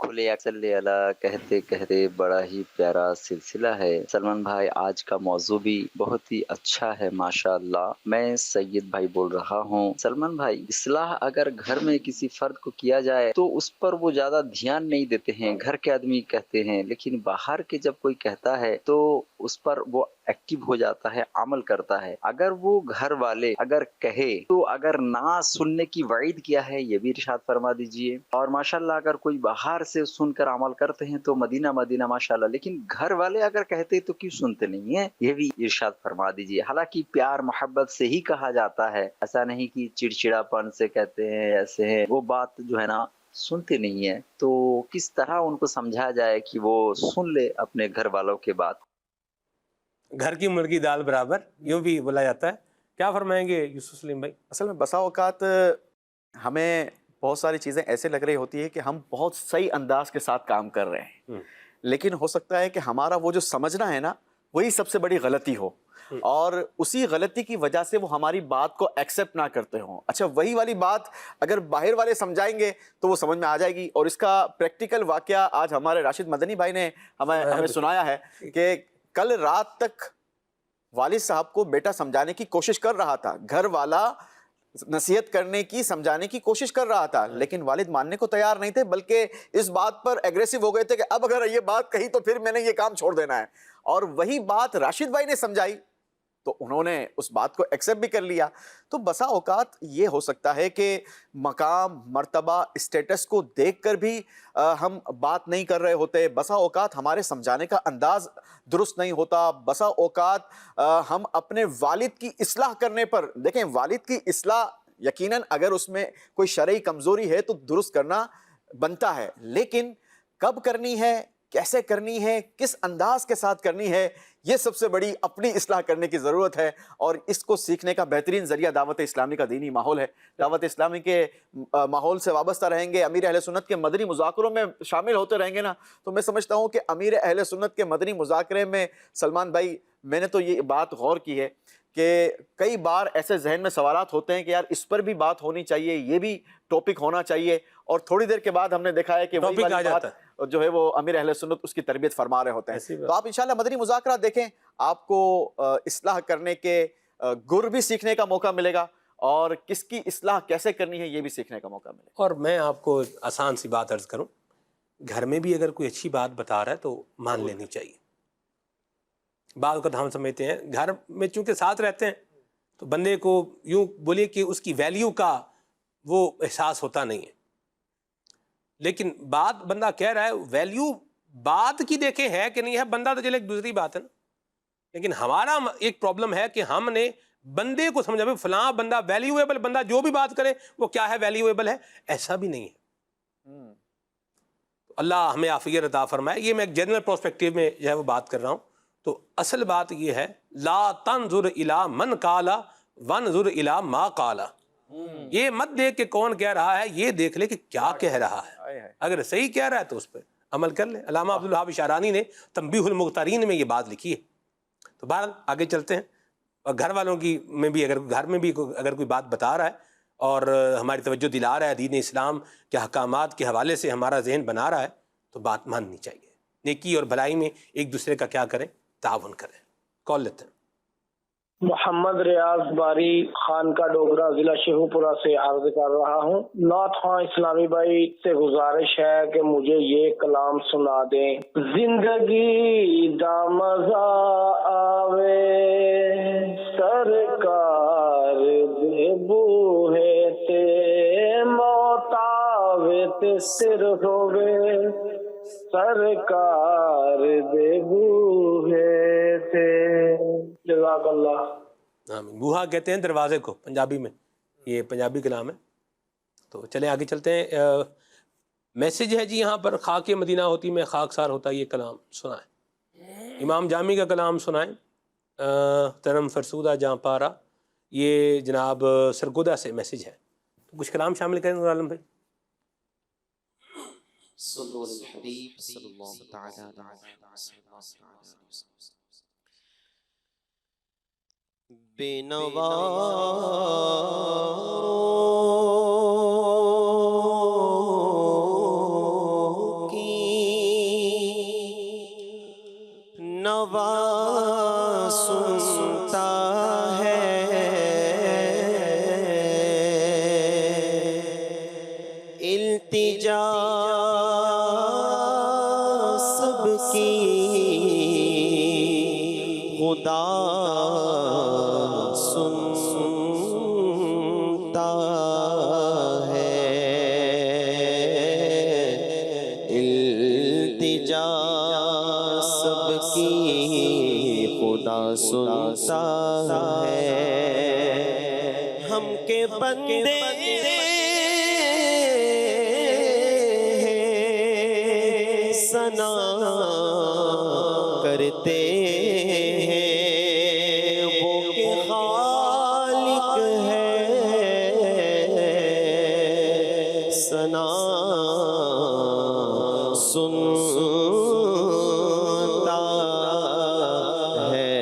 کھلے صلی اللہ کہتے کہتے بڑا ہی پیارا سلسلہ ہے. سلمان بھائی آج کا موضوع بھی بہت ہی اچھا ہے ماشاء اللہ. میں سید بھائی بول رہا ہوں. سلمان بھائی, اصلاح اگر گھر میں کسی فرد کو کیا جائے تو اس پر وہ زیادہ دھیان نہیں دیتے ہیں, گھر کے آدمی کہتے ہیں, لیکن باہر کے جب کوئی کہتا ہے تو اس پر وہ ایکٹیو ہو جاتا ہے, عمل کرتا ہے. اگر وہ گھر والے اگر کہے تو اگر نہ سننے کی وعید کیا ہے یہ بھی ارشاد فرما دیجئے. اور ماشاءاللہ اگر کوئی باہر سے سن کر عمل کرتے ہیں تو مدینہ مدینہ ماشاءاللہ, لیکن گھر والے اگر کہتے تو کیوں سنتے نہیں ہیں, یہ بھی ارشاد فرما دیجئے. حالانکہ پیار محبت سے ہی کہا جاتا ہے, ایسا نہیں کہ چڑچڑا پن سے کہتے ہیں ایسے ہیں. وہ بات جو ہے نا سنتے نہیں ہیں, تو کس طرح ان کو سمجھا جائے کہ وہ سن لے اپنے گھر والوں کے بات. گھر کی مرغی دال برابر, یوں بھی بولا جاتا ہے. کیا فرمائیں گے یوسف سلیم بھائی؟ اصل میں بسا اوقات ہمیں بہت ساری چیزیں ایسے لگ رہی ہوتی ہے کہ ہم بہت صحیح انداز کے ساتھ کام کر رہے ہیں, لیکن ہو سکتا ہے کہ ہمارا وہ جو سمجھنا ہے نا وہی سب سے بڑی غلطی ہو, اور اسی غلطی کی وجہ سے وہ ہماری بات کو ایکسیپٹ نہ کرتے ہوں. اچھا, وہی والی بات اگر باہر والے سمجھائیں گے تو وہ سمجھ میں آ جائے گی. اور اس کا پریکٹیکل واقعہ آج ہمارے راشد مدنی بھائی نے ہمیں سنایا ہے کہ کل رات تک والد صاحب کو بیٹا سمجھانے کی کوشش کر رہا تھا, گھر والا نصیحت کرنے کی سمجھانے کی کوشش کر رہا تھا, لیکن والد ماننے کو تیار نہیں تھے, بلکہ اس بات پر ایگریسو ہو گئے تھے کہ اب اگر یہ بات کہی تو پھر میں نے یہ کام چھوڑ دینا ہے. اور وہی بات راشد بھائی نے سمجھائی تو انہوں نے اس بات کو ایکسیپٹ بھی کر لیا. تو بسا اوقات یہ ہو سکتا ہے کہ مقام, مرتبہ, اسٹیٹس کو دیکھ کر بھی ہم بات نہیں کر رہے ہوتے. بسا اوقات ہمارے سمجھانے کا انداز درست نہیں ہوتا. بسا اوقات ہم اپنے والد کی اصلاح کرنے پر, دیکھیں والد کی اصلاح یقیناً اگر اس میں کوئی شرعی کمزوری ہے تو درست کرنا بنتا ہے, لیکن کب کرنی ہے, کیسے کرنی ہے, کس انداز کے ساتھ کرنی ہے, یہ سب سے بڑی اپنی اصلاح کرنے کی ضرورت ہے. اور اس کو سیکھنے کا بہترین ذریعہ دعوت اسلامی کا دینی ماحول ہے. دعوت اسلامی کے ماحول سے وابستہ رہیں گے, امیر اہل سنت کے مدنی مذاکروں میں شامل ہوتے رہیں گے نا, تو میں سمجھتا ہوں کہ امیر اہل سنت کے مدنی مذاکرے میں سلمان بھائی, میں نے تو یہ بات غور کی ہے کہ کئی بار ایسے ذہن میں سوالات ہوتے ہیں کہ یار اس پر بھی بات ہونی چاہیے, یہ بھی ٹاپک ہونا چاہیے, اور تھوڑی دیر کے بعد ہم نے دیکھا ہے کہ وہی والی بات جو ہے وہ امیر اہل سنت اس کی تربیت فرما رہے ہوتے ہیں. تو آپ انشاءاللہ مدنی مذاکرات دیکھیں, آپ کو اصلاح کرنے کے گر بھی سیکھنے کا موقع ملے گا, اور کس کی اصلاح کیسے کرنی ہے یہ بھی سیکھنے کا موقع ملے گا. اور میں آپ کو آسان سی بات عرض کروں, گھر میں بھی اگر کوئی اچھی بات بتا رہا ہے تو مان لینی چاہیے. بعض اوقات ہم سمجھتے ہیں گھر میں چونکہ ساتھ رہتے ہیں تو بندے کو یوں بولیے کہ اس کی ویلیو کا وہ احساس ہوتا نہیں ہے, لیکن بات بندہ کہہ رہا ہے, ویلیو بات کی دیکھیں ہے کہ نہیں ہے, بندہ تو چلے ایک دوسری بات ہے نا, لیکن ہمارا ایک پرابلم ہے کہ ہم نے بندے کو سمجھا بھی فلاں بندہ ویلیویبل بندہ, جو بھی بات کرے وہ کیا ہے, ویلیویبل ہے. ایسا بھی نہیں ہے. اللہ ہمیں عافیت عطا فرمائے. یہ میں ایک جنرل پرسپیکٹیو میں جو ہے وہ بات کر رہا ہوں. تو اصل بات یہ ہے, لا تنظر الی من قال وانظر الی ما قال. یہ مت دیکھ کہ کون کہہ رہا ہے, یہ دیکھ لے کہ کیا کہہ رہا ہے. اگر صحیح کہہ رہا ہے تو اس پہ عمل کر لے. علامہ عبدالوہاب شعرانی نے تنبیہ المغترین میں یہ بات لکھی ہے. تو بہرحال آگے چلتے ہیں. اور گھر والوں کی میں بھی اگر گھر میں بھی اگر کوئی بات بتا رہا ہے اور ہماری توجہ دلا رہا ہے, دین اسلام کے احکامات کے حوالے سے ہمارا ذہن بنا رہا ہے, تو بات ماننی چاہیے. نیکی اور بھلائی میں ایک دوسرے کا کیا کریں, تعاون کریں. کال لیتے ہیں. محمد ریاض باری خان کا ڈوگرا ضلع شیخو پورہ سے عرض کر رہا ہوں. نعت خواں اسلامی بھائی سے گزارش ہے کہ مجھے یہ کلام سنا دیں. زندگی دا مزہ آوے سرکار دے بوہے تے, موت آوے تے سر ہووے سرکار دے بوہے تے. جزاک اللہ. بوہا کہتے ہیں دروازے کو پنجابی میں, یہ پنجابی کلام ہے. تو چلیں آگے چلتے ہیں. میسج ہے جی یہاں پر خاک مدینہ ہوتی میں خاکسار ہوتا، یہ کلام سنائیں. امام جامی کا کلام سنائیں. ترم فرسودہ جہاں پارا، یہ جناب سرگودا سے میسج ہے. تو کچھ کلام شامل کریں نور عالم بھائی. صلو علی الحبیب صلی اللہ تعالی علیہ وسلم. بے نوا نوا سنتا ہے، التجا سب کی خدا سنتا ہے، التجا سب کی خدا سنتا ہے. ہم کے بندے سنا کرتے ہیں، وہ کہ خالق ہے سنا سنتا ہے.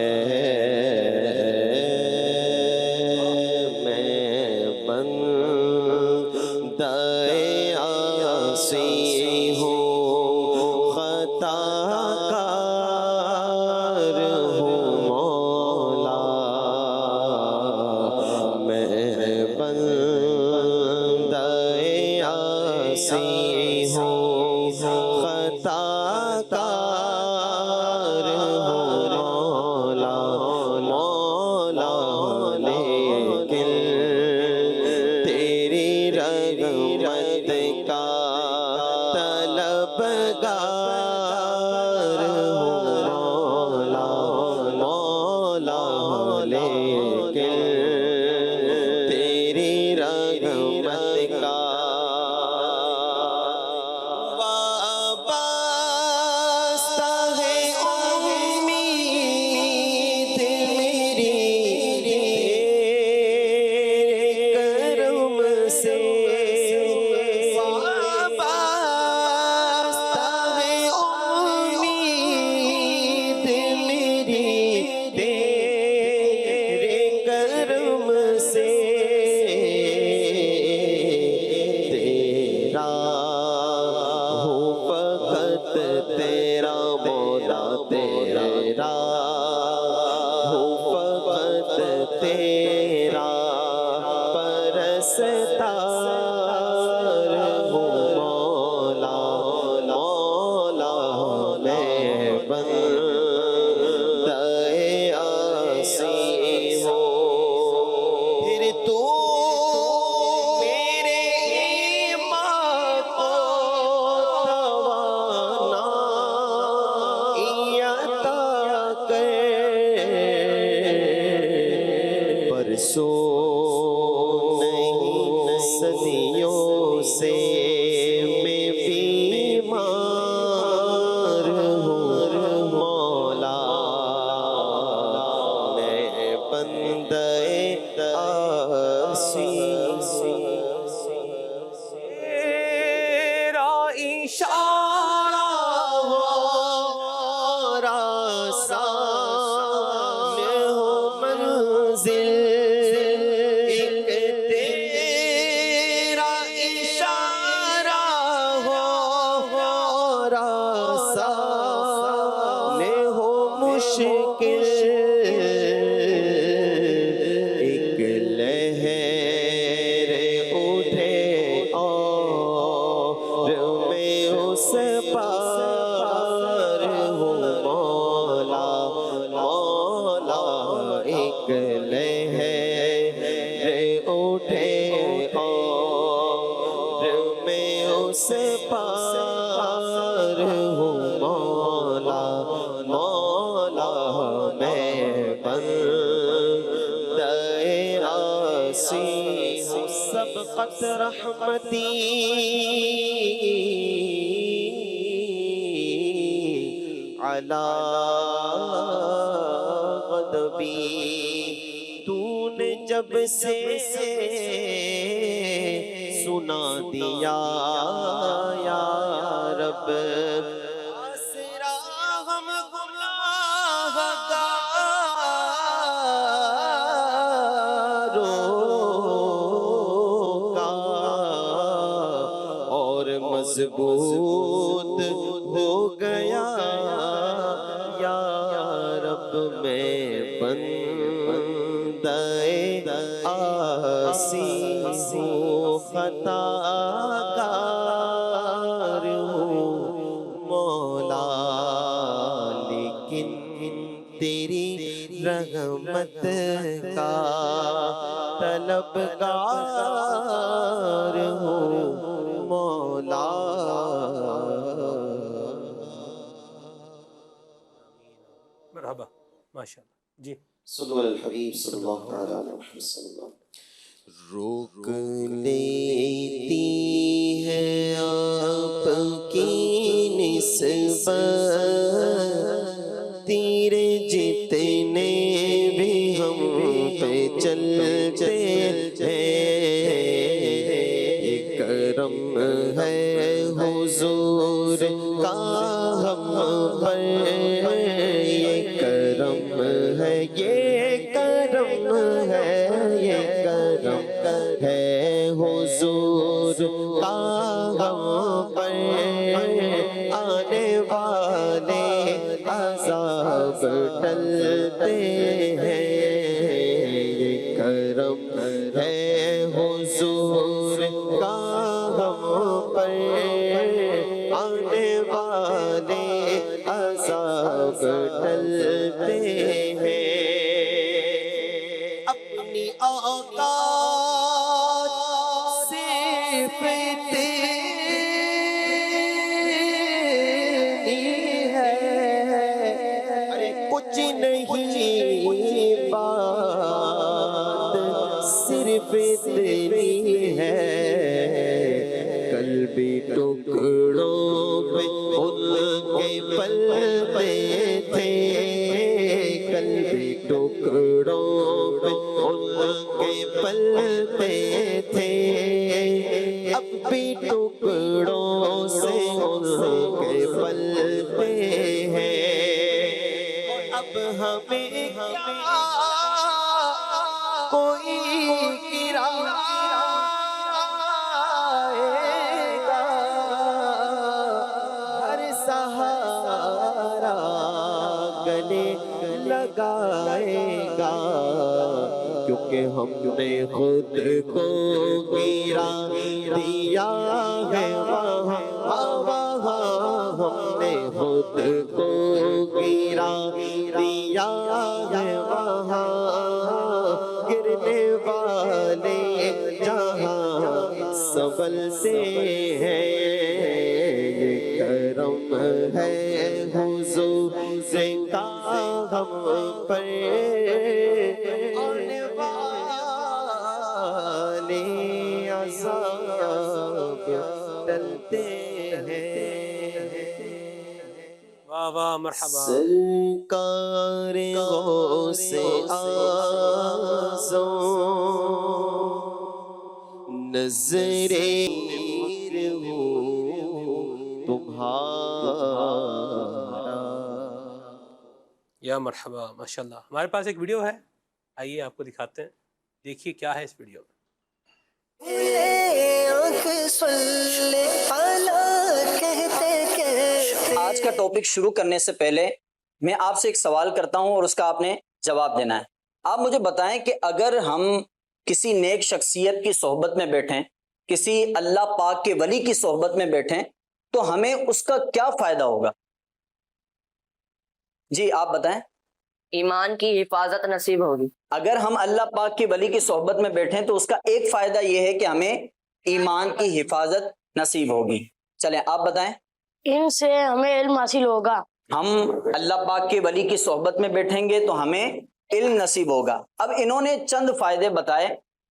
میں بندہ عاصی ہوں، خطا کار ہوں مولا. میں بندہ عاصی ہوں، خطا کار ہوں مولا. مولا لیکن تیری رحمت کا طلبگار ہوں مولا. مولا لیکن تیری رحمت کا وابستہ ہے امید میری تیرے کرم سے. وابستہ ہے امید میری تیرے کرم سے. تیرا ہوں فقط تیرا مولا، تیرا ہوں فقط تیرا پرستار ہوں مولا. مولا میں بندہ عاصی ہوں، پھر تو میرے ایمان کو توانائی عطا کر. برسوں نہیں صدیوں سے میں بیمار ہوں مولا. میں بندہ عاصی تیرا اشارہ ہو راسان ہو منزل، ایک تیرا اشارہ ہو راسان ہو مشکل. ایک لہر اٹھے اور میں اس پار ہوں مولا. مولا ایک لہر اٹھے اور میں اس پار ہوں مولا. مولا میں بندہ عاصی ہوں. سبقت بسط رحمتی علی غضبی، تو نے جب سے سنا دیا یا رب، آسرا ہم گناہگاروں کا، اور مضبوط ہو گیا یا رب میں بندہ آسی ہوں، خطا کار ہوں مولا، لیکن تیری رحمت کا طلبگار ہوں مولا۔ مرحبا، ماشاء اللہ جی۔ صلی اللہ علیہ الحبیب صلی اللہ تعالی علیہ وسلم۔ روک لیتی ہے آپ کی نسبت، تیرے جتنے بھی ہم پہ چلتے ہیں، یہ کرم ہے حضور کا ہم پر، یہ کرم ہے، یہ کرم ہے، یہ کرم ہے حضور کا ہم پر، آنے والے عذاب ٹلتے ہیں، یہ کرم ہے حضور کا ہم پر، آنے والے عذاب ٹلتے ہیں۔ اپنی اوقات صرف تیری ہے، کچھ نہیں بات صرف تیری ہے، قلبی ٹکڑوں پہ ان کے پلتے تھے، قلبی ٹکڑوں پہ ان کے پلتے تھے، اب بھی ٹکڑوں سے ان کے پلتے ہیں، اب ہمیں کیا کوئی گرائے گا، ہر سہارا گلے لگائے گا، کیونکہ ہم نے خود کو گرا دیا ہے وہاں، ہم نے خود کو گرا دیا ہے وہاں، گرنے والے جہاں سنبھلتے ہیں، یہ کرم ہے حضور کا ہم پر، آنے والے عذاب ٹلتے ہیں۔ واہ واہ، مرحبا۔ سرکار غوث اعظم نظر نیر ہوں تمہارا۔ یا مرحبا، ماشاءاللہ۔ ہمارے پاس ایک ویڈیو ہے، آئیے آپ کو دکھاتے ہیں، دیکھیے کیا ہے اس ویڈیو میں۔ آج کا ٹاپک شروع کرنے سے پہلے میں آپ سے ایک سوال کرتا ہوں اور اس کا آپ نے جواب دینا ہے۔ آپ مجھے بتائیں کہ اگر ہم کسی نیک شخصیت کی صحبت میں بیٹھیں، کسی اللہ پاک کے ولی کی صحبت میں بیٹھیں، تو ہمیں اس کا کیا فائدہ ہوگا؟ جی آپ بتائیں۔ ایمان کی حفاظت نصیب ہوگی۔ اگر ہم اللہ پاک کی ولی کی صحبت میں بیٹھیں تو اس کا ایک فائدہ یہ ہے کہ ہمیں ایمان کی حفاظت نصیب ہوگی۔ چلیں آپ بتائیں۔ ان سے ہمیں علم حاصل ہوگا۔ ہم اللہ پاک کے ولی کی صحبت میں بیٹھیں گے تو ہمیں علم نصیب ہوگا۔ اب انہوں نے چند فائدے بتائے،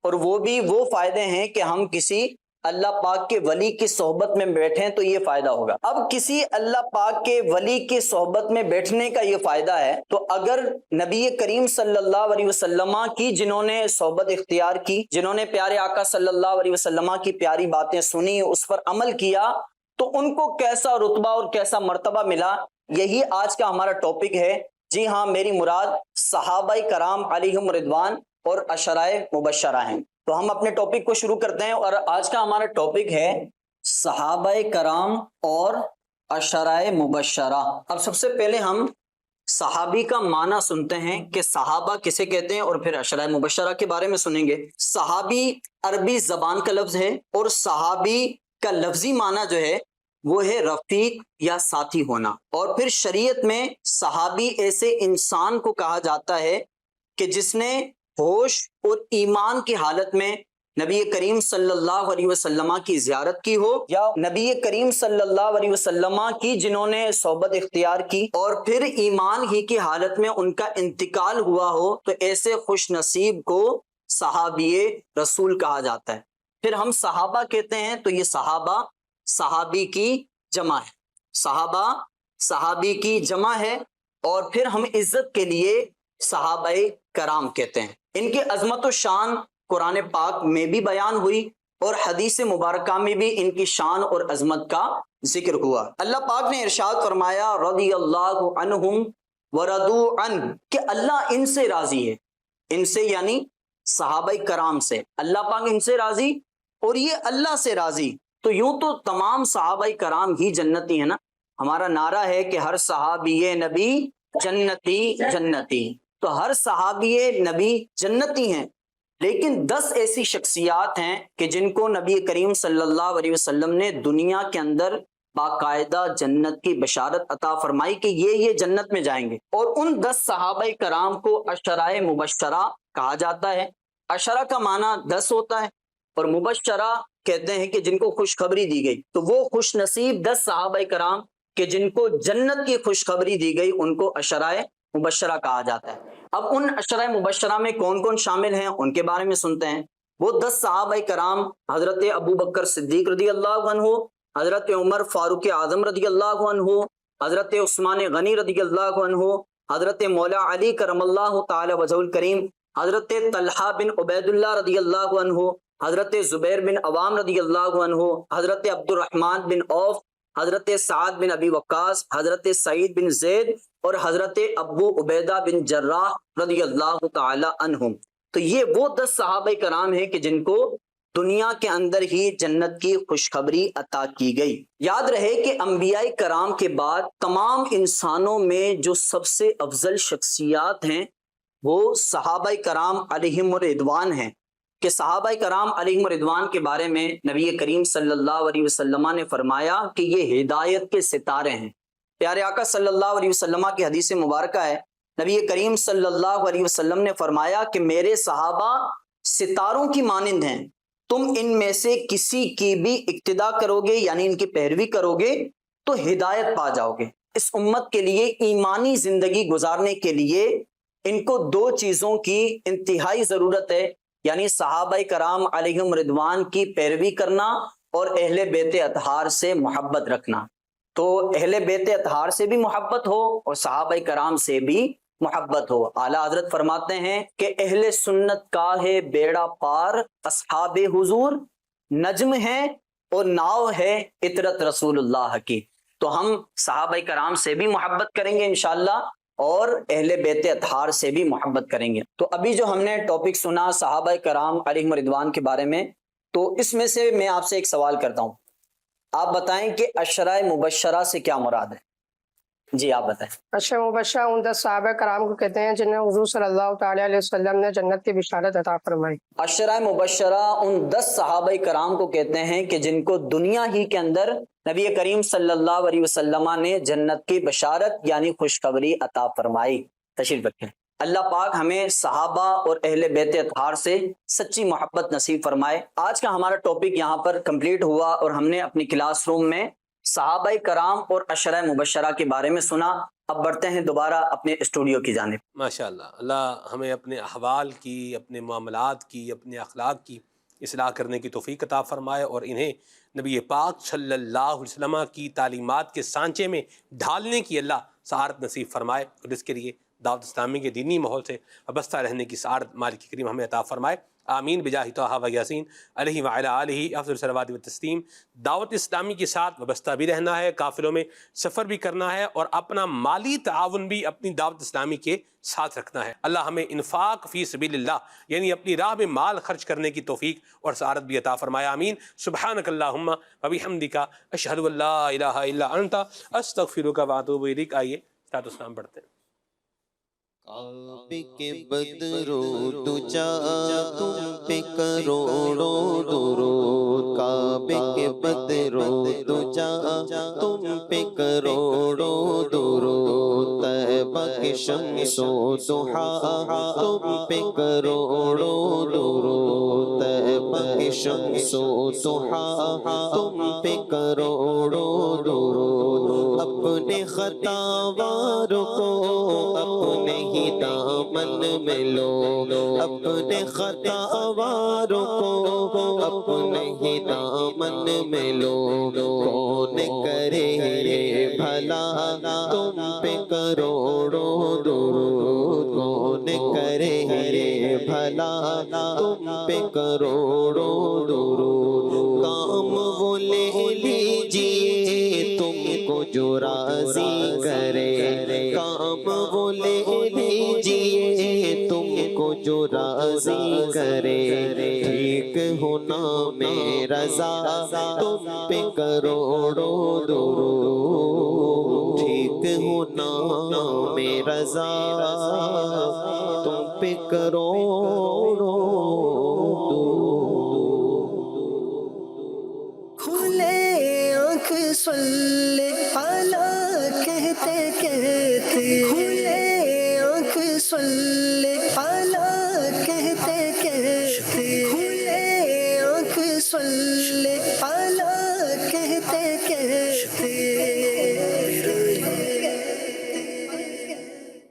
اور وہ بھی وہ فائدے ہیں کہ ہم کسی اللہ پاک کے ولی کی صحبت میں بیٹھیں تو یہ فائدہ ہوگا۔ اب کسی اللہ پاک کے ولی کی صحبت میں بیٹھنے کا یہ فائدہ ہے، تو اگر نبی کریم صلی اللہ علیہ وسلم کی جنہوں نے صحبت اختیار کی، جنہوں نے پیارے آقا صلی اللہ علیہ وسلم کی پیاری باتیں سنی، اس پر عمل کیا، تو ان کو کیسا رتبہ اور کیسا مرتبہ ملا، یہی آج کا ہمارا ٹاپک ہے۔ جی ہاں، میری مراد صحابہ کرام علیہم رضوان اور عشرائے مبشرہ ہیں۔ تو ہم اپنے ٹاپک کو شروع کرتے ہیں، اور آج کا ہمارا ٹاپک ہے صحابہ کرام اور عشرائے مبشرہ۔ اب سب سے پہلے ہم صحابی کا معنی سنتے ہیں کہ صحابہ کسے کہتے ہیں، اور پھر عشرائے مبشرہ کے بارے میں سنیں گے۔ صحابی عربی زبان کا لفظ ہے، اور صحابی کا لفظی معنی جو ہے وہ ہے رفیق یا ساتھی ہونا۔ اور پھر شریعت میں صحابی ایسے انسان کو کہا جاتا ہے کہ جس نے ہوش اور ایمان کی حالت میں نبی کریم صلی اللہ علیہ وسلم کی زیارت کی ہو، یا نبی کریم صلی اللہ علیہ وسلم کی جنہوں نے صحبت اختیار کی اور پھر ایمان ہی کی حالت میں ان کا انتقال ہوا ہو، تو ایسے خوش نصیب کو صحابی رسول کہا جاتا ہے۔ پھر ہم صحابہ کہتے ہیں تو یہ صحابہ صحابی کی جمع ہے، صحابہ صحابی کی جمع ہے، اور پھر ہم عزت کے لیے صحابہ کرام کہتے ہیں۔ ان کی عظمت و شان قرآن پاک میں بھی بیان ہوئی، اور حدیث مبارکہ میں بھی ان کی شان اور عظمت کا ذکر ہوا۔ اللہ پاک نے ارشاد فرمایا رضی اللہ عنہم ورضوا عنہ، کہ اللہ ان سے راضی ہے، ان سے یعنی صحابہ کرام سے، اللہ پاک ان سے راضی اور یہ اللہ سے راضی۔ تو یوں تو تمام صحابہ کرام ہی جنتی ہیں نا، ہمارا نعرہ ہے کہ ہر صحابی نبی جنتی جنتی، تو ہر صحابی نبی جنتی ہیں، لیکن 10 ایسی شخصیات ہیں کہ جن کو نبی کریم صلی اللہ علیہ وسلم نے دنیا کے اندر باقاعدہ جنت کی بشارت عطا فرمائی کہ یہ جنت میں جائیں گے، اور ان 10 صحابہ کرام کو عشرائے مبشرہ کہا جاتا ہے۔ عشرہ کا معنی 10 ہوتا ہے، اور مبشرہ کہتے ہیں کہ جن کو خوشخبری دی گئی، تو وہ خوش نصیب 10 صحابہ کرام کہ جن کو جنت کی خوشخبری دی گئی، ان کو عشرائے مبشرہ کہا جاتا ہے۔ اب ان عشرائے مبشرہ میں کون کون شامل ہیں ان کے بارے میں سنتے ہیں۔ وہ 10 صحابہ کرام حضرت ابو بکر صدیق رضی اللہ عنہ، حضرت عمر فاروق اعظم رضی اللہ عنہ، حضرت عثمان غنی رضی اللہ عنہ، حضرت مولا علی کرم اللہ تعالی وجہہ الکریم، حضرت طلحہ بن عبید اللہ رضی اللہ عنہ، حضرت زبیر بن عوام رضی اللہ عنہ، حضرت عبد الرحمن بن عوف، حضرت سعد بن ابی وقاص، حضرت سعید بن زید، اور حضرت ابو عبیدہ بن جراح رضی اللہ تعالی عنہم۔ تو یہ وہ 10 صحابہ کرام ہیں کہ جن کو دنیا کے اندر ہی جنت کی خوشخبری عطا کی گئی۔ یاد رہے کہ انبیاء کرام کے بعد تمام انسانوں میں جو سب سے افضل شخصیات ہیں وہ صحابہ کرام علیہم رضوان ہیں، کہ صحابہ کرام علیہم رضوان کے بارے میں نبی کریم صلی اللہ علیہ وسلم نے فرمایا کہ یہ ہدایت کے ستارے ہیں۔ پیارے آقا صلی اللہ علیہ وسلم کی حدیث مبارکہ ہے، نبی کریم صلی اللہ علیہ وسلم نے فرمایا کہ میرے صحابہ ستاروں کی مانند ہیں، تم ان میں سے کسی کی بھی اقتدا کرو گے یعنی ان کی پیروی کرو گے تو ہدایت پا جاؤ گے۔ اس امت کے لیے ایمانی زندگی گزارنے کے لیے ان کو 2 چیزوں کی انتہائی ضرورت ہے، یعنی صحابہ کرام علیہم رضوان کی پیروی کرنا اور اہل بیت اطہار سے محبت رکھنا۔ تو اہل بیت اطہار سے بھی محبت ہو اور صحابہ کرام سے بھی محبت ہو۔ اعلیٰ حضرت فرماتے ہیں کہ اہل سنت کا ہے بیڑا پار، اصحاب حضور نجم ہے اور ناؤ ہے عطرت رسول اللہ کی۔ تو ہم صحابہ کرام سے بھی محبت کریں گے انشاءاللہ، اور اہل بیت اطہار سے بھی محبت کریں گے۔ تو ابھی جو ہم نے ٹاپک سنا صحابہ کرام علیہم رضوان کے بارے میں، تو اس میں سے میں آپ سے ایک سوال کرتا ہوں، آپ بتائیں کہ عشرائے مبشرہ سے کیا مراد ہے؟ جی آپ بتائیں۔ عشرائے مبشرہ ان 10 صحابہ کرام کو کہتے ہیں جنہیں حضور صلی اللہ تعالی علیہ وسلم نے جنت کی بشارت عطا فرمائی۔ عشرائے مبشرہ ان 10 صحابہ کرام کو کہتے ہیں کہ جن کو دنیا ہی کے اندر نبی کریم صلی اللہ علیہ وسلم نے جنت کی بشارت یعنی خوشخبری عطا فرمائی۔ تشریف رکھیں۔ اللہ پاک ہمیں صحابہ اور اہل بیت اطہار سے سچی محبت نصیب فرمائے۔ آج کا ہمارا ٹاپک یہاں پر کمپلیٹ ہوا، اور ہم نے اپنی کلاس روم میں صحابہ کرام اور عشرائے مبشرہ کے بارے میں سنا۔ اب بڑھتے ہیں دوبارہ اپنے اسٹوڈیو کی جانب. ماشاءاللہ، اللہ ہمیں اپنے احوال کی، اپنے معاملات کی، اپنے اخلاق کی اصلاح کرنے کی توفیق عطا فرمائے، اور انہیں نبی پاک صلی اللہ علیہ وسلم کی تعلیمات کے سانچے میں ڈھالنے کی اللہ سعادت نصیب فرمائے، اور اس کے لیے دعوت اسلامی کے دینی ماحول سے وابستہ رہنے کی سعادت مالک کریم ہمیں عطا فرمائے. آمین بجاہ طٰہٰ و یاسین علیہ وعلی آلہ افضل الصلوات والتسلیم. دعوت اسلامی کے ساتھ وابستہ بھی رہنا ہے، قافلوں میں سفر بھی کرنا ہے، اور اپنا مالی تعاون بھی اپنی دعوت اسلامی کے ساتھ رکھنا ہے. اللہ ہمیں انفاق فی سبیل اللہ، یعنی اپنی راہ میں مال خرچ کرنے کی توفیق اور سعادت بھی عطا فرمائے. آمین. سبحانک اللہم و بحمدک اشہد ان لا الہ الا انت استغفرک و اتوب الیک. آئیے ساتھ اسلام پڑھتے ہیں. کعبے کے بدرو دجا تم پہ کروڑوں درود، کعبے کے بدرو دجا تم پہ کروڑوں درود، طیبہ کے شمس و ضحیٰ تم پہ کروڑوں درود، طیبہ کے شمس و ضحیٰ تم پہ کروڑوں درود. اپنے خطاواروں کو اپنے ہی دامن میں لو، اپنے خطاواروں کو اپنے ہی دامن میں لو. کون کرے یہ بھلا تم پہ کروڑوں درود، کون کرے یہ بھلا تم پہ کروڑوں درود. کام وہ لے لیجیے تم کو جو راضی کرے، کام وہ لے لیجیے تم کو جو راضی کرے. ٹھیک ہونا میں رضا تم پہ کروڑوں درود، ٹھیک ہونا میں رضا تم پہ کروڑوں کھلے آنکھ